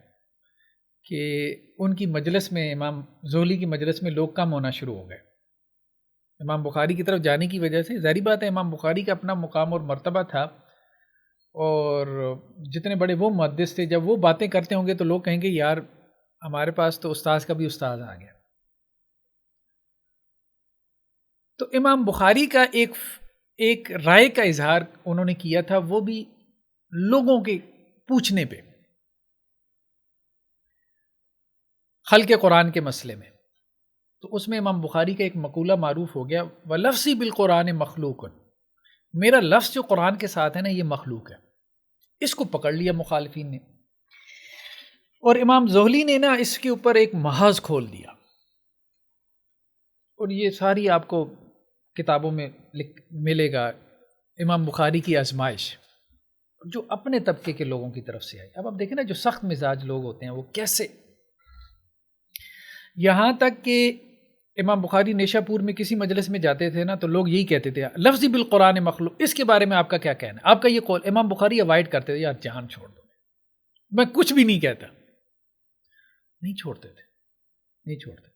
کہ ان کی مجلس میں، امام زہلی کی مجلس میں لوگ کم ہونا شروع ہو گئے امام بخاری کی طرف جانے کی وجہ سے۔ ظاہری بات ہے امام بخاری کا اپنا مقام اور مرتبہ تھا، اور جتنے بڑے وہ محدث تھے، جب وہ باتیں کرتے ہوں گے تو لوگ کہیں گے یار ہمارے پاس تو استاذ کا بھی استاذ آ گیا۔ تو امام بخاری کا ایک رائے کا اظہار انہوں نے کیا تھا، وہ بھی لوگوں کے پوچھنے پہ، خلق قرآن کے مسئلے میں۔ تو اس میں امام بخاری کا ایک مقولہ معروف ہو گیا، وَلَفْظِ بِالْقُرْآنِ مَخْلُوقٌ، میرا لفظ جو قرآن کے ساتھ ہے نا یہ مخلوق ہے۔ اس کو پکڑ لیا مخالفین نے، اور امام زہلی نے نا اس کے اوپر ایک محاذ کھول دیا، اور یہ ساری آپ کو کتابوں میں ملے گا، امام بخاری کی آزمائش، جو اپنے طبقے کے لوگوں کی طرف سے آئی۔ اب آپ دیکھیں نا جو سخت مزاج لوگ ہوتے ہیں وہ کیسے، یہاں تک کہ امام بخاری نیشا پور میں کسی مجلس میں جاتے تھے نا تو لوگ یہی کہتے تھے لفظ بالقرآن مخلوق، اس کے بارے میں آپ کا کیا کہنا ہے؟ آپ کا یہ قول؟ امام بخاری اوائڈ کرتے تھے، یار جان چھوڑ دو، میں کچھ بھی نہیں کہتا، نہیں چھوڑتے تھے، نہیں چھوڑتے۔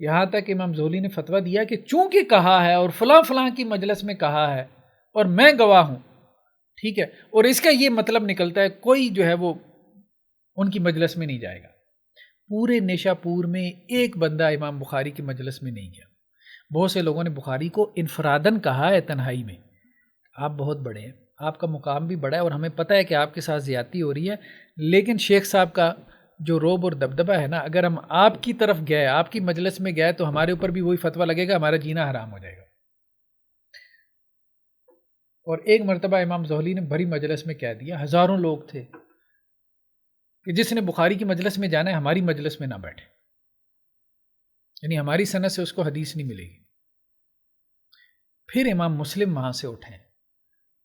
یہاں تک امام زہلی نے فتویٰ دیا کہ چونکہ کہا ہے اور فلاں فلاں کی مجلس میں کہا ہے اور میں گواہ ہوں، ٹھیک ہے، اور اس کا یہ مطلب نکلتا ہے کوئی جو ہے وہ ان کی مجلس میں نہیں جائے گا۔ پورے نیشا پور میں ایک بندہ امام بخاری کی مجلس میں نہیں گیا۔ بہت سے لوگوں نے بخاری کو انفراداً کہا ہے تنہائی میں، آپ بہت بڑے ہیں، آپ کا مقام بھی بڑا ہے اور ہمیں پتہ ہے کہ آپ کے ساتھ زیادتی ہو رہی ہے، لیکن شیخ صاحب کا جو روب اور دبدبہ ہے نا، اگر ہم آپ کی طرف گئے، آپ کی مجلس میں گئے تو ہمارے اوپر بھی وہی فتویٰ لگے گا، ہمارا جینا حرام ہو جائے گا۔ اور ایک مرتبہ امام زہلی نے بھری مجلس میں کہہ دیا، ہزاروں لوگ تھے، کہ جس نے بخاری کی مجلس میں جانا ہے ہماری مجلس میں نہ بیٹھے، یعنی ہماری سند سے اس کو حدیث نہیں ملے گی۔ پھر امام مسلم وہاں سے اٹھے،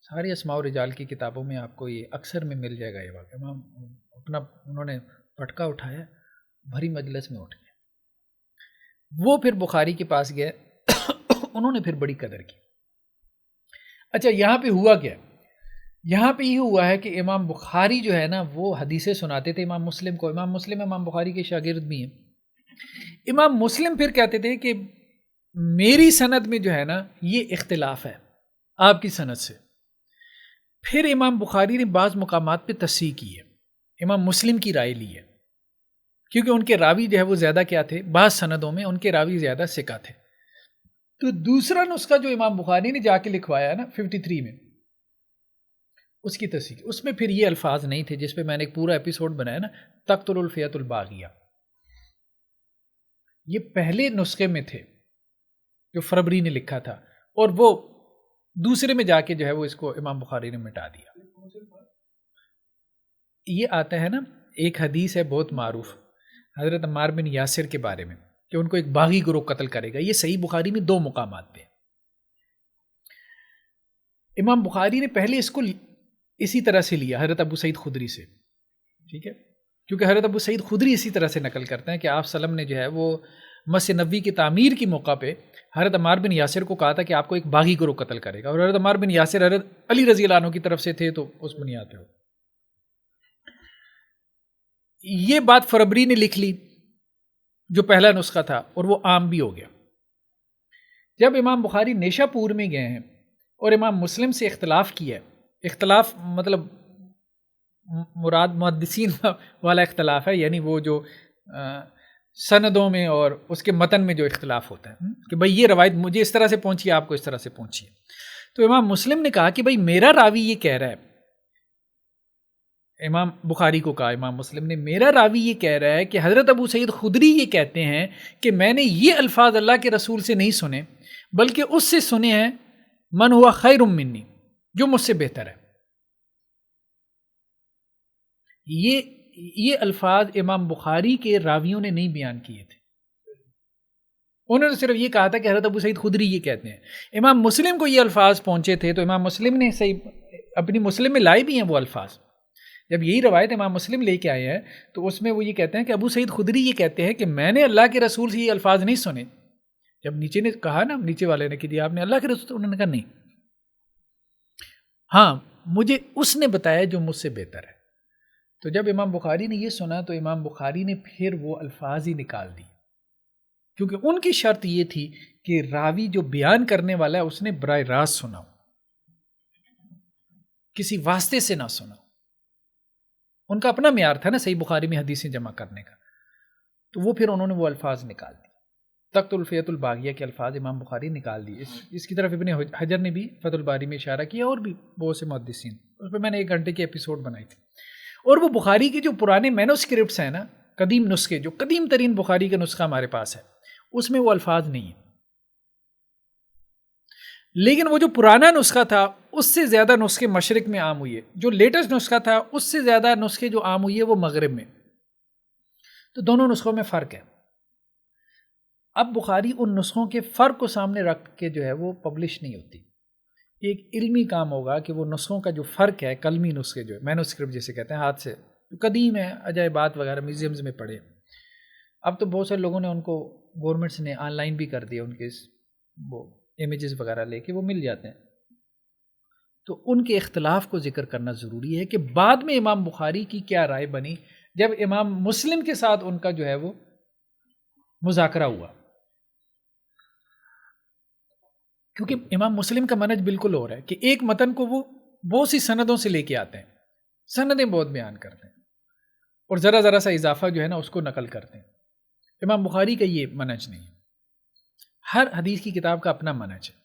ساری اسماء و رجال کی کتابوں میں آپ کو یہ اکثر میں مل جائے گا یہ واقعہ، امام اپنا انہوں نے پٹکا اٹھایا، بھری مجلس میں اٹھ گئے، وہ پھر بخاری کے پاس گئے انہوں نے پھر بڑی قدر کی۔ اچھا یہاں پہ ہوا کیا؟ یہاں پہ یہ ہوا ہے کہ امام بخاری جو ہے نا وہ حدیثیں سناتے تھے امام مسلم کو، امام مسلم امام بخاری کے شاگرد بھی ہیں۔ امام مسلم پھر کہتے تھے کہ میری سند میں جو ہے نا یہ اختلاف ہے آپ کی سند سے۔ پھر امام بخاری نے بعض مقامات پہ تصحیح کی ہے، امام مسلم کی رائے لی ہے، کیونکہ ان کے راوی جو ہے وہ زیادہ کیا تھے، بعض سندوں میں ان کے راوی زیادہ ثقہ تھے۔ تو دوسرا نسخہ جو امام بخاری نے جا کے لکھوایا نا 53 میں، اس کی تصحیح، اس میں پھر یہ الفاظ نہیں تھے جس پہ میں نے ایک پورا ایپیسوڈ بنایا نا، تقتل الفیۃ الباغیہ، یہ پہلے نسخے میں تھے جو فربری نے لکھا تھا، اور وہ دوسرے میں جا کے جو ہے وہ اس کو امام بخاری نے مٹا دیا۔ یہ آتا ہے نا، ایک حدیث ہے بہت معروف حضرت عمار بن یاسر کے بارے میں کہ ان کو ایک باغی گروہ قتل کرے گا، یہ صحیح بخاری میں 2 مقامات پہ۔ امام بخاری نے پہلے اس کو اسی طرح سے لیا حضرت ابو سعید خدری سے، ٹھیک ہے، کیونکہ حضرت ابو سعید خدری اسی طرح سے نقل کرتے ہیں کہ آپ صلی اللہ علیہ وسلم نے جو ہے وہ مسجد نبوی کی تعمیر کی موقع پہ حضرت عمار بن یاسر کو کہا تھا کہ آپ کو ایک باغی گروہ قتل کرے گا، اور حضرت عمار بن یاسر حضرت علی رضی اللہ عنہ کی طرف سے تھے، تو اس بنیاد پہ ہو یہ بات فربری نے لکھ لی جو پہلا نسخہ تھا، اور وہ عام بھی ہو گیا۔ جب امام بخاری نیشا پور میں گئے ہیں اور امام مسلم سے اختلاف کیا ہے، اختلاف مطلب مراد محدثین والا اختلاف ہے، یعنی وہ جو سندوں میں اور اس کے متن میں جو اختلاف ہوتا ہے کہ بھئی یہ روایت مجھے اس طرح سے پہنچی، آپ کو اس طرح سے پہنچی ہے، تو امام مسلم نے کہا کہ بھئی میرا راوی یہ کہہ رہا ہے، امام بخاری کو کہا امام مسلم نے، میرا راوی یہ کہہ رہا ہے کہ حضرت ابو سعید خدری یہ کہتے ہیں کہ میں نے یہ الفاظ اللہ کے رسول سے نہیں سنے بلکہ اس سے سنے ہیں من ہوا خیر منی، جو مجھ سے بہتر ہے۔ یہ الفاظ امام بخاری کے راویوں نے نہیں بیان کیے تھے، انہوں نے صرف یہ کہا تھا کہ حضرت ابو سعید خدری یہ کہتے ہیں۔ امام مسلم کو یہ الفاظ پہنچے تھے تو امام مسلم نے صحیح اپنی مسلم میں لائے بھی ہیں وہ الفاظ، جب یہی روایت امام مسلم لے کے آئے ہیں تو اس میں وہ یہ کہتے ہیں کہ ابو سعید خدری یہ کہتے ہیں کہ میں نے اللہ کے رسول سے یہ الفاظ نہیں سنے۔ جب نیچے نے کہا نا، نیچے والے نے کہ جی آپ نے اللہ کے رسول، انہوں نے کہا نہیں، ہاں مجھے اس نے بتایا جو مجھ سے بہتر ہے۔ تو جب امام بخاری نے یہ سنا تو امام بخاری نے پھر وہ الفاظ ہی نکال دی، کیونکہ ان کی شرط یہ تھی کہ راوی جو بیان کرنے والا ہے اس نے براہ راست سنا ہو، کسی واسطے سے نہ سنا ہو۔ ان کا اپنا معیار تھا نا صحیح بخاری میں حدیثیں جمع کرنے کا، تو وہ پھر انہوں نے وہ الفاظ نکال دی، تقتل الفیۃ الباغیہ کے الفاظ امام بخاری نکال دیے۔ اس کی طرف ابن حجر نے بھی فتح الباری میں اشارہ کیا، اور بھی بہت سے محدثین، اس پہ میں نے 1 گھنٹے کی ایپیسوڈ بنائی تھی۔ اور وہ بخاری کے جو پرانے مینوسکرپٹس ہیں نا، قدیم نسخے، جو قدیم ترین بخاری کا نسخہ ہمارے پاس ہے، اس میں وہ الفاظ نہیں ہیں، لیکن وہ جو پرانا نسخہ تھا اس سے زیادہ نسخے مشرق میں عام ہوئی ہے، جو لیٹسٹ نسخہ تھا اس سے زیادہ نسخے جو عام ہوئی ہے وہ مغرب میں، تو دونوں نسخوں میں فرق ہے۔ اب بخاری ان نسخوں کے فرق کو سامنے رکھ کے جو ہے وہ پبلش نہیں ہوتی، ایک علمی کام ہوگا کہ وہ نسخوں کا جو فرق ہے، قلمی نسخے جو ہے مینوسکرپٹ جسے کہتے ہیں، ہاتھ سے جو قدیم ہے، عجائبات وغیرہ میوزیمز میں پڑے، اب تو بہت سارے لوگوں نے ان کو گورنمنٹس نے آن لائن بھی کر دیا، ان کے وہ امیجز وغیرہ لے کے وہ مل جاتے ہیں، تو ان کے اختلاف کو ذکر کرنا ضروری ہے کہ بعد میں امام بخاری کی کیا رائے بنی جب امام مسلم کے ساتھ ان کا جو ہے وہ مذاکرہ ہوا، کیونکہ امام مسلم کا منہج بالکل اور ہے کہ ایک متن کو وہ بہت سی سندوں سے لے کے آتے ہیں، سندیں بہت بیان کرتے ہیں اور ذرا ذرا سا اضافہ جو ہے نا اس کو نقل کرتے ہیں۔ امام بخاری کا یہ منہج نہیں ہے، ہر حدیث کی کتاب کا اپنا منہج ہے۔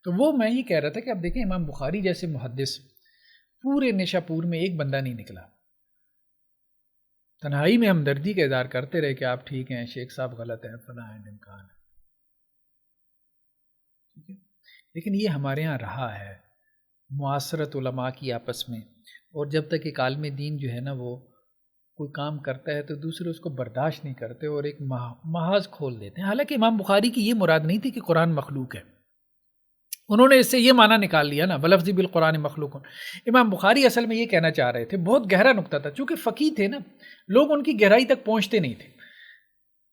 تو وہ میں یہ کہہ رہا تھا کہ اب دیکھیں امام بخاری جیسے محدث پورے نشا پور میں ایک بندہ نہیں نکلا، تنہائی میں ہمدردی کا اظہار کرتے رہے کہ آپ ٹھیک ہیں، شیخ صاحب غلط ہیں، فلاں ہیں، امکان ہے، ٹھیک ہے۔ لیکن یہ ہمارے ہاں رہا ہے معاصرت علماء کی آپس میں، اور جب تک ایک عالم دین جو ہے نا وہ کوئی کام کرتا ہے تو دوسرے اس کو برداشت نہیں کرتے اور ایک محاذ کھول دیتے ہیں۔ حالانکہ امام بخاری کی یہ مراد نہیں تھی کہ قرآن مخلوق ہے، انہوں نے اس سے یہ معنی نکال لیا نا وَلَفْظِ بِالْقُرْآنِ مخلوق۔ امام بخاری اصل میں یہ کہنا چاہ رہے تھے، بہت گہرا نکتہ تھا، چونکہ فقیہ تھے نا، لوگ ان کی گہرائی تک پہنچتے نہیں تھے۔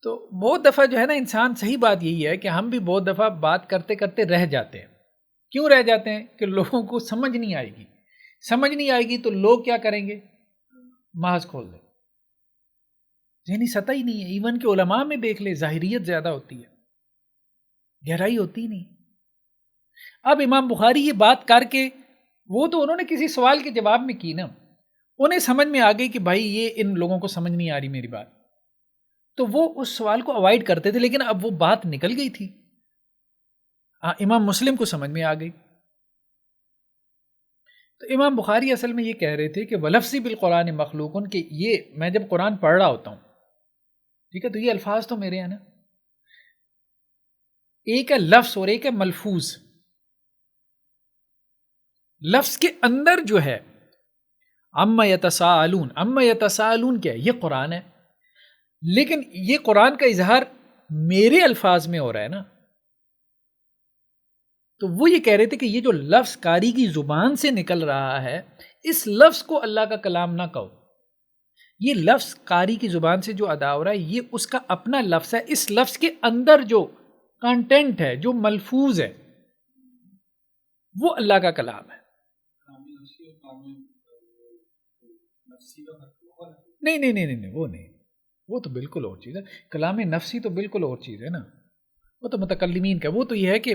تو بہت دفعہ جو ہے نا انسان، صحیح بات یہی ہے کہ ہم بھی بہت دفعہ بات کرتے کرتے رہ جاتے ہیں۔ کیوں رہ جاتے ہیں؟ کہ لوگوں کو سمجھ نہیں آئے گی، سمجھ نہیں آئے گی تو لوگ کیا کریں گے؟ محاذ کھول دیں، ذہنی سطح ہی نہیں ہے۔ ایون کہ علماء میں دیکھ لیں ظاہریت زیادہ ہوتی ہے، گہرائی ہوتی نہیں۔ اب امام بخاری یہ بات کر کے، وہ تو انہوں نے کسی سوال کے جواب میں کی نا، انہیں سمجھ میں آ گئی کہ بھائی یہ ان لوگوں کو سمجھ نہیں آ رہی میری بات، تو وہ اس سوال کو اوائڈ کرتے تھے، لیکن اب وہ بات نکل گئی تھی، امام مسلم کو سمجھ میں آ گئی۔ تو امام بخاری اصل میں یہ کہہ رہے تھے کہ وَلَفْظِ بِالْقُرْآنِ مَخْلُوقٌ، کہ یہ میں جب قرآن پڑھ رہا ہوتا ہوں، ٹھیک ہے، تو یہ الفاظ تو میرے ہیں نا، ایک ہے لفظ اور ایک ہے ملفوظ۔ لفظ کے اندر جو ہے اما یتساءلون، اما یتساءلون کیا ہے؟ یہ قرآن ہے، لیکن یہ قرآن کا اظہار میرے الفاظ میں ہو رہا ہے نا۔ تو وہ یہ کہہ رہے تھے کہ یہ جو لفظ قاری کی زبان سے نکل رہا ہے، اس لفظ کو اللہ کا کلام نہ کہو۔ یہ لفظ قاری کی زبان سے جو ادا ہو رہا ہے یہ اس کا اپنا لفظ ہے، اس لفظ کے اندر جو کانٹینٹ ہے، جو ملفوظ ہے، وہ اللہ کا کلام ہے۔ نہیں نہیں نہیں نہیں، وہ نہیں، وہ تو بالکل اور چیز ہے۔ کلام نفسی تو بالکل اور چیز ہے نا، وہ تو متکلمین کا، وہ تو یہ ہے کہ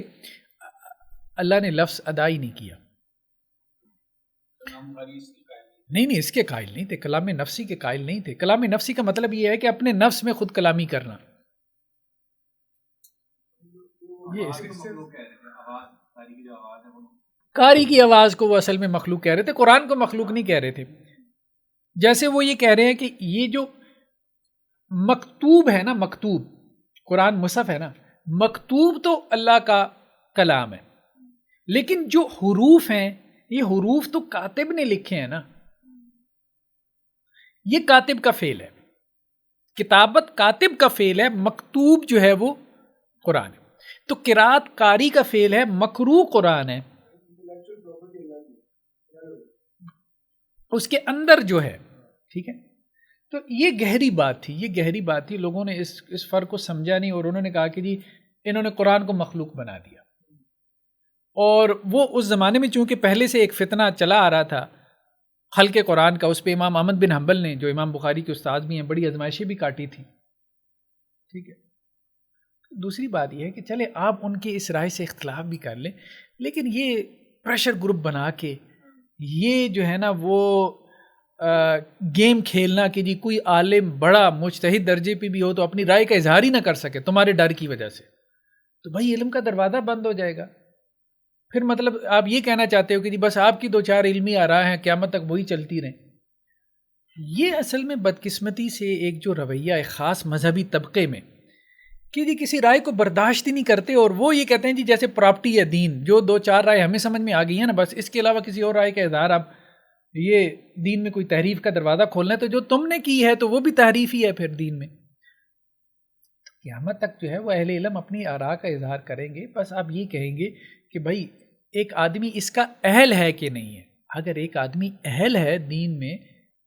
اللہ نے لفظ ادا ہی نہیں کیا۔ نہیں نہیں، اس کے قائل نہیں تھے، کلام نفسی کے قائل نہیں تھے۔ کلام نفسی کا مطلب یہ ہے کہ اپنے نفس میں خود کلامی کرنا۔ یہ قاری کی آواز کو وہ اصل میں مخلوق کہہ رہے تھے، قرآن کو مخلوق نہیں کہہ رہے تھے۔ جیسے وہ یہ کہہ رہے ہیں کہ یہ جو مکتوب ہے نا، مکتوب قرآن مصحف ہے نا، مکتوب تو اللہ کا کلام ہے، لیکن جو حروف ہیں یہ حروف تو کاتب نے لکھے ہیں نا، یہ کاتب کا فعل ہے، کتابت کاتب کا فعل ہے، مکتوب جو ہے وہ قرآن ہے۔ تو قرات قاری کا فعل ہے، مقروء قرآن ہے، اس کے اندر جو ہے، ٹھیک ہے۔ تو یہ گہری بات تھی، یہ گہری بات تھی، لوگوں نے اس فرق کو سمجھا نہیں، اور انہوں نے کہا کہ جی انہوں نے قرآن کو مخلوق بنا دیا۔ اور وہ اس زمانے میں چونکہ پہلے سے ایک فتنہ چلا آ رہا تھا خلق قرآن کا، اس پہ امام احمد بن حنبل نے، جو امام بخاری کے استاد بھی ہیں، بڑی آزمائشیں بھی کاٹی تھی، ٹھیک ہے۔ دوسری بات یہ ہے کہ چلے آپ ان کے اس رائے سے اختلاف بھی کر لیں، لیکن یہ پریشر گروپ بنا کے یہ جو ہے نا وہ گیم کھیلنا کہ جی کوئی عالم بڑا مجتہد درجے پہ بھی ہو تو اپنی رائے کا اظہار ہی نہ کر سکے تمہارے ڈر کی وجہ سے، تو بھائی علم کا دروازہ بند ہو جائے گا۔ پھر مطلب آپ یہ کہنا چاہتے ہو کہ جی بس آپ کی دو چار علمی آراء ہیں، قیامت تک وہی چلتی رہیں۔ یہ اصل میں بدقسمتی سے ایک جو رویہ ایک خاص مذہبی طبقے میں کہ جی کسی رائے کو برداشت ہی نہیں کرتے، اور وہ یہ کہتے ہیں جی جیسے پراپرٹی ہے دین، جو دو چار رائے ہمیں سمجھ میں آ گئی ہیں نا، بس اس کے علاوہ کسی اور رائے کا اظہار، آپ یہ دین میں کوئی تحریف کا دروازہ کھولنا ہے تو جو تم نے کی ہے تو وہ بھی تحریف ہی ہے پھر دین میں۔ قیامت تک جو ہے وہ اہل علم اپنی آراء کا اظہار کریں گے، بس آپ یہ کہیں گے کہ بھائی ایک آدمی اس کا اہل ہے کہ نہیں ہے۔ اگر ایک آدمی اہل ہے دین میں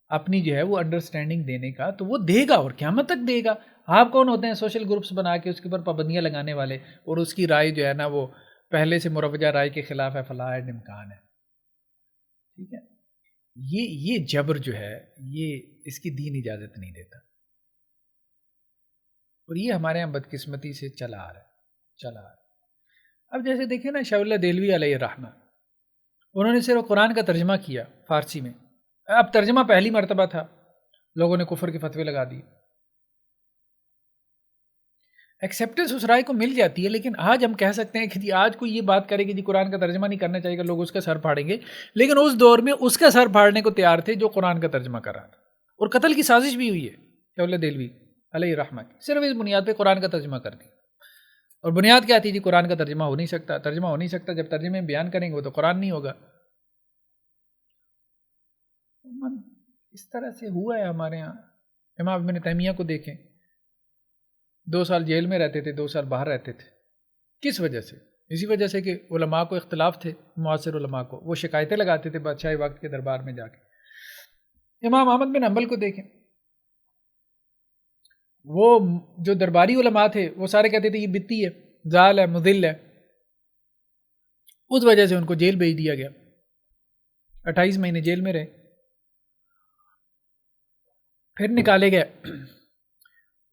اپنی جو ہے وہ انڈرسٹینڈنگ دینے کا تو وہ دے گا، اور قیامت تک دے گا۔ آپ کون ہوتے ہیں سوشل گروپس بنا کے اس کے اوپر پابندیاں لگانے والے، اور اس کی رائے جو ہے نا وہ پہلے سے مروجہ رائے کے خلاف ہے، فلاں ہے، ڈمکان ہے، ٹھیک ہے۔ یہ جبر جو ہے یہ اس کی دین اجازت نہیں دیتا، اور یہ ہمارے یہاں بدقسمتی سے چلا آ رہا ہے۔ چلا آ رہا ہے۔ اب جیسے دیکھیں نا شاہ اللہ دہلوی علیہ الرحمہ، انہوں نے صرف قرآن کا ترجمہ کیا فارسی میں، اب ترجمہ پہلی مرتبہ تھا، لوگوں نے کفر کے فتوے لگا دیے۔ ایکسیپٹنس اس رائے کو مل جاتی ہے، لیکن آج ہم کہہ سکتے ہیں کہ جی آج کوئی یہ بات کرے کہ جی قرآن کا ترجمہ نہیں کرنا چاہیے، لوگ اس کا سر پھاڑیں گے، لیکن اس دور میں اس کا سر پھاڑنے کو تیار تھے جو قرآن کا ترجمہ کر رہا تھا، اور قتل کی سازش بھی ہوئی ہے شاہ اللہ دہلوی علیہ الرحمہ کی، صرف اس بنیاد پہ قرآن کا ترجمہ کر دی۔ اور بنیاد کیا تھی جی قرآن کا ترجمہ ہو نہیں سکتا، ترجمہ ہو نہیں سکتا، جب ترجمے میں بیان کریں گے وہ تو قرآن نہیں ہوگا۔ اس طرح سے ہوا ہے ہمارے ہاں۔ امام ابن تیمیہ کو دیکھیں، 2 سال جیل میں رہتے تھے، 2 سال باہر رہتے تھے، کس وجہ سے؟ اسی وجہ سے کہ علماء کو اختلاف تھے، معاصر علماء کو، وہ شکایتیں لگاتے تھے بادشاہ وقت کے دربار میں جا کے۔ امام احمد بن حنبل کو دیکھیں، وہ جو درباری علماء تھے وہ سارے کہتے تھے یہ بتی ہے، زال ہے، مذل ہے، اس وجہ سے ان کو جیل بھیج دیا گیا، 28 مہینے جیل میں رہے، پھر نکالے گئے۔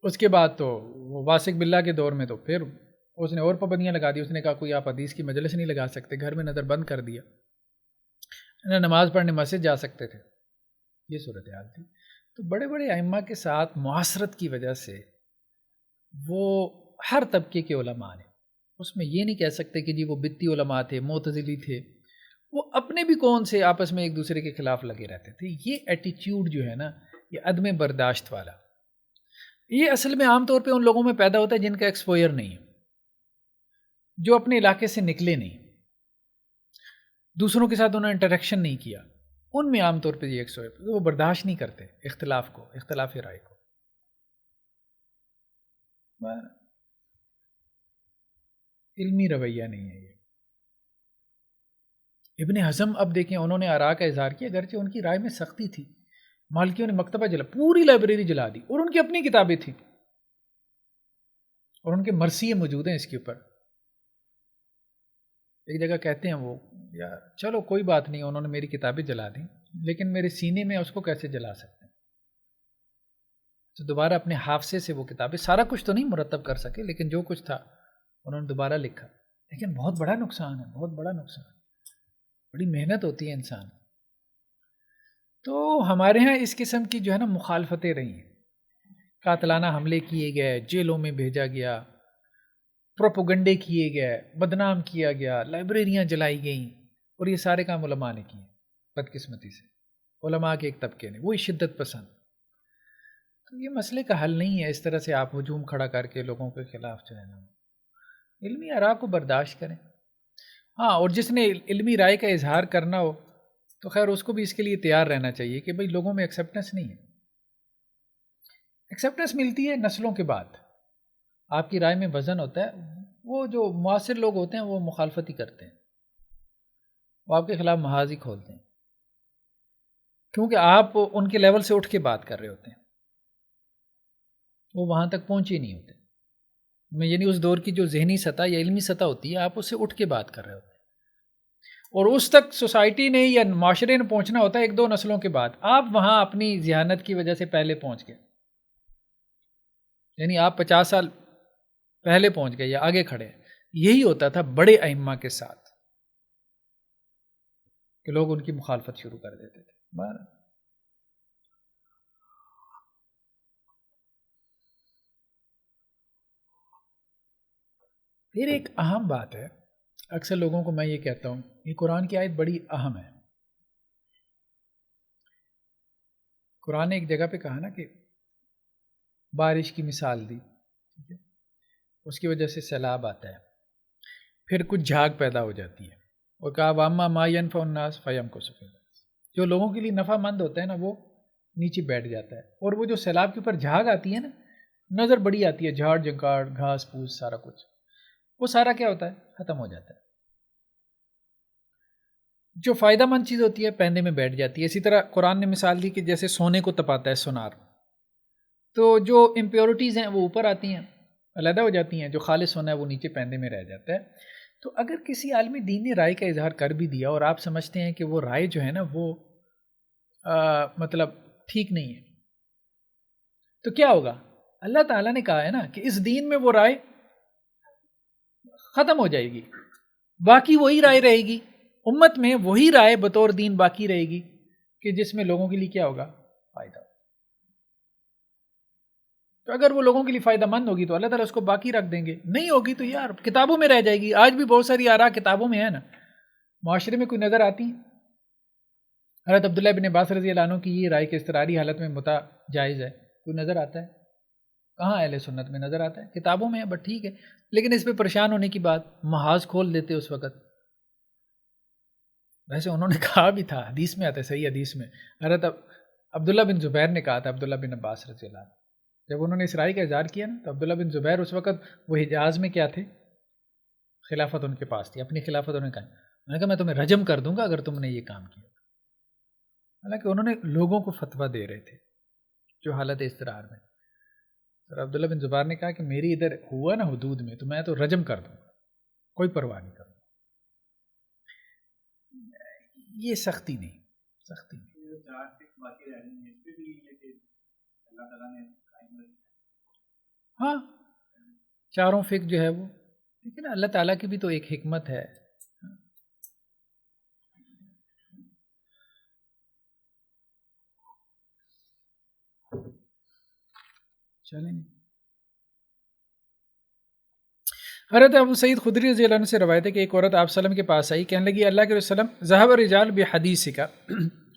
اس کے بعد تو وہ واسق باللہ کے دور میں تو پھر اس نے اور پابندیاں لگا دی، اس نے کہا کوئی آپ حدیث کی مجلس نہیں لگا سکتے، گھر میں نظر بند کر دیا، نماز پڑھنے مسجد جا سکتے تھے، یہ صورتحال تھی۔ تو بڑے بڑے ائمہ کے ساتھ معاصرت کی وجہ سے وہ ہر طبقے کے علماء نے، اس میں یہ نہیں کہہ سکتے کہ جی وہ بتی علماء تھے، معتزلی تھے، وہ اپنے بھی کون سے آپس میں ایک دوسرے کے خلاف لگے رہتے تھے۔ یہ ایٹیٹیوڈ جو ہے نا، یہ عدم برداشت والا، یہ اصل میں عام طور پہ ان لوگوں میں پیدا ہوتا ہے جن کا ایکسپوئر نہیں ہے، جو اپنے علاقے سے نکلے نہیں، دوسروں کے ساتھ انہوں نے انٹریکشن نہیں کیا، ان میں عام طور پہ یہ ایکسپوئر، وہ برداشت نہیں کرتے اختلاف کو، اختلاف رائے کو۔ علمی رویہ نہیں ہے یہ۔ ابن حزم اب دیکھیں انہوں نے آراء کا اظہار کیا، اگرچہ ان کی رائے میں سختی تھی، مالکیوں نے مکتبہ جلا، پوری لائبریری جلا دی، اور ان کی اپنی کتابیں تھیں، اور ان کے مرثیے موجود ہیں اس کے اوپر۔ ایک جگہ کہتے ہیں وہ، یا چلو کوئی بات نہیں، انہوں نے میری کتابیں جلا دیں، لیکن میرے سینے میں اس کو کیسے جلا سکتے ہیں؟ تو دوبارہ اپنے حافظے سے وہ کتابیں، سارا کچھ تو نہیں مرتب کر سکے، لیکن جو کچھ تھا انہوں نے دوبارہ لکھا، لیکن بہت بڑا نقصان ہے، بہت بڑا نقصان، بڑی محنت ہوتی ہے انسان۔ تو ہمارے ہاں اس قسم کی جو ہے نا مخالفتیں رہی ہیں، قاتلانہ حملے کیے گئے، جیلوں میں بھیجا گیا، پروپوگنڈے کیے گئے، بدنام کیا گیا، لائبریریاں جلائی گئیں، اور یہ سارے کام علماء نے کیے، بدقسمتی سے علماء کے ایک طبقے نے، وہی شدت پسند۔ تو یہ مسئلے کا حل نہیں ہے اس طرح سے آپ ہجوم کھڑا کر کے لوگوں کے خلاف جو ہے نا، علمی آراء کو برداشت کریں۔ ہاں، اور جس نے علمی رائے کا اظہار کرنا ہو تو خیر اس کو بھی اس کے لیے تیار رہنا چاہیے کہ بھئی لوگوں میں ایکسیپٹنس نہیں ہے، ایکسیپٹنس ملتی ہے نسلوں کے بعد، آپ کی رائے میں وزن ہوتا ہے، وہ جو معاصر لوگ ہوتے ہیں وہ مخالفت ہی کرتے ہیں، وہ آپ کے خلاف محاذ ہی کھولتے ہیں، کیونکہ آپ ان کے لیول سے اٹھ کے بات کر رہے ہوتے ہیں، وہ وہاں تک پہنچے نہیں ہوتے، میں یعنی اس دور کی جو ذہنی سطح یا علمی سطح ہوتی ہے آپ اس سے اٹھ کے بات کر رہے ہوتے ہیں، اور اس تک سوسائٹی نے یا معاشرے نے پہنچنا ہوتا ہے 1-2 نسلوں کے بعد، آپ وہاں اپنی ذہانت کی وجہ سے پہلے پہنچ گئے، یعنی آپ 50 سال پہلے پہنچ گئے یا آگے کھڑے ہیں۔ یہی ہوتا تھا بڑے ائمہ کے ساتھ کہ لوگ ان کی مخالفت شروع کر دیتے تھے۔ پھر ایک اہم بات ہے، اکثر لوگوں کو میں یہ کہتا ہوں، یہ قرآن کی آیت بڑی اہم ہے۔ قرآن نے ایک جگہ پہ کہا نا کہ بارش کی مثال دی، ٹھیک ہے، اس کی وجہ سے سیلاب آتا ہے، پھر کچھ جھاگ پیدا ہو جاتی ہے، اور کہا واما ما ينفع الناس فيمكث في الارض، جو لوگوں کے لیے نفع مند ہوتا ہے نا وہ نیچے بیٹھ جاتا ہے، اور وہ جو سیلاب کے اوپر جھاگ آتی ہے نا، نظر بڑی آتی ہے، جھاڑ جھنکاڑ گھاس پھوس سارا کچھ، وہ سارا کیا ہوتا ہے؟ ختم ہو جاتا ہے۔ جو فائدہ مند چیز ہوتی ہے پہنے میں بیٹھ جاتی ہے۔ اسی طرح قرآن نے مثال دی کہ جیسے سونے کو تپاتا ہے سونار، تو جو امپیورٹیز ہیں وہ اوپر آتی ہیں، علیحدہ ہو جاتی ہیں، جو خالص سونا ہے وہ نیچے پہنے میں رہ جاتا ہے۔ تو اگر کسی عالمی دین نے رائے کا اظہار کر بھی دیا اور آپ سمجھتے ہیں کہ وہ رائے جو ہے نا وہ مطلب ٹھیک نہیں ہے، تو کیا ہوگا؟ اللہ تعالیٰ نے کہا ہے نا کہ اس دین میں وہ رائے ختم ہو جائے گی، باقی وہی رائے رہے گی، امت میں وہی رائے بطور دین باقی رہے گی کہ جس میں لوگوں کے لیے کیا ہوگا؟ فائدہ۔ تو اگر وہ لوگوں کے لیے فائدہ مند ہوگی تو اللہ تعالیٰ اس کو باقی رکھ دیں گے، نہیں ہوگی تو یار کتابوں میں رہ جائے گی۔ آج بھی بہت ساری آراء کتابوں میں ہے نا، معاشرے میں کوئی نظر آتی ہے؟ حضرت عبداللہ بن عباس رضی اللہ عنہ کی یہ رائے کہ اضطراری حالت میں متع جائز ہے، کوئی نظر آتا ہے؟ کہاں اہل سنت میں نظر آتا ہے؟ کتابوں میں ہے، بٹ ٹھیک ہے، لیکن اس پہ پریشان ہونے کی بات، محاذ کھول دیتے اس وقت۔ ویسے انہوں نے کہا بھی تھا، حدیث میں آتا ہے، صحیح حدیث میں، حضرت عبداللہ بن زبیر نے کہا تھا عبداللہ بن عباس رضی اللہ عنہ، جب انہوں نے اس رائے کا اظہار کیا نا، تو عبداللہ بن زبیر اس وقت وہ حجاز میں کیا تھے؟ خلافت ان کے پاس تھی، اپنی خلافت انہوں نے کہا، میں نے کہا میں تمہیں رجم کر دوں گا اگر تم نے یہ کام کیا۔ حالانکہ انہوں نے لوگوں کو فتویٰ دے رہے تھے جو حالت اضطرار میں، اور عبداللہ بن زبیر نے کہا کہ میری ادھر ہوا نا حدود میں تو میں تو رجم کر دوں گا، کوئی پرواہ نہیں کروں گا۔ یہ سختی نہیں، سختی نہیں۔ ہاں چاروں فقہ جو ہے وہ، لیکن اللہ تعالیٰ کی بھی تو ایک حکمت ہے۔ چلیں، حضرت ابو سعید خدری رضی اللہ عنہ سے روایت ہے کہ ایک عورت آپ وسلم کے پاس آئی، کہنے لگی اللہ کے وسلم ذهب الرجال بحدیثک،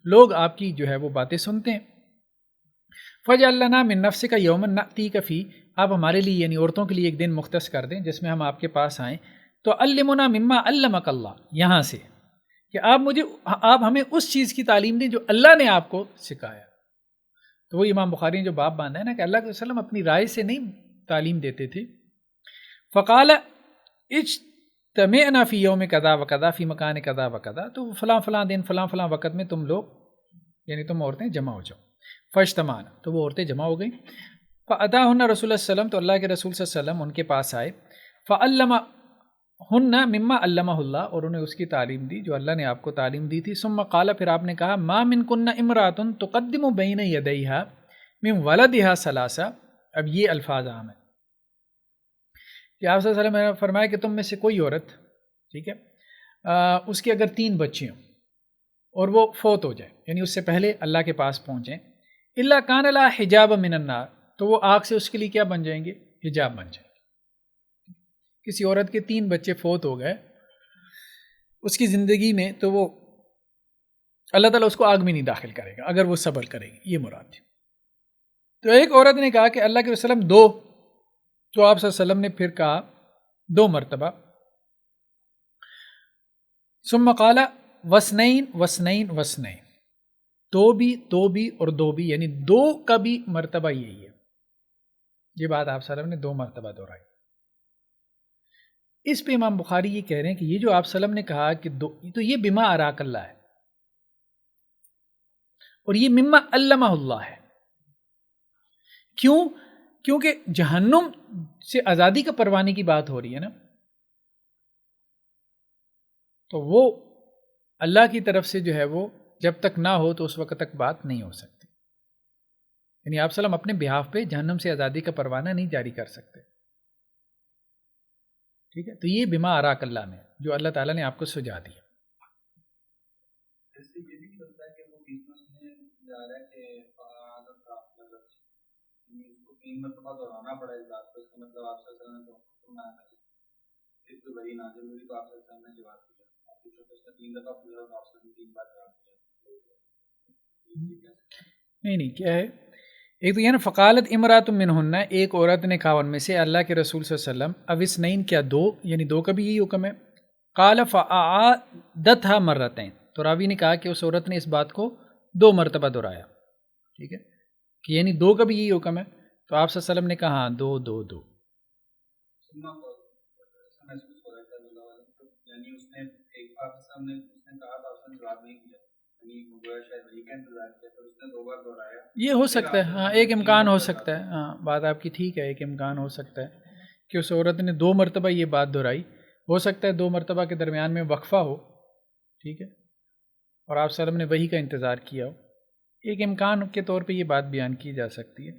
لوگ آپ کی جو ہے وہ باتیں سنتے ہیں، فاجعل لنا من نفسک یوما نأتیک فیہ، آپ ہمارے لیے یعنی عورتوں کے لیے ایک دن مختص کر دیں جس میں ہم آپ کے پاس آئیں، تو علمنا مما علمک اللہ، یہاں سے کہ آپ ہمیں اس چیز کی تعلیم دیں جو اللہ نے آپ کو سکھایا۔ تو وہ امام بخاری نے جو باب باندھا ہے نا کہ اللہ کے وسلم اپنی رائے سے نہیں تعلیم دیتے تھے۔ فقال اجتمعنا فی یوم کذا و کذا فی مکان کذا و کذا، تو فلاں فلاں دن فلاں فلاں وقت میں تم لوگ یعنی تم عورتیں جمع ہو جاؤ۔ فاجتمعنا، تو وہ عورتیں جمع ہو گئیں۔ فاتاہن رسول اللہ صلی اللہ علیہ وسلم، تو اللہ کے رسول صلی اللہ علیہ وسلم ان کے پاس آئے، فعلمہن مما علمہ اللہ، اور انہیں اس کی تعلیم دی جو اللہ نے آپ کو تعلیم دی تھی۔ ثم قال، پھر آپ نے کہا، ما منکن امرأۃ تقدم بین یدیہا من ولدہا ثلاثہ، اب یہ الفاظ عام ہیں کہ آپ صلی اللہ علیہ وسلم نے فرمایا کہ تم میں سے کوئی عورت، ٹھیک ہے، اس کے اگر 3 بچے ہوں اور وہ فوت ہو جائے یعنی اس سے پہلے اللہ کے پاس پہنچیں، الا کان لها حجاب من النار، تو وہ آگ سے اس کے لیے کیا بن جائیں گے؟ حجاب بن جائیں گے۔ کسی عورت کے 3 بچے فوت ہو گئے اس کی زندگی میں، تو وہ اللہ تعالیٰ اس کو آگ میں نہیں داخل کرے گا اگر وہ صبر کرے گی، یہ مراد تھی۔ تو ایک عورت نے کہا کہ اللہ کے وسلم 2، تو آپ صلی اللہ علیہ وسلم نے پھر کہا 2 مرتبہ۔ ثم قال وسنین وسنین وسنین، 2 بھی اور 2 بھی، یعنی 2 کا بھی مرتبہ یہی ہے۔ یہ بات آپ صلی اللہ علیہ وسلم نے 2 مرتبہ دہرائی۔ اس پہ امام بخاری یہ کہہ رہے ہیں کہ یہ جو آپ صلی اللہ علیہ وسلم نے کہا کہ 2، تو یہ بما اراک اللہ ہے، اور یہ مما علمہ اللہ ہے۔ کیوں؟ کیونکہ جہنم سے آزادی کا پروانے کی بات ہو رہی ہے نا، تو وہ اللہ کی طرف سے جو ہے وہ جب تک نہ ہو تو اس وقت تک بات نہیں ہو سکتی، یعنی آپ صلی اللہ علیہ وسلم اپنے بہاف پہ جہنم سے آزادی کا پروانہ نہیں جاری کر سکتے، ٹھیک ہے۔ تو یہ بما اراک اللہ میں جو اللہ تعالیٰ نے آپ کو سجا دیا۔ نہیں کیا ہے، ایک تو یہ نا فقالت امرات منہن، ایک عورت نے کہا ان میں سے اللہ کے رسول صلی اللہ علیہ وسلم، اوسنین، کیا 2، یعنی 2 کا بھی یہی حکم ہے۔ قال فاعادتها مرتين، تو راوی نے کہا کہ اس عورت نے اس بات کو 2 مرتبہ دہرایا، ٹھیک ہے، کہ یعنی 2 کا بھی یہی حکم ہے۔ تو آپ صلی اللہ علیہ وسلم نے کہا ہاں 2 2 2۔ یہ ہو سکتا ہے، ہاں ایک امکان ہو سکتا ہے، ہاں بات آپ کی ٹھیک ہے، ایک امکان ہو سکتا ہے کہ اس عورت نے 2 مرتبہ یہ بات دہرائی، ہو سکتا ہے 2 مرتبہ کے درمیان میں وقفہ ہو، ٹھیک ہے، اور آپ صلی اللہ علیہ وسلم نے وحی کا انتظار کیا ہو، ایک امکان کے طور پہ یہ بات بیان کی جا سکتی ہے۔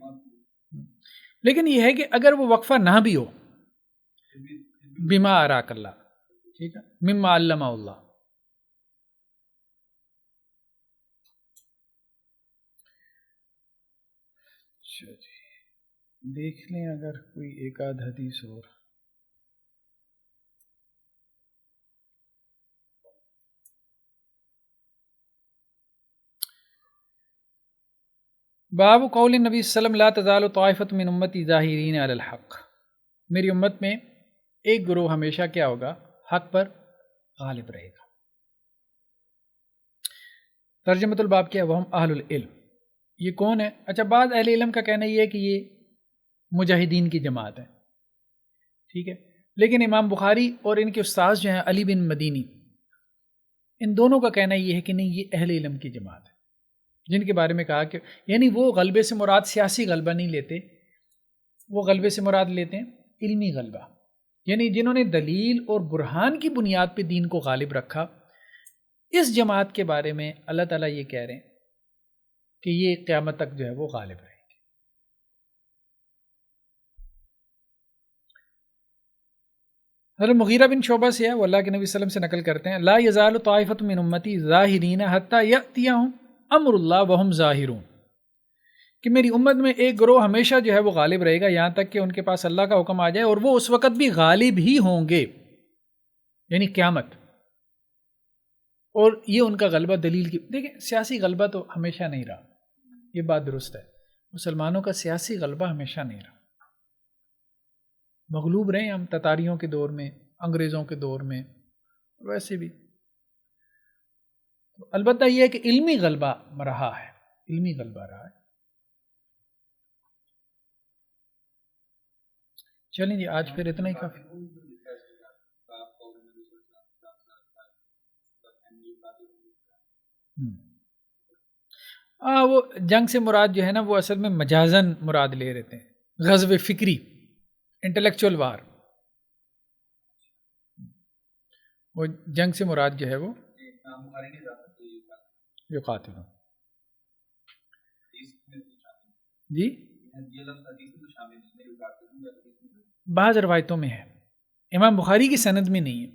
لیکن یہ ہے کہ اگر وہ وقفہ نہ بھی ہو بما اراک اللہ، ٹھیک ہے، مما علمہ اللہ. اچھا جی، دیکھ لیں اگر کوئی ایک آدھ حدیث اور. باب قول نبی صلی اللہ علیہ وسلم لا تزال طائفۃ من امتی ظاہرین علی الحق. میری امت میں ایک گروہ ہمیشہ کیا ہوگا؟ حق پر غالب رہے گا. ترجمۃ الباب کیا ہے؟ وہم اہل العلم. یہ کون ہے؟ اچھا، بعض اہل علم کا کہنا یہ ہے کہ یہ مجاہدین کی جماعت ہے، ٹھیک ہے، لیکن امام بخاری اور ان کے استاذ جو ہیں علی بن مدینی، ان دونوں کا کہنا یہ ہے کہ نہیں، یہ اہل علم کی جماعت ہے، جن کے بارے میں کہا کہ یعنی وہ غلبے سے مراد سیاسی غلبہ نہیں لیتے، وہ غلبے سے مراد لیتے ہیں علمی غلبہ، یعنی جنہوں نے دلیل اور برہان کی بنیاد پہ دین کو غالب رکھا. اس جماعت کے بارے میں اللہ تعالیٰ یہ کہہ رہے ہیں کہ یہ قیامت تک جو ہے وہ غالب رہے گی. حضرت مغیرہ بن شعبہ سے ہے، وہ اللہ کے نبی صلی اللہ علیہ وسلم سے نقل کرتے ہیں لا یزال طائفۃ من امتی ظاہرین حتی یأتیہم امر اللہ وہم ظاہرون، کہ میری امت میں ایک گروہ ہمیشہ جو ہے وہ غالب رہے گا یہاں تک کہ ان کے پاس اللہ کا حکم آ جائے، اور وہ اس وقت بھی غالب ہی ہوں گے، یعنی قیامت. اور یہ ان کا غلبہ دلیل کی، دیکھیں سیاسی غلبہ تو ہمیشہ نہیں رہا، یہ بات درست ہے، مسلمانوں کا سیاسی غلبہ ہمیشہ نہیں رہا. مغلوب رہے ہم تتاریوں کے دور میں، انگریزوں کے دور میں، ویسے بھی. البتہ یہ ہے کہ علمی غلبہ رہا ہے، علمی غلبہ رہا ہے. چلیں جی، آج پھر اتنا ہی کافی. وہ جنگ سے مراد جو ہے نا، وہ اصل میں مجازن مراد لے رہتے ہیں، غزو فکری، انٹلیکچول وار. وہ جنگ سے مراد جو ہے وہ جو قاتل ہوں. جی بعض روایتوں میں ہے، امام بخاری کی سند میں نہیں ہے،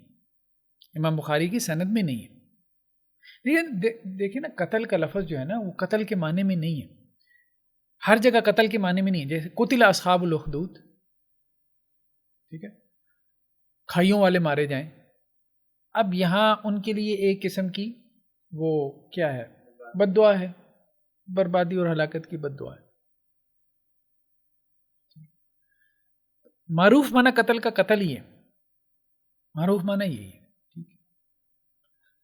امام بخاری کی سند میں نہیں ہے. لیکن دیکھیں نا، قتل کا لفظ جو ہے نا وہ قتل کے معنی میں نہیں ہے، ہر جگہ قتل کے معنی میں نہیں ہے. جیسے قتل اصحاب الاخدود، ٹھیک ہے، کھائیوں والے مارے جائیں. اب یہاں ان کے لیے ایک قسم کی وہ کیا ہے؟ بد دعا ہے، بربادی اور ہلاکت کی بد دعا ہے. معروف معنی قتل کا قتل ہی ہے، معروف معنی یہی ہے،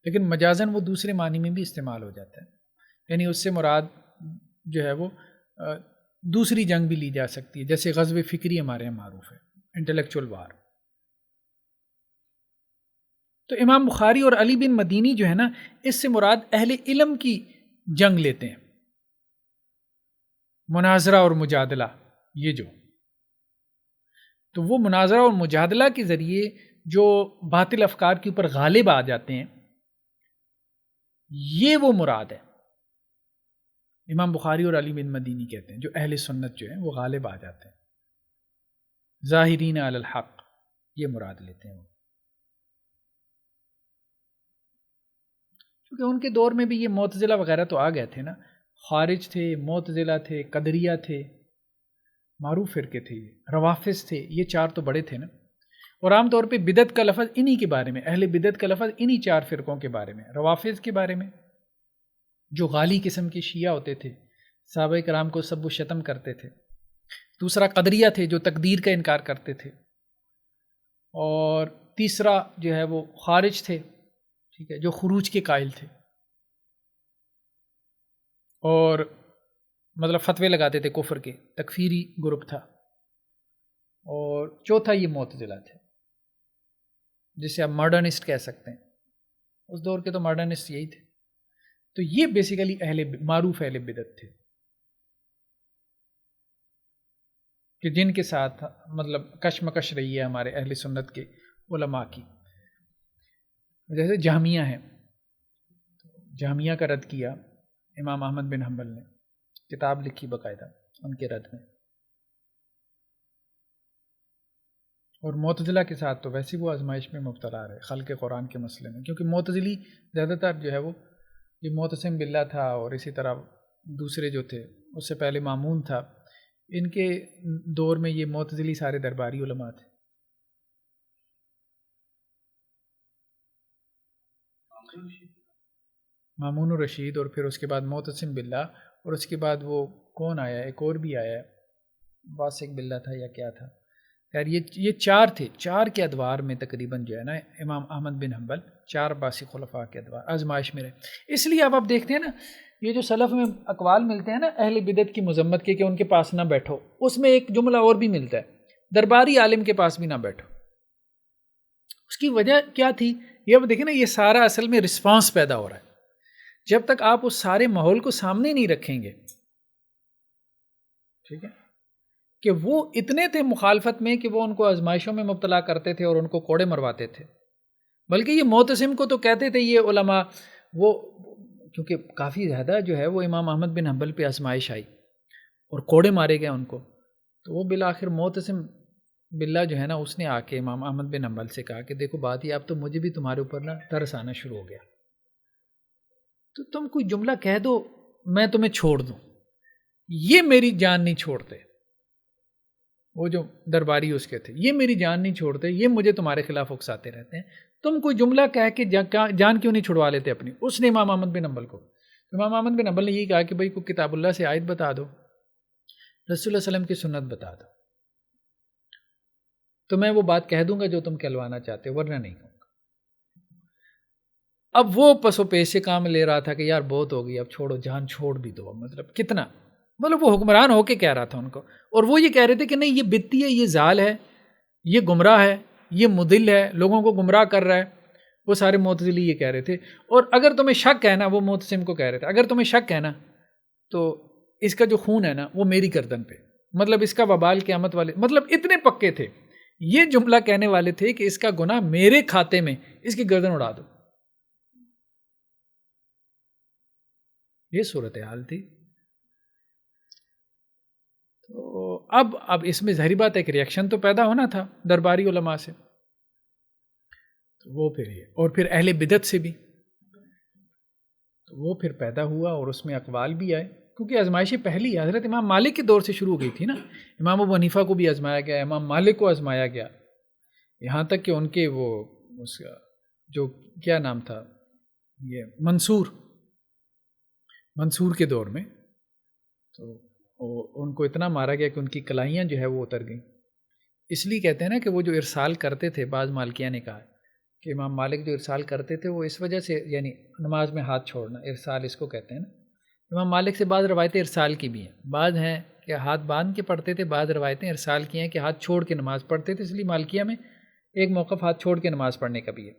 لیکن مجازن وہ دوسرے معنی میں بھی استعمال ہو جاتا ہے، یعنی اس سے مراد جو ہے وہ دوسری جنگ بھی لی جا سکتی ہے، جیسے غزو فکری ہمارے یہاں معروف ہے، انٹلیکچول وار. تو امام بخاری اور علی بن مدینی جو ہے نا، اس سے مراد اہل علم کی جنگ لیتے ہیں، مناظرہ اور مجادلہ. یہ جو تو وہ مناظرہ اور مجادلہ کے ذریعے جو باطل افکار کے اوپر غالب آ جاتے ہیں، یہ وہ مراد ہے. امام بخاری اور علی بن مدینی کہتے ہیں جو اہل سنت جو ہیں وہ غالب آ جاتے ہیں، ظاہرین علی الحق، یہ مراد لیتے ہیں. کیونکہ ان کے دور میں بھی یہ معتزلہ وغیرہ تو آ گئے تھے نا، خارج تھے، معتزلہ تھے، قدریہ تھے، معروف فرقے تھے، روافظ تھے، یہ چار تو بڑے تھے نا. اور عام طور پہ بدعت کا لفظ انہی کے بارے میں، اہل بدعت کا لفظ انہی چار فرقوں کے بارے میں، روافظ کے بارے میں جو غالی قسم کے شیعہ ہوتے تھے، صحابہ کرام کو سب و شتم کرتے تھے. دوسرا قدریہ تھے جو تقدیر کا انکار کرتے تھے. اور تیسرا جو ہے وہ خارج تھے، ٹھیک ہے، جو خروج کے قائل تھے اور مطلب فتوے لگاتے تھے کفر کے، تکفیری گروپ تھا. اور چوتھا یہ معتزلہ تھے جسے آپ ماڈرنسٹ کہہ سکتے ہیں، اس دور کے تو ماڈرنسٹ یہی تھے. تو یہ بیسیکلی معروف اہل بدعت تھے کہ جن کے ساتھ مطلب کشمکش رہی ہے ہمارے اہل سنت کے علماء کی. جیسے جہمیہ ہیں، جہمیہ کا رد کیا امام احمد بن حنبل نے، کتاب لکھی باقاعدہ ان کے رد میں. اور معتزلہ کے ساتھ تو ویسے وہ آزمائش میں مبتلا رہے خلق قرآن کے مسئلے میں، کیونکہ معتزلی زیادہ تر جو ہے وہ یہ معتصم باللہ تھا، اور اسی طرح دوسرے جو تھے اس سے پہلے مامون تھا، ان کے دور میں یہ معتزلی سارے درباری علماء تھے۔ مامون الرشید، اور پھر اس کے بعد معتصم باللہ، اور اس کے بعد وہ کون آیا، ایک اور بھی آیا ہے، واسق باللہ تھا یا کیا تھا، یار یہ چار تھے، چار کے ادوار میں تقریباً جو ہے نا امام احمد بن حنبل چار عباسی خلفاء کے ادوار آزمائش میں رہے۔ اس لیے اب آپ دیکھتے ہیں نا یہ جو سلف میں اقوال ملتے ہیں نا اہل بدعت کی مذمت کے کہ ان کے پاس نہ بیٹھو، اس میں ایک جملہ اور بھی ملتا ہے، درباری عالم کے پاس بھی نہ بیٹھو۔ اس کی وجہ کیا تھی؟ یہ اب دیکھیں نا، یہ سارا اصل میں رسپانس پیدا ہو رہا ہے۔ جب تک آپ اس سارے ماحول کو سامنے نہیں رکھیں گے، ٹھیک ہے، کہ وہ اتنے تھے مخالفت میں کہ وہ ان کو آزمائشوں میں مبتلا کرتے تھے اور ان کو کوڑے مرواتے تھے، بلکہ یہ معتصم کو تو کہتے تھے یہ علماء، وہ کیونکہ کافی زیادہ جو ہے وہ امام احمد بن حنبل پہ آزمائش آئی اور کوڑے مارے گئے ان کو، تو وہ بالآخر معتصم باللہ جو ہے نا اس نے آ کے امام احمد بن حنبل سے کہا کہ دیکھو بات یہ، اب تو مجھے بھی تمہارے اوپر نا ترس آنا شروع ہو گیا، تو تم کوئی جملہ کہہ دو میں تمہیں چھوڑ دوں، یہ میری جان نہیں چھوڑتے، وہ جو درباری اس کے تھے، یہ میری جان نہیں چھوڑتے، یہ مجھے تمہارے خلاف اکساتے رہتے ہیں، تم کوئی جملہ کہہ کے جان کیوں نہیں چھڑوا لیتے اپنی؟ اس نے امام احمد بن حنبل کو، امام احمد بن حنبل نے یہی کہا کہ بھائی کوئی کتاب اللہ سے آیت بتا دو، رسول اللہ صلی اللہ علیہ وسلم کی سنت بتا دو، تو میں وہ بات کہہ دوں گا جو تم کہلوانا چاہتے ہو، ورنہ نہیں کہوں گا۔ اب وہ پس و پیش سے کام لے رہا تھا کہ یار بہت ہو گئی، اب چھوڑو، جان چھوڑ بھی دو، مطلب کتنا، مطلب وہ حکمران ہو کے کہہ رہا تھا ان کو، اور وہ یہ کہہ رہے تھے کہ نہیں یہ بدتی ہے، یہ ضال ہے، یہ گمراہ ہے، یہ مضل ہے، لوگوں کو گمراہ کر رہا ہے، وہ سارے معتزلی یہ کہہ رہے تھے۔ اور اگر تمہیں شک ہے نا، وہ معتصم کو کہہ رہے تھے اگر تمہیں شک ہے نا تو اس کا جو خون ہے نا وہ میری گردن پہ، مطلب اس کا وبال قیامت والے، مطلب اتنے پکے تھے، یہ جملہ کہنے والے تھے کہ اس کا گناہ میرے کھاتے میں، اس کی گردن اڑا دو، یہ صورتحال تھی۔ تو اب اس میں ظاہری بات ہے کہ ریئیکشن تو پیدا ہونا تھا درباری علماء سے، تو وہ پھر یہ، اور پھر اہل بدعت سے بھی، تو وہ پھر پیدا ہوا، اور اس میں اقوال بھی آئے، کیونکہ آزمائشیں پہلی حضرت امام مالک کے دور سے شروع ہو گئی تھی نا، امام ابو حنیفہ کو بھی آزمایا گیا، امام مالک کو آزمایا گیا، یہاں تک کہ ان کے وہ اس کا جو کیا نام تھا، یہ منصور کے دور میں، تو ان کو اتنا مارا گیا کہ ان کی کلائیاں جو ہے وہ اتر گئیں۔ اس لیے کہتے ہیں نا کہ وہ جو ارسال کرتے تھے، بعض مالکیہ نے کہا کہ امام مالک جو ارسال کرتے تھے وہ اس وجہ سے، یعنی نماز میں ہاتھ چھوڑنا، ارسال اس کو کہتے ہیں نا، امام مالک سے بعض روایتیں ارسال کی بھی ہیں، بعض ہیں کہ ہاتھ باندھ کے پڑھتے تھے، بعض روایتیں ارسال کی ہیں کہ ہاتھ چھوڑ کے نماز پڑھتے تھے، اس لیے مالکیہ میں ایک موقف ہاتھ چھوڑ کے نماز پڑھنے کا بھی ہے۔